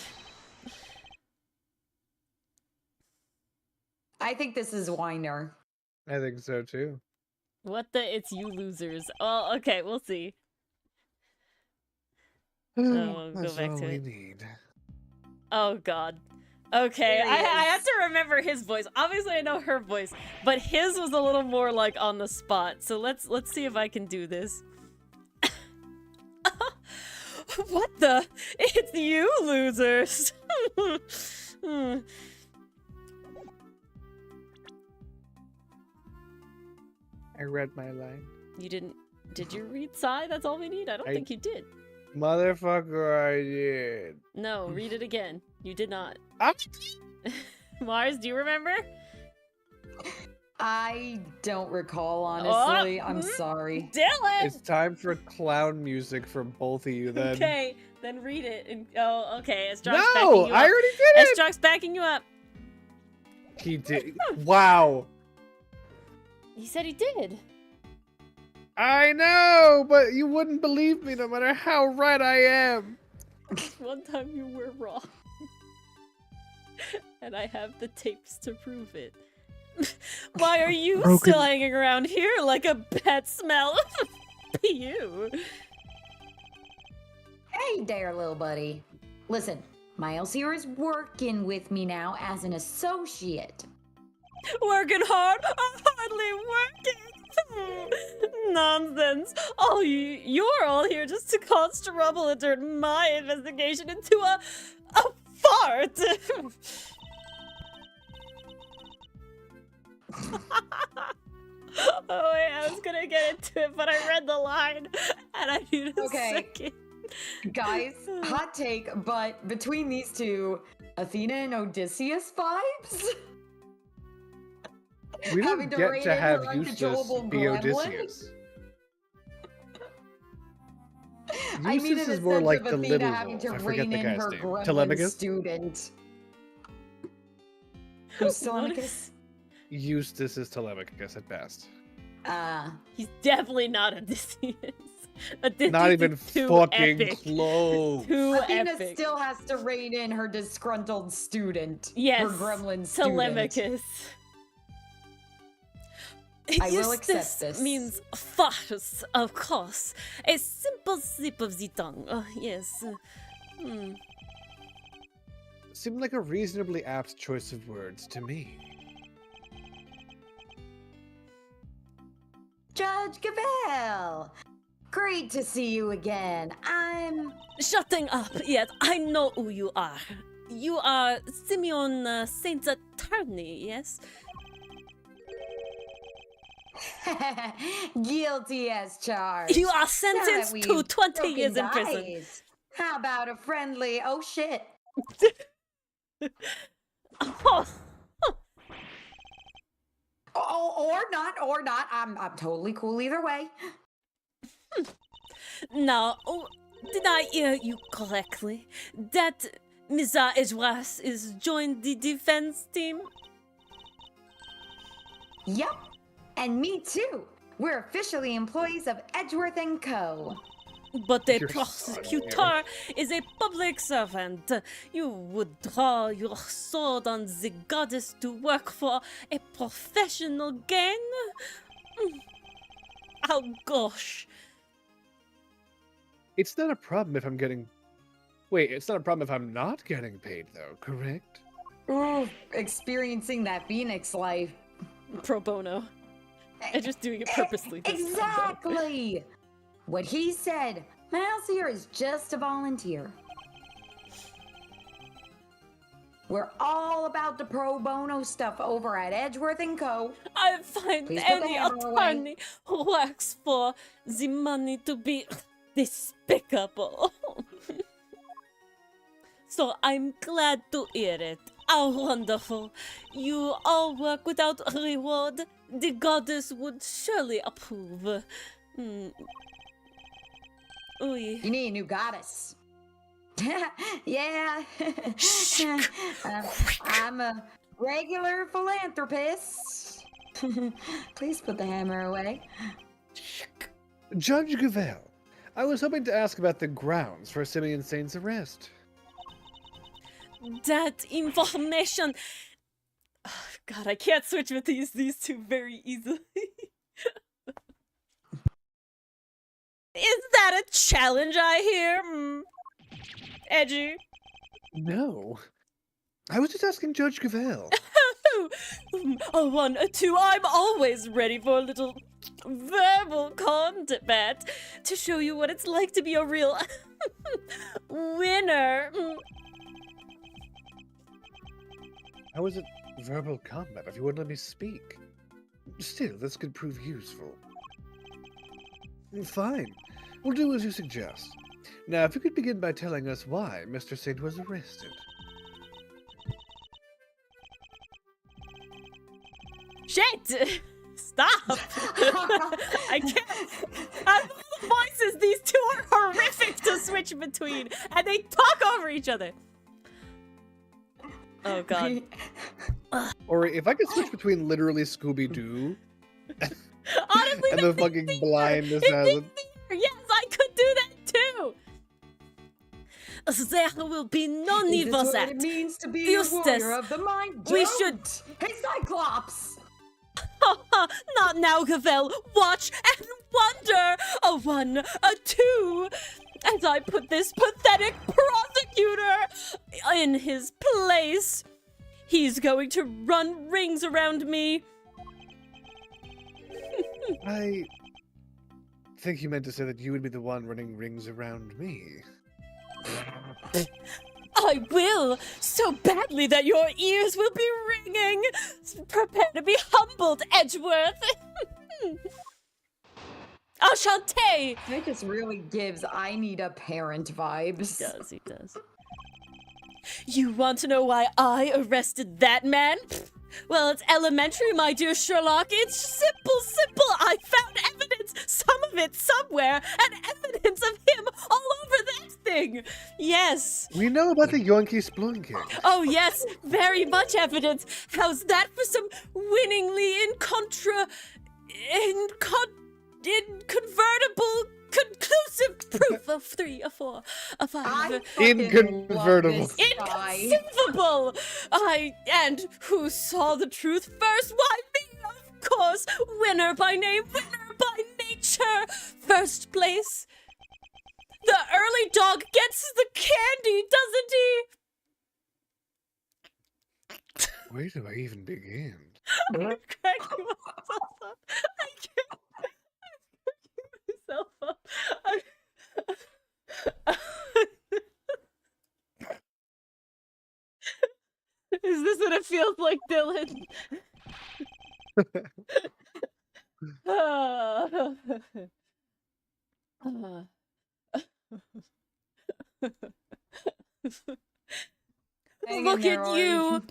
I think this is Weiner. I think so too. What the? It's you losers. Oh, okay, we'll see. we'll go That's back all to we it. need. Oh God. Okay, There he I is. have to remember his voice. Obviously, I know her voice, but his was a little more like on the spot. So let's see if I can do this. What the? It's you losers. I read my line. You didn't? Did you read Psy? That's all we need. I don't I- think you did. Motherfucker, I did. No, read it again. You did not. Ah! Mars, do you remember? I don't recall, honestly. I'm mhm. sorry. Dylan! It's time for clown music from both of you then. Okay, then read it. And oh, okay. Estrock's No, backing you I up. already did it. Estrock's backing you up. He did. Wow. He said he did. I know, but you wouldn't believe me no matter how right I am. One time you were wrong. And I have the tapes to prove it. Why are you Broken. still hanging around here like a pet smell? You. Hey there, little buddy. Listen, Miles here is working with me now as an associate. Working hard? I'm hardly working. Nonsense. You're all here just to cause trouble and turn my investigation into a fart. Oh wait, I was gonna get into it, but I read the line and I need a second. Guys, hot take, but between these two, Athena and Odysseus vibes? We Having don't to get rein to in have her Eustace uncontrollable be gremlin? Odysseus. I mean, Eustace in is the more sense like of the Athena little having to wolf. I forget rein the in guy's her name. gremlin Telemachus? student. Who's Telemachus? Eustace is Telemachus at best. He's definitely not Odysseus. Odysseus Not even is too fucking epic. close. Too Athena epic. still has to rein in her disgruntled student. Yes, Her gremlin student. Telemachus. I will accept Eustace this. means farce, of course. A simple slip of the tongue. Oh, yes. Seemed like a reasonably apt choice of words to me. Judge Gavelle! Great to see you again. I'm... Shutting up, yes, I know who you are. You are Simeon Saint's attorney, yes? Guilty as charged. You are Now sentenced that to we've 20 years in broken prison. ties, how about a friendly, oh shit? Oh, Or not. I'm totally cool either way. now, did I hear you correctly? That Mr. Edgeworth is joined the defense team? Yep. And me too. We're officially employees of Edgeworth & Co. But the You're so prosecutor is a public servant. You would draw your sword on the goddess to work for a professional gang? Oh gosh. It's not a problem if I'm getting... Wait, it's not a problem if I'm not getting paid, though, correct? Ooh, experiencing that Phoenix life. Pro bono. And just doing it purposely. this time, though. Exactly. What he said. Miles here is just a volunteer. We're all about the pro bono stuff over at Edgeworth & Co. I find Please put the any hammer away. attorney who works for the money to be despicable. So I'm glad to hear it. How wonderful. You all work without reward. The goddess would surely approve. Oy. You need a new goddess. Yeah. I'm a regular philanthropist. Please put the hammer away. Judge Gavelle, I was hoping to ask about the grounds for Simeon Saint's arrest. That information. Oh, God, I can't switch with these two very easily. Is that a challenge I hear? Edgy. No. I was just asking Judge Gavelle. A 1, a 2, I'm always ready for a little verbal combat to show you what it's like to be a real winner. How is it verbal combat if you wouldn't let me speak? Still, this could prove useful. Fine. We'll do as you suggest. Now, if you could begin by telling us why Mr. Saint was arrested. Shit! Stop! I can't. Out of all the voices, these two are horrific to switch between, and they talk over each other. Oh god. Or if I could switch between literally Scooby-Doo Honestly, and the fucking blind assassin. yes, I could do that too. There will be no need Is for this what that. it means to be Eustace, a warrior of the mind? we Don't! Hey, Cyclops! Not now, Gavelle. Watch and wonder. A 1, a 2. As I put this pathetic prosecutor in his place, he's going to run rings around me. I think you meant to say that you would be the one running rings around me. I will, so badly that your ears will be ringing. Prepare to be humbled, Edgeworth. Enchanté! It just really gives I need a parent vibes. He does. You want to know why I arrested that man? Well, it's elementary, my dear Sherlock. It's simple. I found evidence, some of it somewhere, and evidence of him all over that thing. Yes. We know about the Yoinky Splunky. Oh, yes, very much evidence. How's that for some winningly inconvertible conclusive proof of 3, a 4, a 5. I fucking Inconvertible. love this guy. Inconceivable! And who saw the truth first? Why, me, of course! course, winner by name, winner by nature. First place. The early dog gets the candy, doesn't he? Where do I even begin? I'm cracking myself up. I can't. I'm cracking myself up. Is this what it feels like, Dylan? Look at you,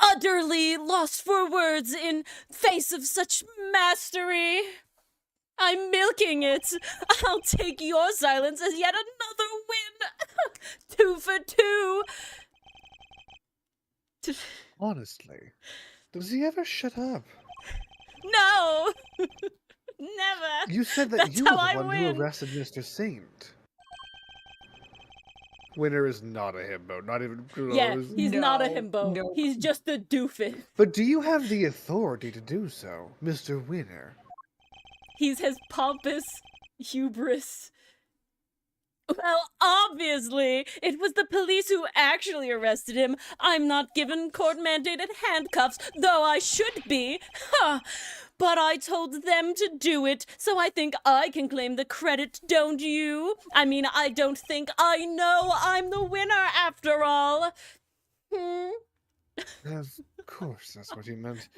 utterly lost for words in face of such mastery. I'm milking it. I'll take your silence as yet another win. 2 for 2. Honestly, does he ever shut up? No! Never! You said that That's you were how the I one win. who arrested Mr. Saint. Winner is not a himbo, not even close. Yeah, he's not a No, himbo. no. He's just a doofus. But do you have the authority to do so, Mr. Winner? He's his pompous hubris. Well, obviously, it was the police who actually arrested him. I'm not given court-mandated handcuffs, though I should be. Huh. But I told them to do it, so I think I can claim the credit, don't you? I mean, I don't think I know I'm the winner after all. Of course, that's what you meant.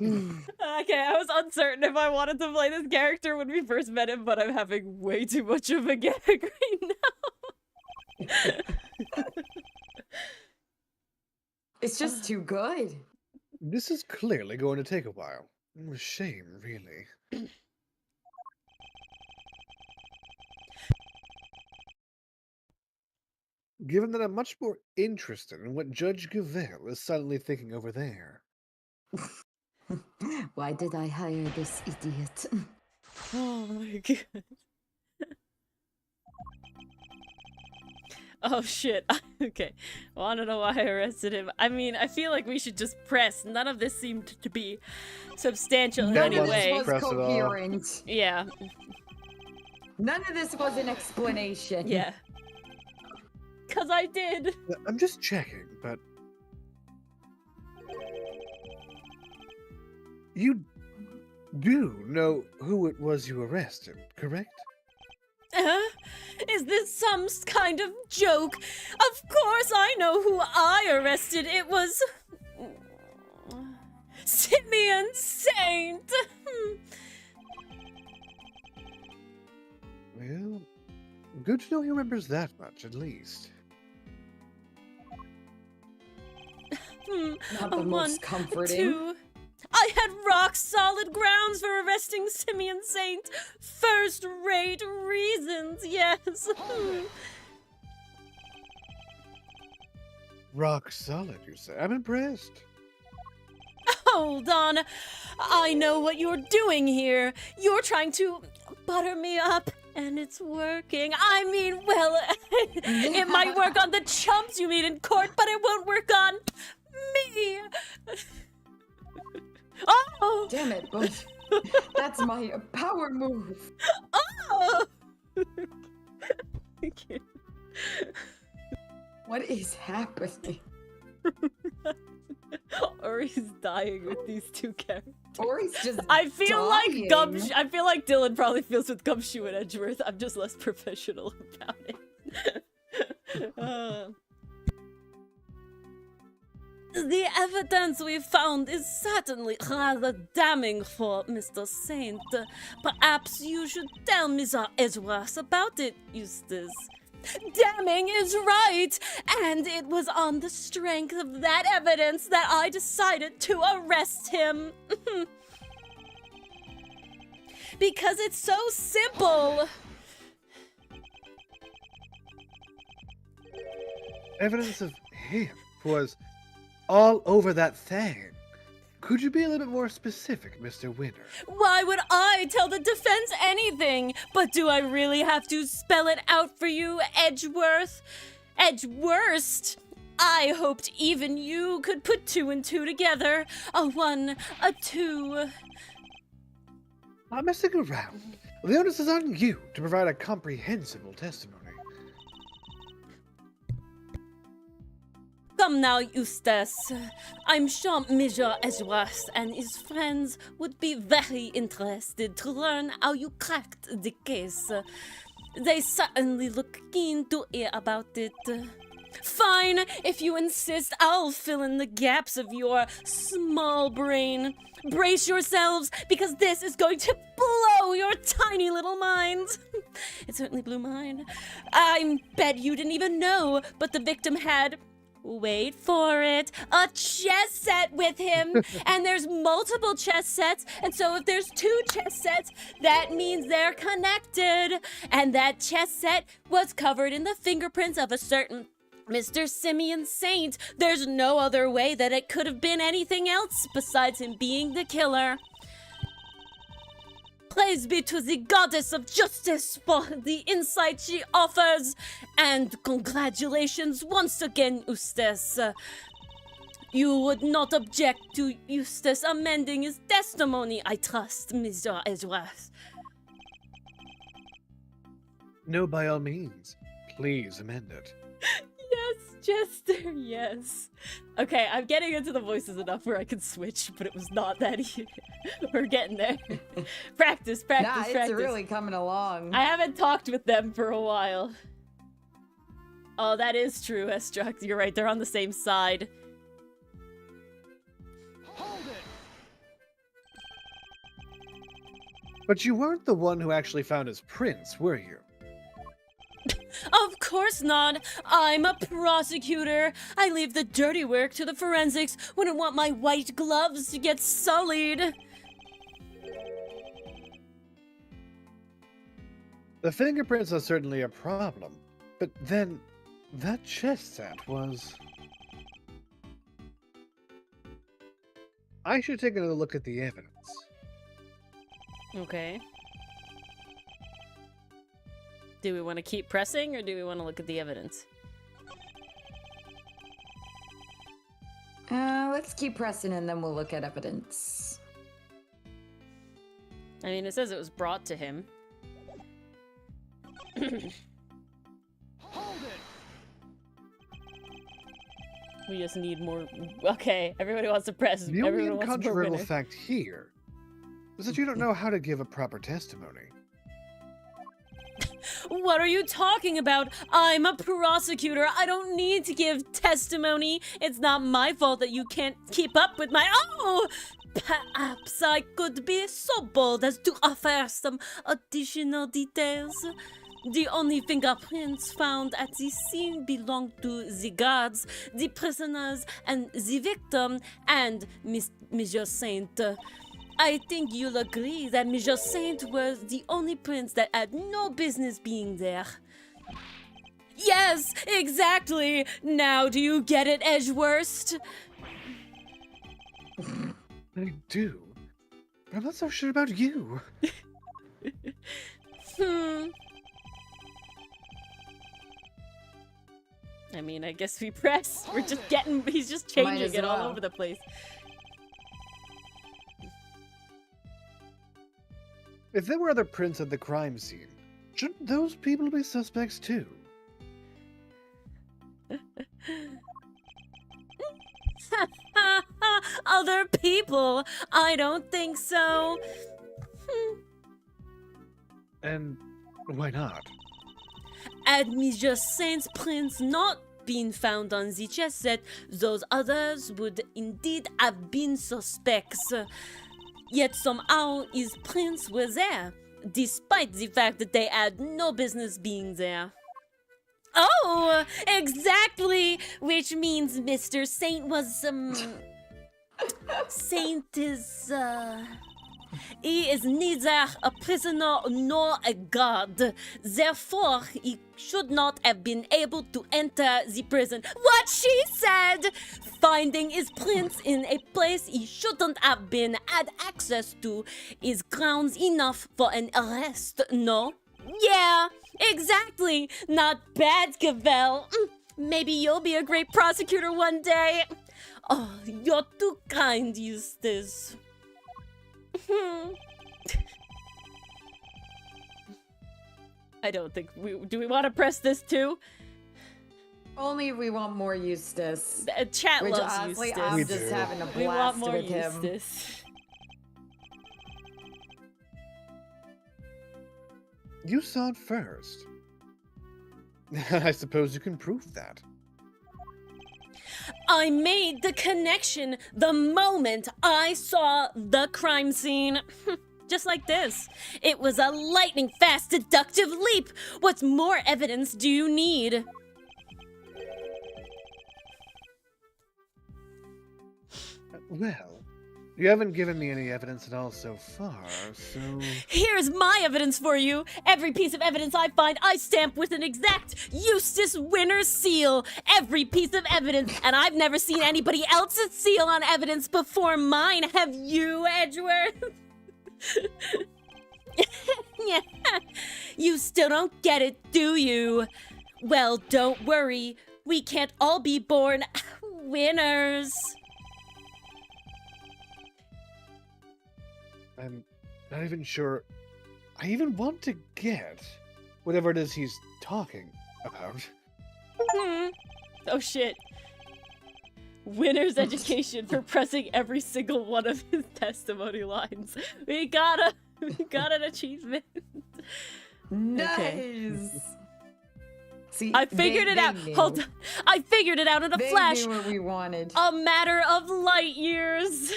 Okay, I was uncertain if I wanted to play this character when we first met him, but I'm having way too much of a gag right now. It's just too good. This is clearly going to take a while. A shame, really. Given that I'm much more interested in what Judge Gavelle is silently thinking over there. Why did I hire this idiot? Oh my god. Oh shit. Okay. Wanna know why I arrested him? I mean, I feel like we should just press. None of this seemed to be substantial in None any of this way. was Press it all. coherent. Yeah. None of this was an explanation. Yeah. Cause I did. I'm just checking, but... You do know who it was you arrested, correct? Is this some kind of joke? Of course I know who I arrested. It was... Simeon Saint! Well, good to know he remembers that much, at least. Not the One, most comforting. 2... I had rock-solid grounds for arresting Simeon Saint. First-rate reasons, yes. Rock solid, you say? I'm impressed. Hold on. I know what you're doing here. You're trying to butter me up, and it's working. I mean, well, it might work on the chumps you meet in court, but it won't work on me. Oh! Damn it, but that's my power move. Oh! I can't. What is happening? Ori's dying with these two characters. Ori's just I feel dying. like I feel like Dylan probably feels with Gumshoe and Edgeworth. I'm just less professional about it. The evidence we found is certainly rather damning for Mr. Saint. Perhaps you should tell Mr. Edgeworth about it, Eustace. Damning is right, and it was on the strength of that evidence that I decided to arrest him. Because it's so simple. Evidence of him was all over that thing. Could you be a little bit more specific, Mr. Winner? Why would I tell the defense anything? But do I really have to spell it out for you, Edgeworth? Edgeworst? I hoped even you could put 2 and 2 together. A 1, a 2. I'm messing around. The onus is on you to provide a comprehensible testimony. Come now, Eustace. I'm sure Major Edgeworth and his friends would be very interested to learn how you cracked the case. They certainly look keen to hear about it. Fine, if you insist, I'll fill in the gaps of your small brain. Brace yourselves, because this is going to blow your tiny little minds. It certainly blew mine. I bet you didn't even know, but the victim had... wait for it, a chess set with him. And there's multiple chess sets, and so if there's 2 chess sets, that means they're connected. And that chess set was covered in the fingerprints of a certain Mr. Simeon Saint. There's no other way that it could have been anything else besides him being the killer. Praise be to the goddess of justice for the insight she offers. And congratulations once again, Eustace. You would not object to Eustace amending his testimony, I trust, Mr. Edgeworth. No, by all means. Please amend it. Yes, Jester, yes. Okay, I'm getting into the voices enough where I can switch, but it was not that easy. We're getting there. Practice. Nah, it's really coming along. I haven't talked with them for a while. Oh, that is true, Estruct. You're right, they're on the same side. Hold it! But you weren't the one who actually found his prints, were you? Of course not. I'm a prosecutor. I leave the dirty work to the forensics. Wouldn't want my white gloves to get sullied. The fingerprints are certainly a problem, but then that chess set was... I should take another look at the evidence. Okay. Do we want to keep pressing, or do we want to look at the evidence? Let's keep pressing and then we'll look at evidence. I mean, it says it was brought to him. Hold it! We just need more... Okay, everybody wants to press. The only Everyone wants more incontrovertible winner. fact here is that you don't know how to give a proper testimony. What are you talking about? I'm a prosecutor. I don't need to give testimony. It's not my fault that you can't keep up with my... Oh! Perhaps I could be so bold as to offer some additional details. The only fingerprints found at the scene belonged to the guards, the prisoners, and the victim, and Monsieur Saint. I think you'll agree that Major Saint was the only prince that had no business being there. Yes, exactly! Now do you get it, Edgeworth? I do. But I'm not so sure about you. I mean, I guess we press. We're just getting... He's just changing it all over the place. If there were other prints at the crime scene, shouldn't those people be suspects too? Other people? I don't think so. And why not? Had Major Saint's prints not been found on the chess set, those others would indeed have been suspects. Yet somehow his prints were there, despite the fact that they had no business being there. Oh, exactly! Which means Mr. Saint was, Saint is, he is neither a prisoner nor a guard. Therefore, he should not have been able to enter the prison. What she said! Finding his prints in a place he shouldn't have been had access to is grounds enough for an arrest, no? Yeah, exactly! Not bad, Cavell. Maybe you'll be a great prosecutor one day. Oh, you're too kind, Eustace. I don't think do we want to press this too? Only if we want more Eustace. The chat Which loves honestly, Eustace. I'm We just do. having a We want blast more with him. Eustace. You saw it first. I suppose you can prove that. I made the connection the moment I saw the crime scene. Just like this. It was a lightning fast deductive leap. What more evidence do you need? Well, you haven't given me any evidence at all so far, so... Here's my evidence for you. Every piece of evidence I find, I stamp with an exact Eustace Winner seal. Every piece of evidence, and I've never seen anybody else's seal on evidence before mine. Have you, Edgeworth? Yeah. You still don't get it, do you? Well, don't worry. We can't all be born winners. I'm not even sure I even want to get whatever it is he's talking about. Oh shit. Winner's education for pressing every single one of his testimony lines. We got an achievement. Nice. See, I figured it out. knew. Hold on. I figured it out in a They flash. knew what we wanted. A matter of light years.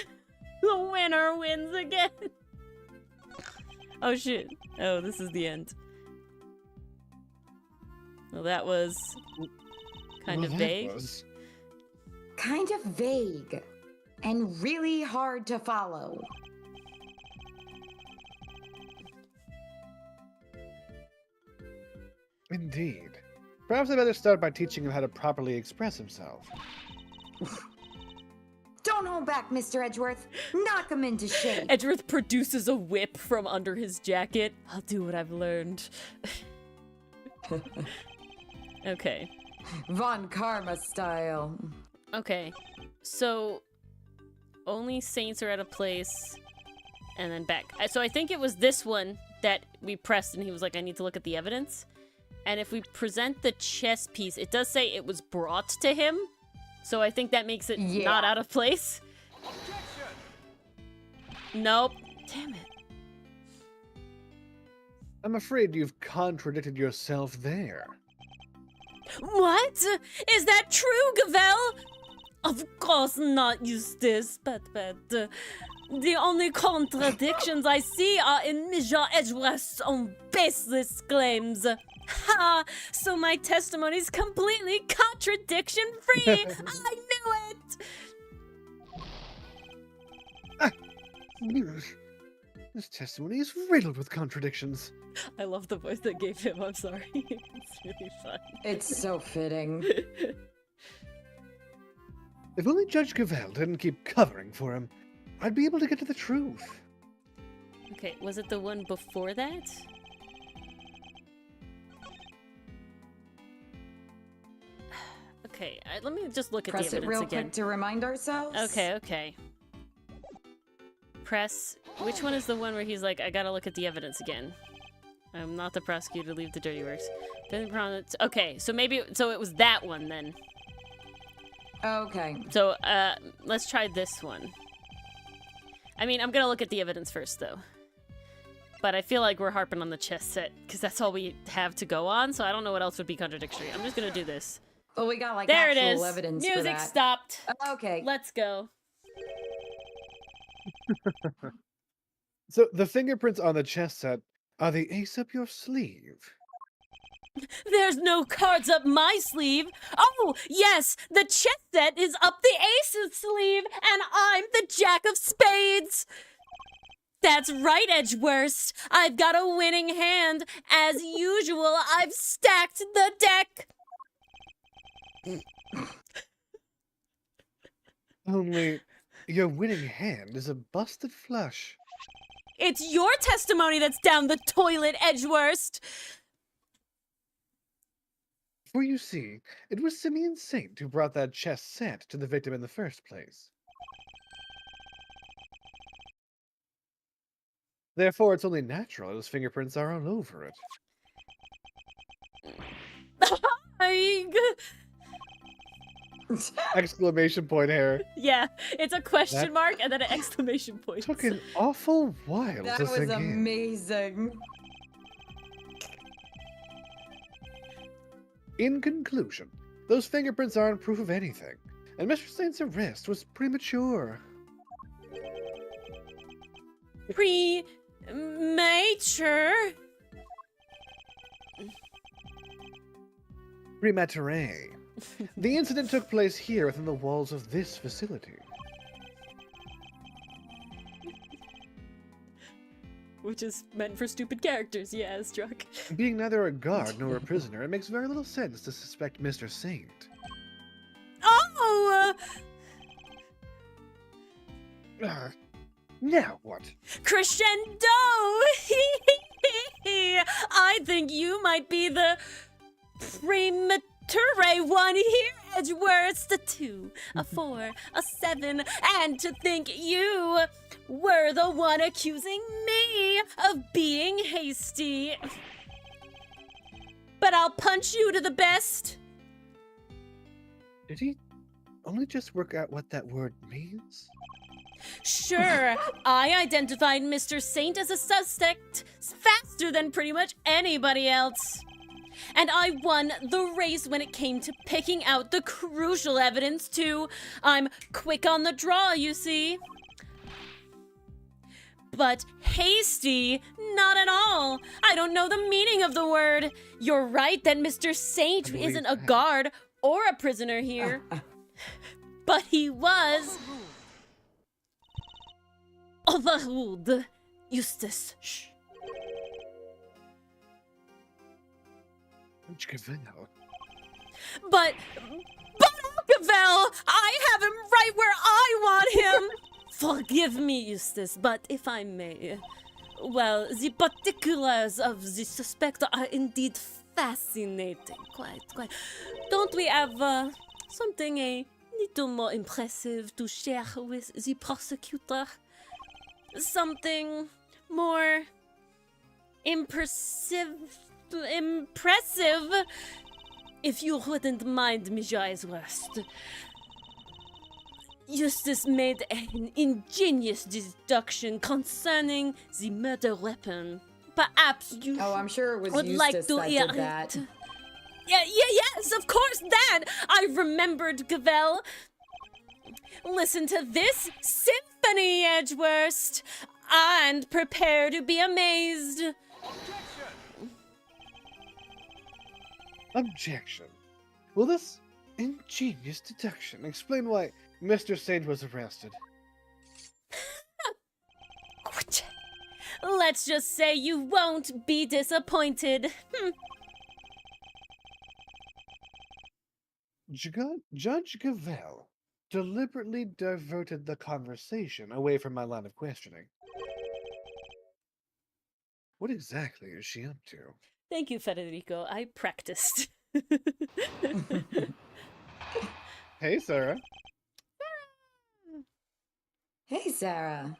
The winner wins again. Oh shit. Oh, this is the end. Well, that was kind Well, of that vague. was- Kind of vague and really hard to follow. Indeed. Perhaps I better start by teaching him how to properly express himself. Don't hold back, Mr. Edgeworth. Knock him into shape. Edgeworth produces a whip from under his jacket. I'll do what I've learned. Okay. Von Karma style. Okay. So, only saints are at a place, and then back. So I think it was this one that we pressed, and he was like, I need to look at the evidence. And if we present the chess piece, it does say it was brought to him. So I think that makes it Yeah. not out of place. Nope. Damn it. I'm afraid you've contradicted yourself there. What? Is that true, Gavel? Of course not, Eustace, but the only contradictions I see are in Mr. Edgeworth's own baseless claims. Ha! So my testimony's completely contradiction-free! I knew it! This testimony is riddled with contradictions. I love the voice they gave him, I'm sorry. It's really fun. It's so fitting. If only Judge Cavell didn't keep covering for him, I'd be able to get to the truth. Okay, was it the one before that? Okay, let me just look at Press the it evidence real again. quick to remind ourselves. Okay. Press. Which one is the one where he's like, I gotta look at the evidence again? I'm not the prosecutor, leave the dirty works. Okay, so maybe, so it was that one then. Okay. So, let's try this one. I mean, I'm gonna look at the evidence first, though. But I feel like we're harping on the chess set, because that's all we have to go on, so I don't know what else would be contradictory. I'm just gonna do this. Well, we got like There it actual is! evidence for Music that. stopped. Okay. Let's go. So the fingerprints on the chess set are the ace up your sleeve. There's no cards up my sleeve. Oh, yes, the chess set is up the ace's sleeve, and I'm the jack of spades. That's right, Edgeworth. I've got a winning hand. As usual, I've stacked the deck. Only your winning hand is a busted flush. It's your testimony that's down the toilet, Edgeworth. For you see, it was Simeon Saint who brought that chess set to the victim in the first place. Therefore, it's only natural those fingerprints are all over it. Exclamation point hair. Yeah, it's a question That- mark and then an exclamation point. Took an awful while That to was sink in. amazing. In conclusion, those fingerprints aren't proof of anything, and Mr. Saint's arrest was premature. Premature? Premature. The incident took place here within the walls of this facility. Which is meant for stupid characters, yeah, Struck. Being neither a guard nor a prisoner, it makes very little sense to suspect Mr. Saint. Oh! Now what? Crescendo! I think you might be the premature one here, Edgeworth. A 2, a 4, a 7, and to think you were the one accusing me of being hasty. But I'll punch you to the best. Did he only just work out what that word means? Sure, I identified Mr. Saint as a suspect faster than pretty much anybody else. And I won the race when it came to picking out the crucial evidence, too. I'm quick on the draw, you see. But hasty? Not at all. I don't know the meaning of the word. You're right that Mr. Saint isn't a guard or a prisoner here. But he was. Overruled. Eustace. Shh. But Alcavel, I have him right where I want him. Forgive me, Eustace, but if I may, well, the particulars of the suspect are indeed fascinating. Quite. Don't we have something a little more impressive to share with the prosecutor? Something more impressive, if you wouldn't mind, Mr. Edgeworth. Eustace made an ingenious deduction concerning the murder weapon. Perhaps you Oh, I'm sure it was would Eustace like to that hear did that. it. Yes, of course, that! I remembered, Gavel. Listen to this symphony, Edgeworth, and prepare to be amazed. Objection. Will this ingenious deduction explain why Mr. Saint was arrested? Let's just say you won't be disappointed. Judge Gavel deliberately diverted the conversation away from my line of questioning. What exactly is she up to? Thank you, Federico. I practiced. Hey, Sarah. Hey, Sarah.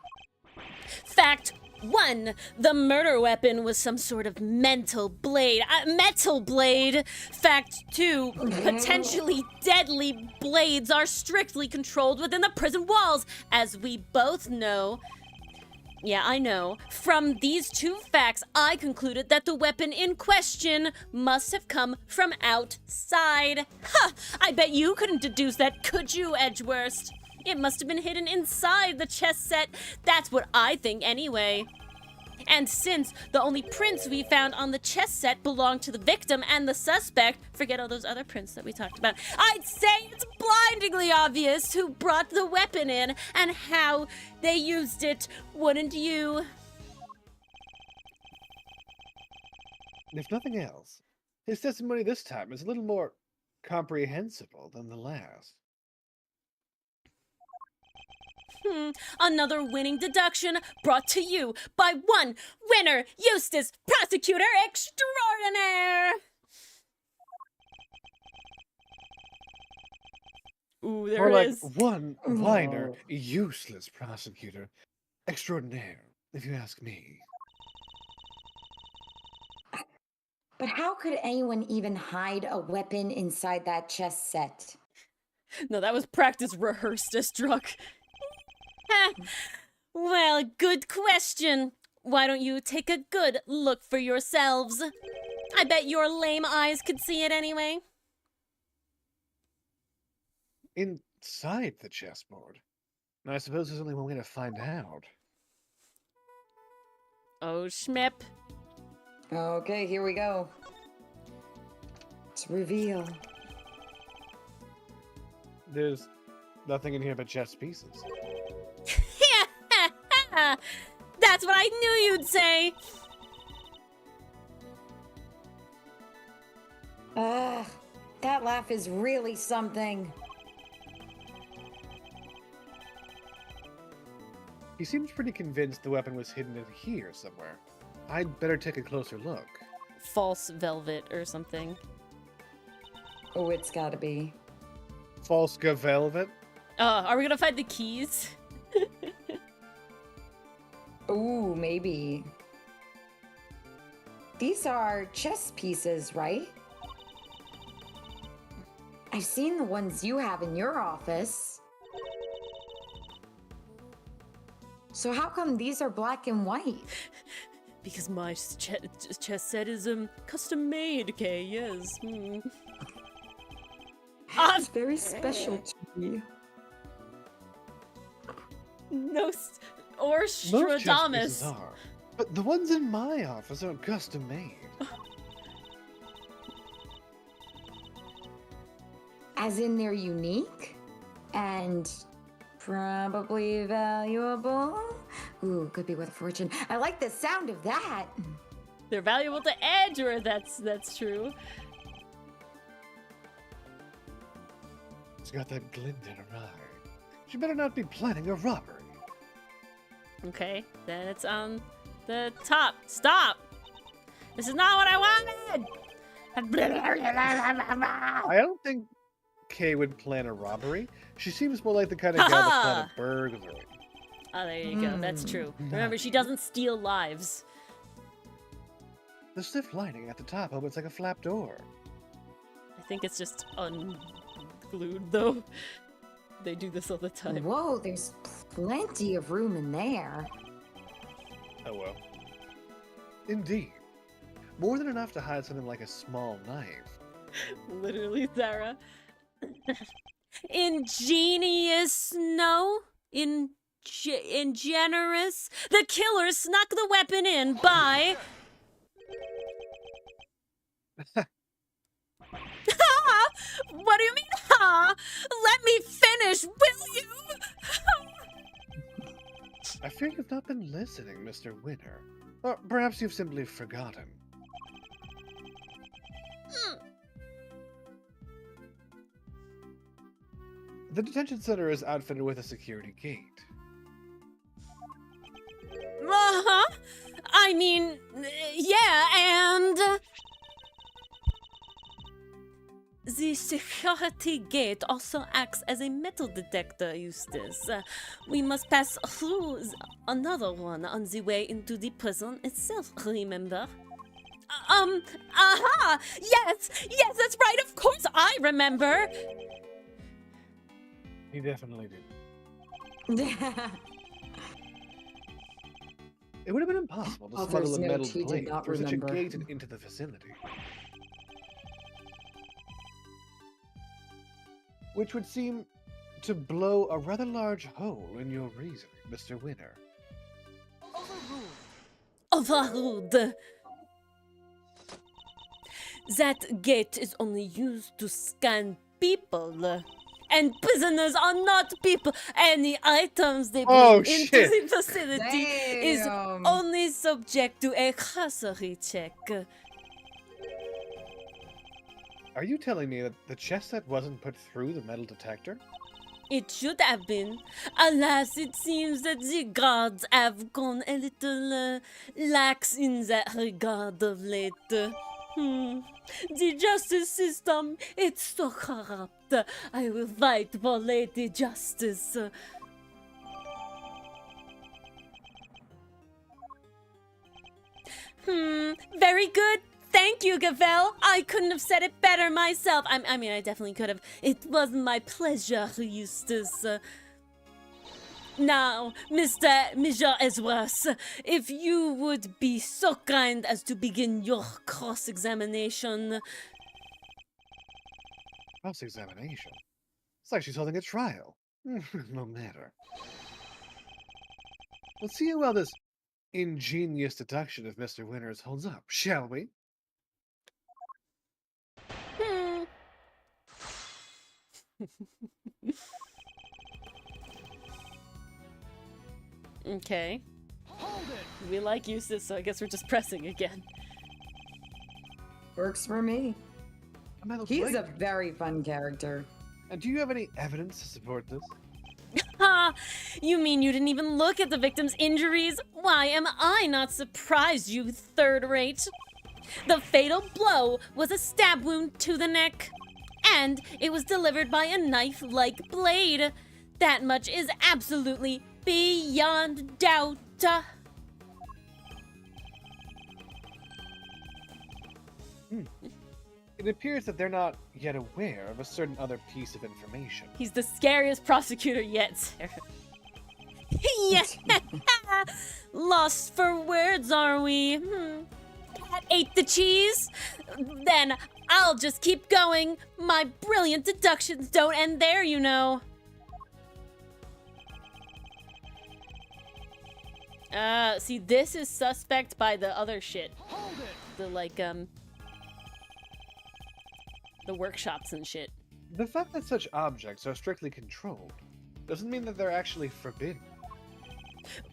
Fact 1. The murder weapon was some sort of metal blade. Fact 2. Potentially deadly blades are strictly controlled within the prison walls, as we both know. Yeah, I know. From these 2 facts, I concluded that the weapon in question must have come from outside. Ha! I bet you couldn't deduce that, could you, Edgeworth? It must have been hidden inside the chess set. That's what I think anyway. And since the only prints we found on the chess set belonged to the victim and the suspect, forget all those other prints that we talked about, I'd say it's blindingly obvious who brought the weapon in and how they used it, wouldn't you? If nothing else, his testimony this time is a little more comprehensible than the last. Another winning deduction brought to you by one winner, Eustace, Prosecutor Extraordinaire! Ooh, there Or it like is. one whiner, useless prosecutor extraordinaire, if you ask me. But how could anyone even hide a weapon inside that chess set? No, that was practice rehearsed as drunk. Well, good question. Why don't you take a good look for yourselves? I bet your lame eyes could see it anyway. Inside the chessboard? I suppose there's only one way to find out. Oh, Schmip. Okay, here we go. It's reveal. There's nothing in here but chess pieces. That's what I knew you'd say. That laugh is really something. He seems pretty convinced the weapon was hidden in here somewhere. I'd better take a closer look. False velvet or something. Oh, it's gotta be. False velvet? Are we gonna find the keys? Ooh, maybe. These are chess pieces, right? I've seen the ones you have in your office. So how come these are black and white? Because my chess set is custom made, okay? Yes. It's very special to me. No, or Most chess pieces Stradamus. are, but the ones in my office aren't custom made. As in they're unique and probably valuable. Ooh, could be worth a fortune. I like the sound of that. They're valuable to Edge, or that's true. It's got that glint in her eye. She better not be planning a robbery. Okay, then it's on the top. Stop! This is not what I wanted! I don't think Kay would plan a robbery. She seems more like the kind of gal that plan a burglary. Oh, there you go. That's true. Remember, she doesn't steal lives. The stiff lining at the top opens like a flap door. I think it's just unglued, though. They do this all the time. Whoa, there's plenty of room in there. Oh well. Indeed. More than enough to hide something like a small knife. Literally, Sarah. Ingenious, no? Ingenerous? The killer snuck the weapon in by... What do you mean, ha? Let me finish, will you? I fear you've not been listening, Mr. Winner. Or perhaps you've simply forgotten. The detention center is outfitted with a security gate. Uh-huh. I mean, yeah, and... The security gate also acts as a metal detector, Eustace. We must pass through another one on the way into the prison itself, remember? Aha! Yes, that's right, of course I remember! He definitely did. It would have been impossible to smuggle a metal plate through such a gate and into the vicinity. Which would seem to blow a rather large hole in your reasoning, Mr. Winner. Overruled. That gate is only used to scan people. And prisoners are not people. Any items they bring into the facility is only subject to a cursory check. Are you telling me that the chess set wasn't put through the metal detector? It should have been. Alas, it seems that the guards have gone a little lax in that regard of late. The justice system, it's so corrupt. I will fight for Lady Justice. Very good. Thank you, Gavel. I couldn't have said it better myself. I mean, I definitely could have. It was my pleasure, Eustace. Now, Mr. Esworth, if you would be so kind as to begin your cross-examination. Cross-examination? It's like she's holding a trial. No matter. Let's see how well this ingenious deduction of Mr. Winters holds up, shall we? Okay. We like Eustace, so I guess we're just pressing again. Works for me. He's a Wait. very fun character. And do you have any evidence to support this? Ha! You mean you didn't even look at the victim's injuries? Why am I not surprised, you third-rate? The fatal blow was a stab wound to the neck, and it was delivered by a knife-like blade. That much is absolutely beyond doubt. It appears that they're not yet aware of a certain other piece of information. He's the scariest prosecutor yet, Sarah. Yeah! Lost for words, are we? Cat ate the cheese? Then I'll just keep going. My brilliant deductions don't end there, you know. See, this is suspect by the other shit. The, like, the workshops and shit. The fact that such objects are strictly controlled doesn't mean that they're actually forbidden.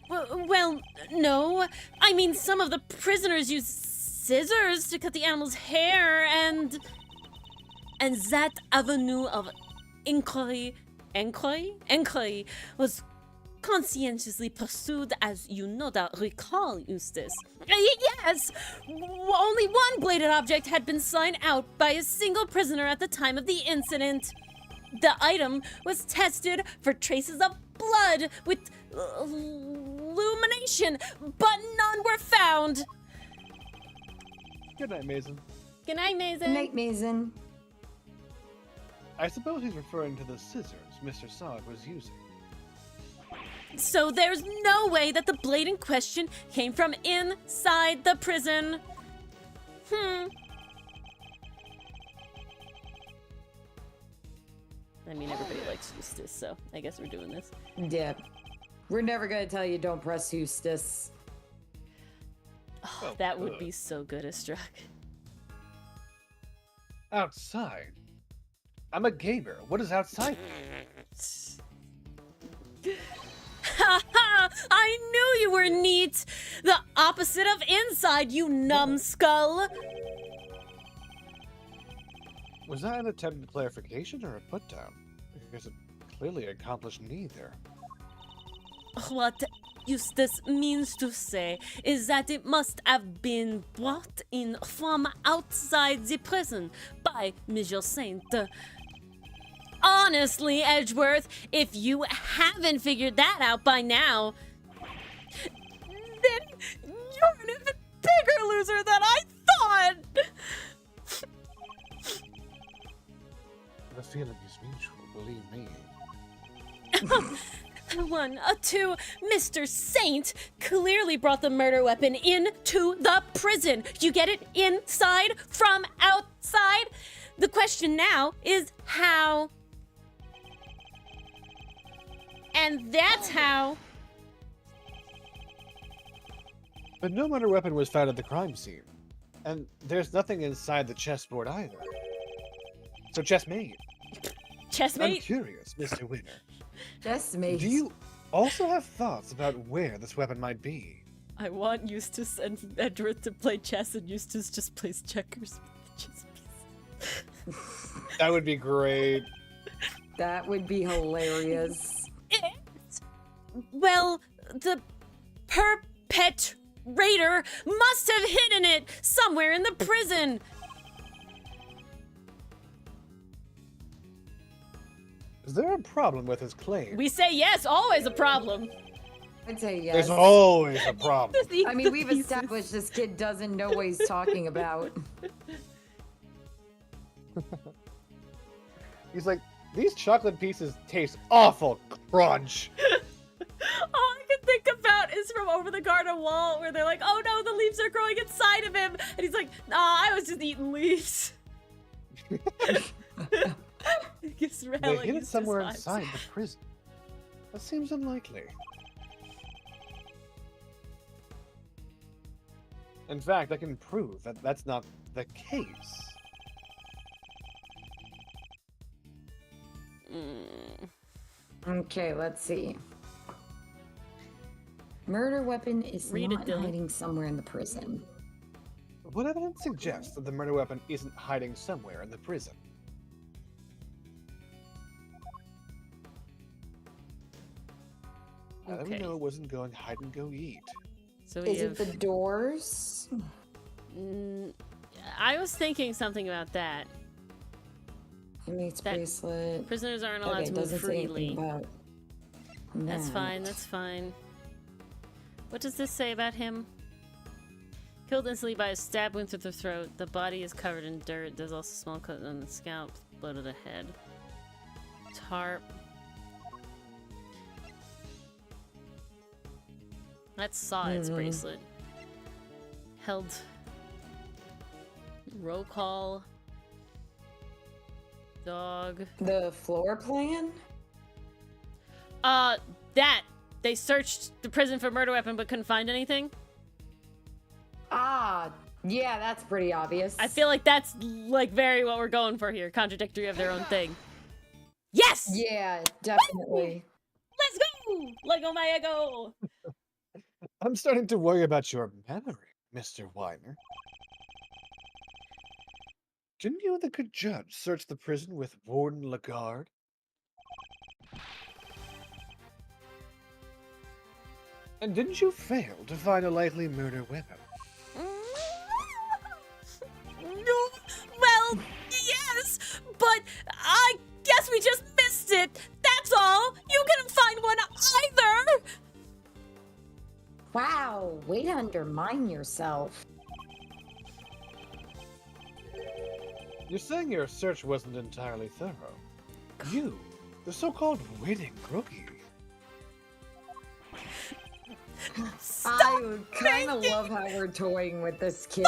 Well, no. I mean, some of the prisoners use scissors to cut the animal's hair, and that avenue of inquiry was conscientiously pursued, as you no doubt recall, Eustace. Yes! Only one bladed object had been signed out by a single prisoner at the time of the incident. The item was tested for traces of blood with illumination, but none were found. Good night, Mason. Good night, Good Mason. night, Mason. I suppose he's referring to the scissors Mr. Sog was using. So there's no way that the blade in question came from inside the prison. I mean, everybody likes Eustace, so I guess we're doing this. Yeah. We're never gonna tell you don't press Eustace. Oh, that would be so good as Struck. Outside? I'm a gamer. What is outside? Ha ha! I knew you were neat! The opposite of inside, you numbskull! Was that an attempted clarification or a put-down? Because it clearly accomplished neither. What Eustace means to say is that it must have been brought in from outside the prison by Monsieur Saint. Honestly, Edgeworth, if you haven't figured that out by now, then you're an even bigger loser than I thought! The feeling is mutual, believe me. 1, 2, Mr. Saint clearly brought the murder weapon into the prison. You get it? Inside from outside? The question now is how? And that's how. But no murder weapon was found at the crime scene. And there's nothing inside the chessboard either. So chessmate. I'm Chessmate? curious, Mr. Winner. Just me. Do you also have thoughts about where this weapon might be? I want Eustace and Edgeworth to play chess, and Eustace just plays checkers with the chess piece. That would be great. That would be hilarious. Well, the perpetrator must have hidden it somewhere in the prison. Is there a problem with his claim? We say yes, always a problem. I'd say yes. There's always a problem. Just eat I the mean, we've pieces. established this kid doesn't know what he's talking about. He's like, these chocolate pieces taste awful. Crunch. All I can think about is from Over the Garden Wall, where they're like, "Oh no, the leaves are growing inside of him," and he's like, "Nah, I was just eating leaves." Gives They Rayleigh hid it Eustace somewhere vibes. inside the prison. That seems unlikely. In fact, I can prove that that's not the case. Okay, let's see. Murder weapon is Read it, not Dylan. hiding somewhere in the prison. What evidence suggests that the murder weapon isn't hiding somewhere in the prison? How do we Okay. know it wasn't going hide and go eat? So we Is have. it the doors? I was thinking something about that. Inmate's That- bracelet. Prisoners aren't allowed Okay, to it move doesn't say freely. anything about That's that. fine, that's fine. What does this say about him? Killed instantly by a stab wound through the throat. The body is covered in dirt. There's also a small cut on the scalp, blood of the head. Tarp. That's Sawhead's bracelet. Held. Roll call. Dog. The floor plan? That! They searched the prison for murder weapon but couldn't find anything? Ah, yeah, that's pretty obvious. I feel like that's like very what we're going for here. Contradictory of their own thing. Yes! Yeah, definitely. Let's go! Lego my ego! I'm starting to worry about your memory, Mr. Weiner. Didn't you and the good judge search the prison with Warden Lagarde? And didn't you fail to find a likely murder weapon? Well, yes, but I guess we just missed it. That's all. You couldn't find one either. Wow, way to undermine yourself. You're saying your search wasn't entirely thorough. You, the so-called waiting rookie. I kind of love how we're toying with this kid.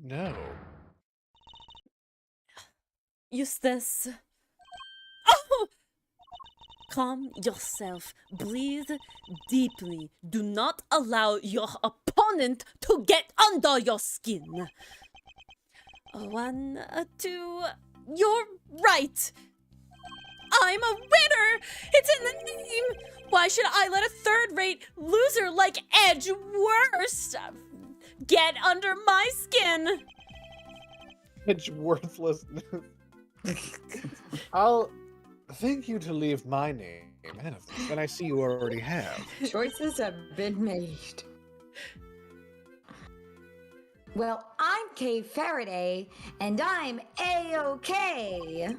No. Eustace. Oh! Calm yourself. Breathe deeply. Do not allow your opponent to get under your skin. 1, 2. You're right. I'm a winner! It's in the name! Why should I let a third-rate loser like Edge worse get under my skin? It's worthlessness. I'll thank you to leave my name out of this, and I see you already have. Choices have been made. Well, I'm Kay Faraday, and I'm A-OK.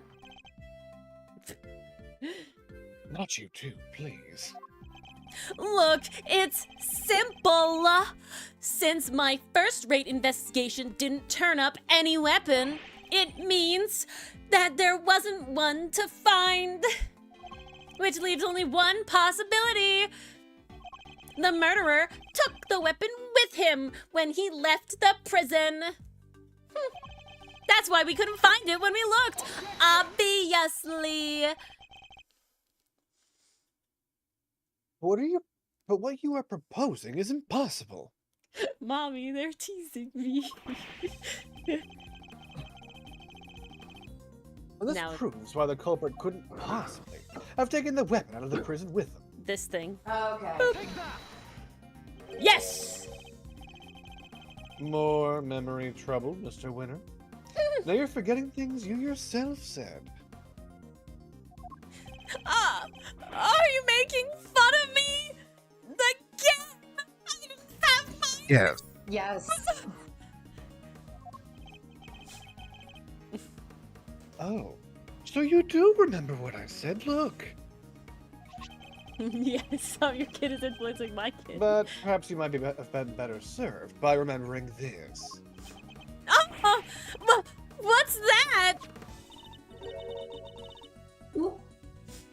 Not you too, please. Look, it's simple. Since my first-rate investigation didn't turn up any weapon, it means that there wasn't one to find. Which leaves only one possibility. The murderer took the weapon with him when he left the prison. That's why we couldn't find it when we looked, obviously. But what you are proposing is impossible. Mommy, they're teasing me. Well, this Now- proves why the culprit couldn't possibly have taken the weapon out of the prison with them. This thing. Okay. Yes! More memory trouble, Mr. Winner. Now you're forgetting things you yourself said. Are you making fun of me? Again? I didn't have my... Yes. Yes. Oh, so you do remember what I said. Look. Yes, how your kid is influencing my kid. But perhaps you might have been better served by remembering this. Oh, what's that?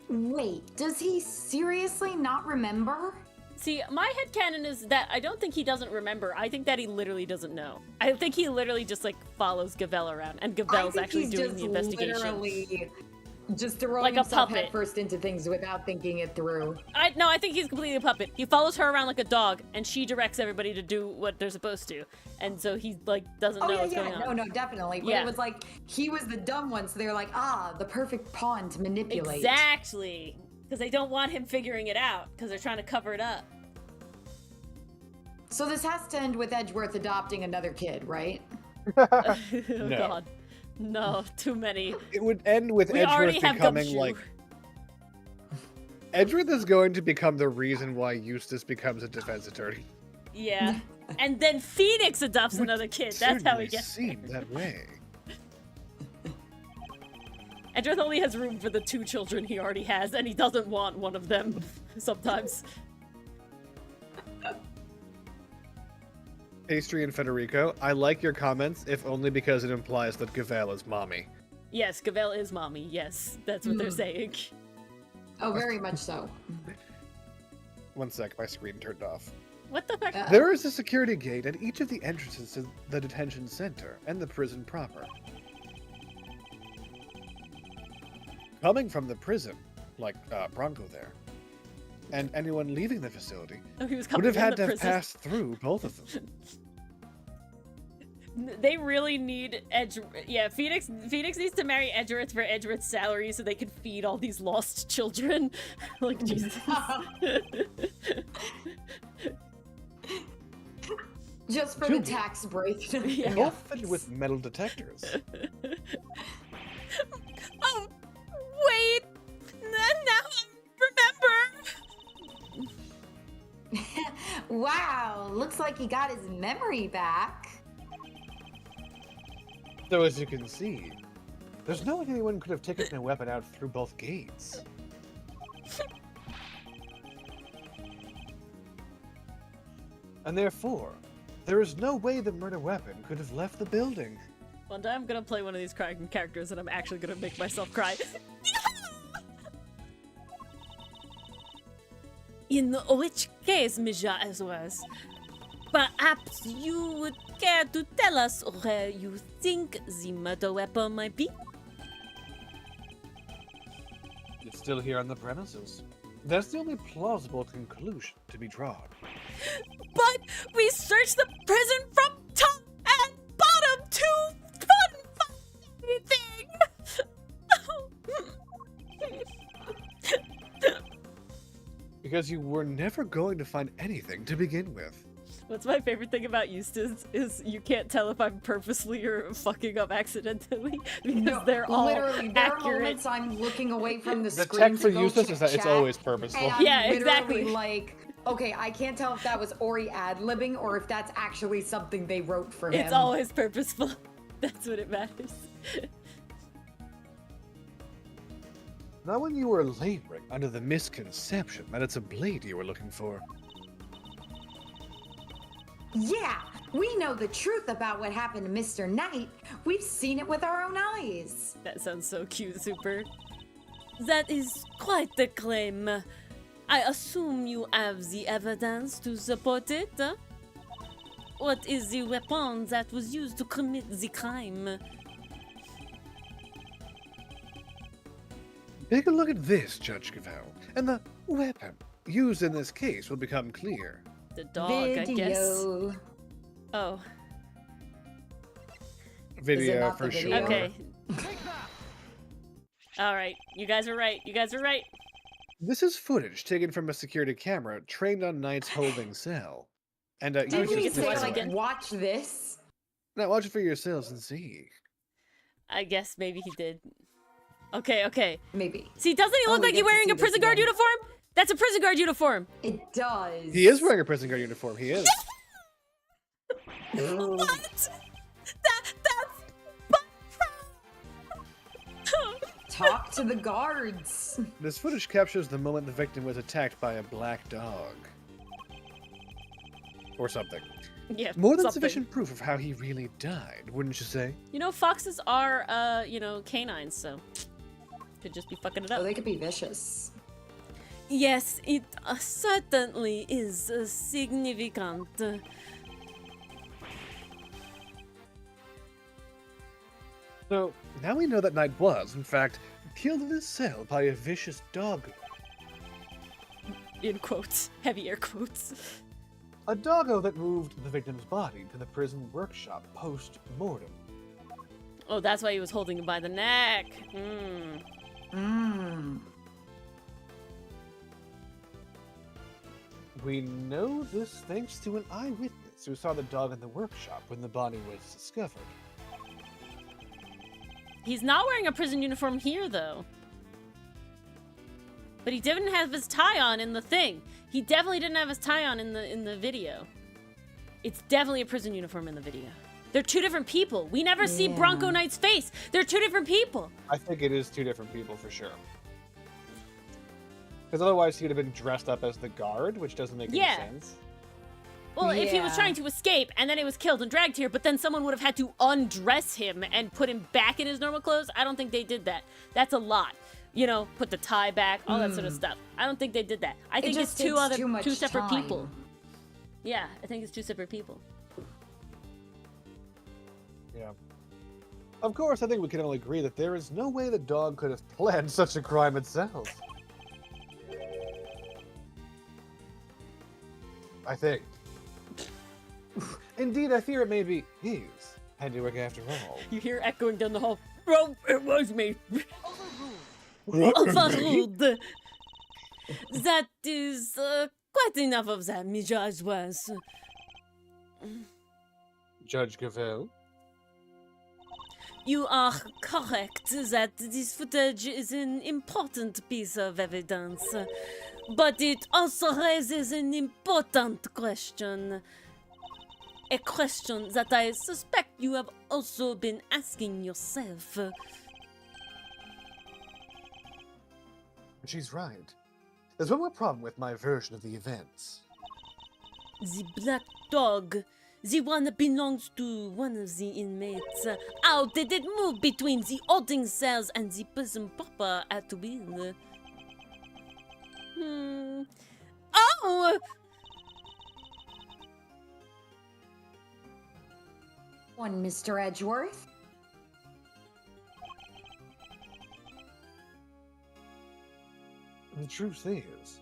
Wait, does he seriously not remember? See, my headcanon is that I don't think he doesn't remember. I think that he literally doesn't know. I think he literally just, like, follows Gavel around, and Gavel's actually doing the investigation. Literally just throwing Like a himself puppet. headfirst into things without thinking it through. No, I think he's completely a puppet. He follows her around like a dog, and she directs everybody to do what they're supposed to. And so he, like, doesn't know what's going on. No, definitely. But Yeah. it was like, he was the dumb one, so they're like, the perfect pawn to manipulate. Exactly. Because they don't want him figuring it out, because they're trying to cover it up. So this has to end with Edgeworth adopting another kid, right? Oh, No. God. No, too many. It would end with We already Edgeworth have becoming Gumshoe. like. Edgeworth is going to become the reason why Eustace becomes a defense attorney. Yeah. And then Phoenix adopts another kid. That's how he gets seemed that way. Edgeworth only has room for the 2 children he already has, and he doesn't want one of them sometimes. Pastry and Federico, I like your comments, if only because it implies that Gavel is mommy. Yes, Gavel is mommy. Yes, that's what they're saying. Oh, very much so. One sec, my screen turned off. What the fuck? There is a security gate at each of the entrances to the detention center and the prison proper. Coming from the prison, like Bronco there, and anyone leaving the facility Oh, he was would coming have in had the to have prison. passed through both of them. They really need Yeah, Phoenix needs to marry Edgeworth for Edgeworth's salary so they can feed all these lost children. Like, Jesus. Just for the tax break. Yeah. Both fitted with metal detectors. Oh, wait! Now I remember! Wow, looks like he got his memory back. So as you can see, there's no way anyone could have taken a weapon out through both gates. And therefore, there is no way the murder weapon could have left the building. One day I'm gonna play one of these crying characters and I'm actually gonna make myself cry. In which case, Mija was, perhaps you would care to tell us where you think the murder weapon might be? It's still here on the premises. That's the only plausible conclusion to be drawn. But we searched the prison from top and bottom to find anything. Because you were never going to find anything to begin with. What's my favorite thing about Eustace is you can't tell if I'm purposely or fucking up accidentally because they're all literally, there are accurate. moments I'm looking away from the The screen. tech for to go Eustace check is that it's chat, always purposeful. and I'm Yeah, literally exactly. like, okay, I can't tell if that was Ori ad-libbing or if that's actually something they wrote for him. It's always purposeful. That's what it matters. Not when you were laboring under the misconception that it's a blade you were looking for. Yeah, we know the truth about what happened to Mr. Knight. We've seen it with our own eyes. That sounds so cute, Super. That is quite the claim. I assume you have the evidence to support it? Huh? What is the weapon that was used to commit the crime? Take a look at this, Judge Gavel, and the weapon used in this case will become clear. The dog, I guess. Video. Oh, Video not for the sure. video? okay. Alright, you guys are right. You guys are right. This is footage taken from a security camera trained on Knight's holding cell. And Did we we get to say, watch it like, again? watch this? Now watch it for yourselves and see. I guess maybe he did. Okay, okay. Maybe. See, doesn't he Oh, look we like get he's to wearing see a this prison guard again. uniform? That's a prison guard uniform. It does. He is wearing a prison guard uniform. He is. What? That's... Talk to the guards. Yes. This footage captures the moment the victim was attacked by a black dog. Or something. Yeah, More than something. sufficient proof of how he really died, wouldn't you say? You know, foxes are, canines, so could just be fucking it Oh, up. they could be vicious. Yes, it certainly is significant. So, now we know that Knight was, in fact, killed in his cell by a vicious dog. In quotes. Heavy air quotes. A doggo that moved the victim's body to the prison workshop post-mortem. Oh, that's why he was holding him by the neck. We know this thanks to an eyewitness who saw the dog in the workshop when the body was discovered. He's not wearing a prison uniform here, though. But he didn't have his tie on in the thing. He definitely didn't have his tie on in the video. It's definitely a prison uniform in the video. They're two different people. We never see Bronco Knight's face. They're two different people. I think it is two different people for sure. Because otherwise he would have been dressed up as the guard, which doesn't make any sense. Well, if he was Yeah. trying to escape and then he was killed and dragged here, but then someone would have had to undress him and put him back in his normal clothes, I don't think they did that. That's a lot. You know, put the tie back, all that sort of stuff. I don't think they did that. I think it's just takes too much two separate time. people. Yeah, I think it's two separate people. Yeah. Of course, I think we can all agree that there is no way the dog could have planned such a crime itself. I think. Indeed, I fear it may be his handiwork after all. You hear echoing down the hall. Oh, it was me. Overruled. That is quite enough of that, Judge was. Judge Gavel? You are correct that this footage is an important piece of evidence, but it also raises an important question. A question that I suspect you have also been asking yourself. She's right. There's one more problem with my version of the events. The black dog, the one that belongs to one of the inmates. How did it move between the holding cells and the prison proper at will? Oh! One, Mr. Edgeworth. The truth is...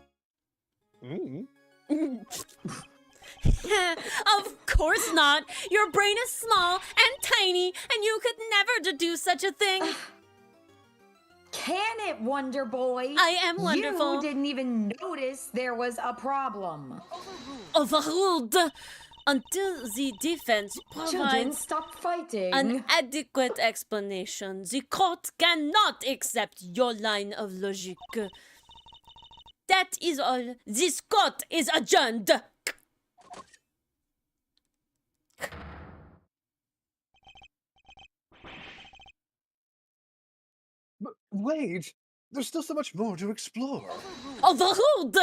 Of course not. Your brain is small and tiny, and you could never do such a thing. Can it, Wonder Boy? I am wonderful. You didn't even notice there was a problem. Overruled. Until the defense Children, provides stop fighting. an adequate explanation, the court cannot accept your line of logic. That is all. This court is adjourned. But wait! There's still so much more to explore. Overruled!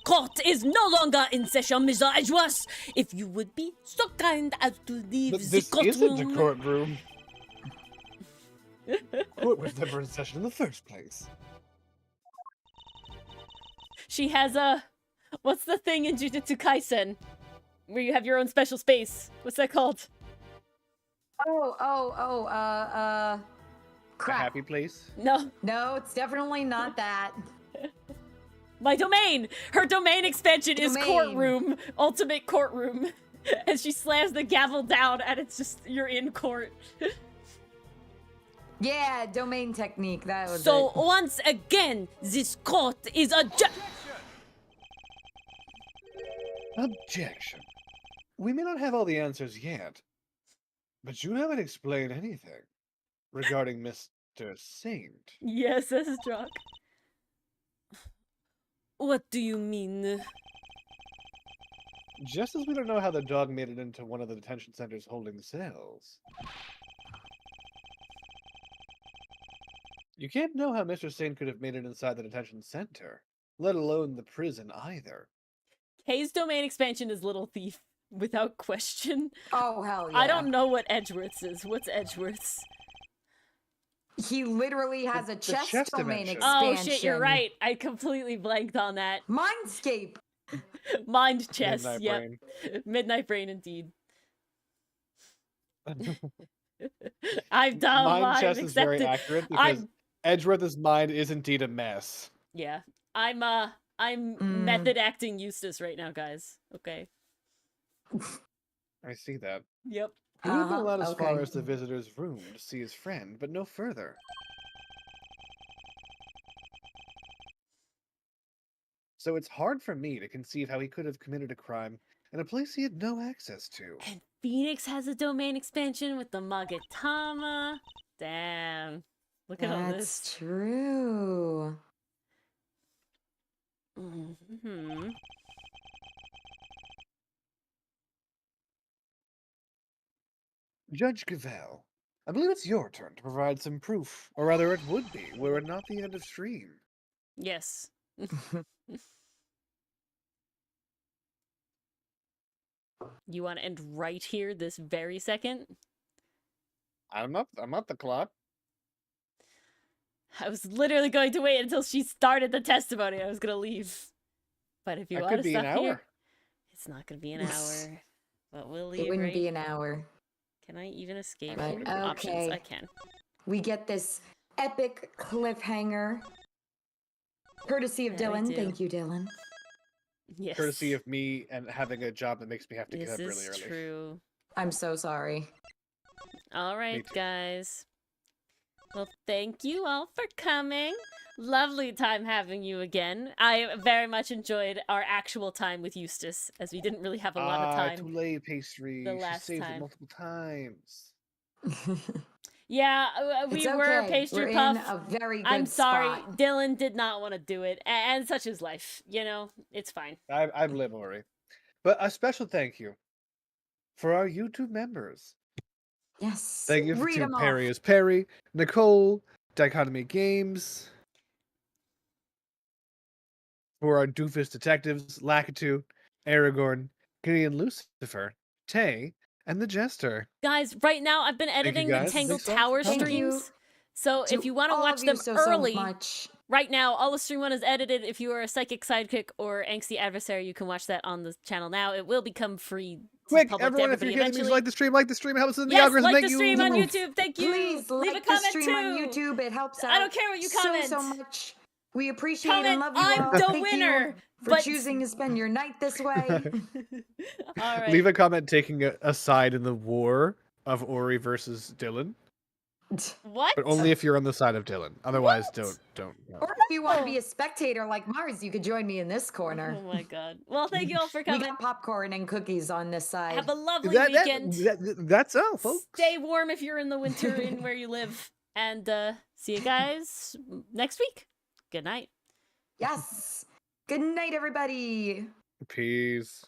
Court is no longer in session, Mr. Edgeworth. If you would be so kind as to leave But the this isn't a courtroom. courtroom. Court was never in session in the first place. She has a... What's the thing in Jujutsu Kaisen? Where you have your own special space. What's that called? A Crap. happy place? No. No, it's definitely not that. My domain! Her domain expansion is Domain. courtroom. Ultimate courtroom. And she slams the gavel down and it's just, you're in court. Yeah, domain technique. That was So it. once again, this court is adjourned. Objection. We may not have all the answers yet, but you haven't explained anything regarding Mr. Saint. Yes, that's drunk. What do you mean? Just as we don't know how the dog made it into one of the detention centers holding cells. You can't know how Mr. Sane could have made it inside the detention center, let alone the prison either. Kay's domain expansion is Little Thief, without question. Oh, hell yeah. I don't know what Edgeworth's is. What's Edgeworth's? He literally has a The chess chess domain dimension. expansion. Oh shit, you're right. I completely blanked on that. Mindscape. Mind chess, Midnight yep. Brain. Midnight Brain, indeed. I'm dumb. Mind I've chess is very accepted. accurate because Edgeworth's mind is indeed a mess. Yeah, I'm method acting Eustace right now, guys. Okay. I see that. Yep. He even allowed as far okay. as the visitor's room to see his friend, but no further. So it's hard for me to conceive how he could have committed a crime in a place he had no access to. And Phoenix has a domain expansion with the Magatama. Damn. Look at all That's this. true. Mm-hmm. Judge Gavel, I believe it's your turn to provide some proof, or rather it would be, were it not the end of stream. Yes. You want to end right here, this very second? I'm up the clock. I was literally going to wait until she started the testimony. I was gonna leave. But if you That want could to be an stop here, hour. it's not gonna be an hour. But we'll leave. It wouldn't right? be an hour. Can I even escape But, here? Options. okay. I can. We get this epic cliffhanger. Courtesy of Yeah, we Dylan. do. Thank you, Dylan. Yes. Courtesy of me and having a job that makes me have to get This up really is early. true. I'm so sorry. All right, too. guys. Well, thank you all for coming. Lovely time having you again. I very much enjoyed our actual time with Eustace, as we didn't really have a lot of time. Too late, pastry. the She last saved time. it multiple times. Yeah, we It's were okay. pastry We're puff. in a very good I'm sorry, spot. Dylan did not want to do it, and such is life. You know, it's fine. I live Ori. But a special thank you for our YouTube members. Yes. Thank you Read to 'em Perry off. as Perry, Nicole, Dichotomy Games, for our doofus detectives, Lakitu, Aragorn, Gideon Lucifer, Tay, and the Jester. Guys, right now I've been you, editing the guys. Tangled Thanks so much Tower for coming. Thank you streams. So if to you want to all watch of you them so early, much. right now, all of Stream 1 is edited. If you are a psychic sidekick or angsty adversary, you can watch that on the channel now. It will become free Quick, public everyone, to if you're everybody getting these, eventually. like the stream, helps in the Yes, algorithm. like Thank the you. stream on Yes. YouTube. Thank you. Please Leave a like the comment stream too. on YouTube. It helps out I don't care what you comment. so much. We appreciate Comment, and love you I'm all. the Thank winner. you for But choosing to spend your night this way. all right. Leave a comment taking a side in the war of Ori versus Dylan, What? but only if you're on the side of Dylan. Otherwise, don't. Or if you want to be a spectator like Mars, you could join me in this corner. Oh my god. Well, thank you all for We coming. got popcorn and cookies on this side. Have a lovely weekend. That's all, folks. Stay warm if you're in the winter in where you live. And see you guys next week. Good night. Yes. Good night, everybody. Peace.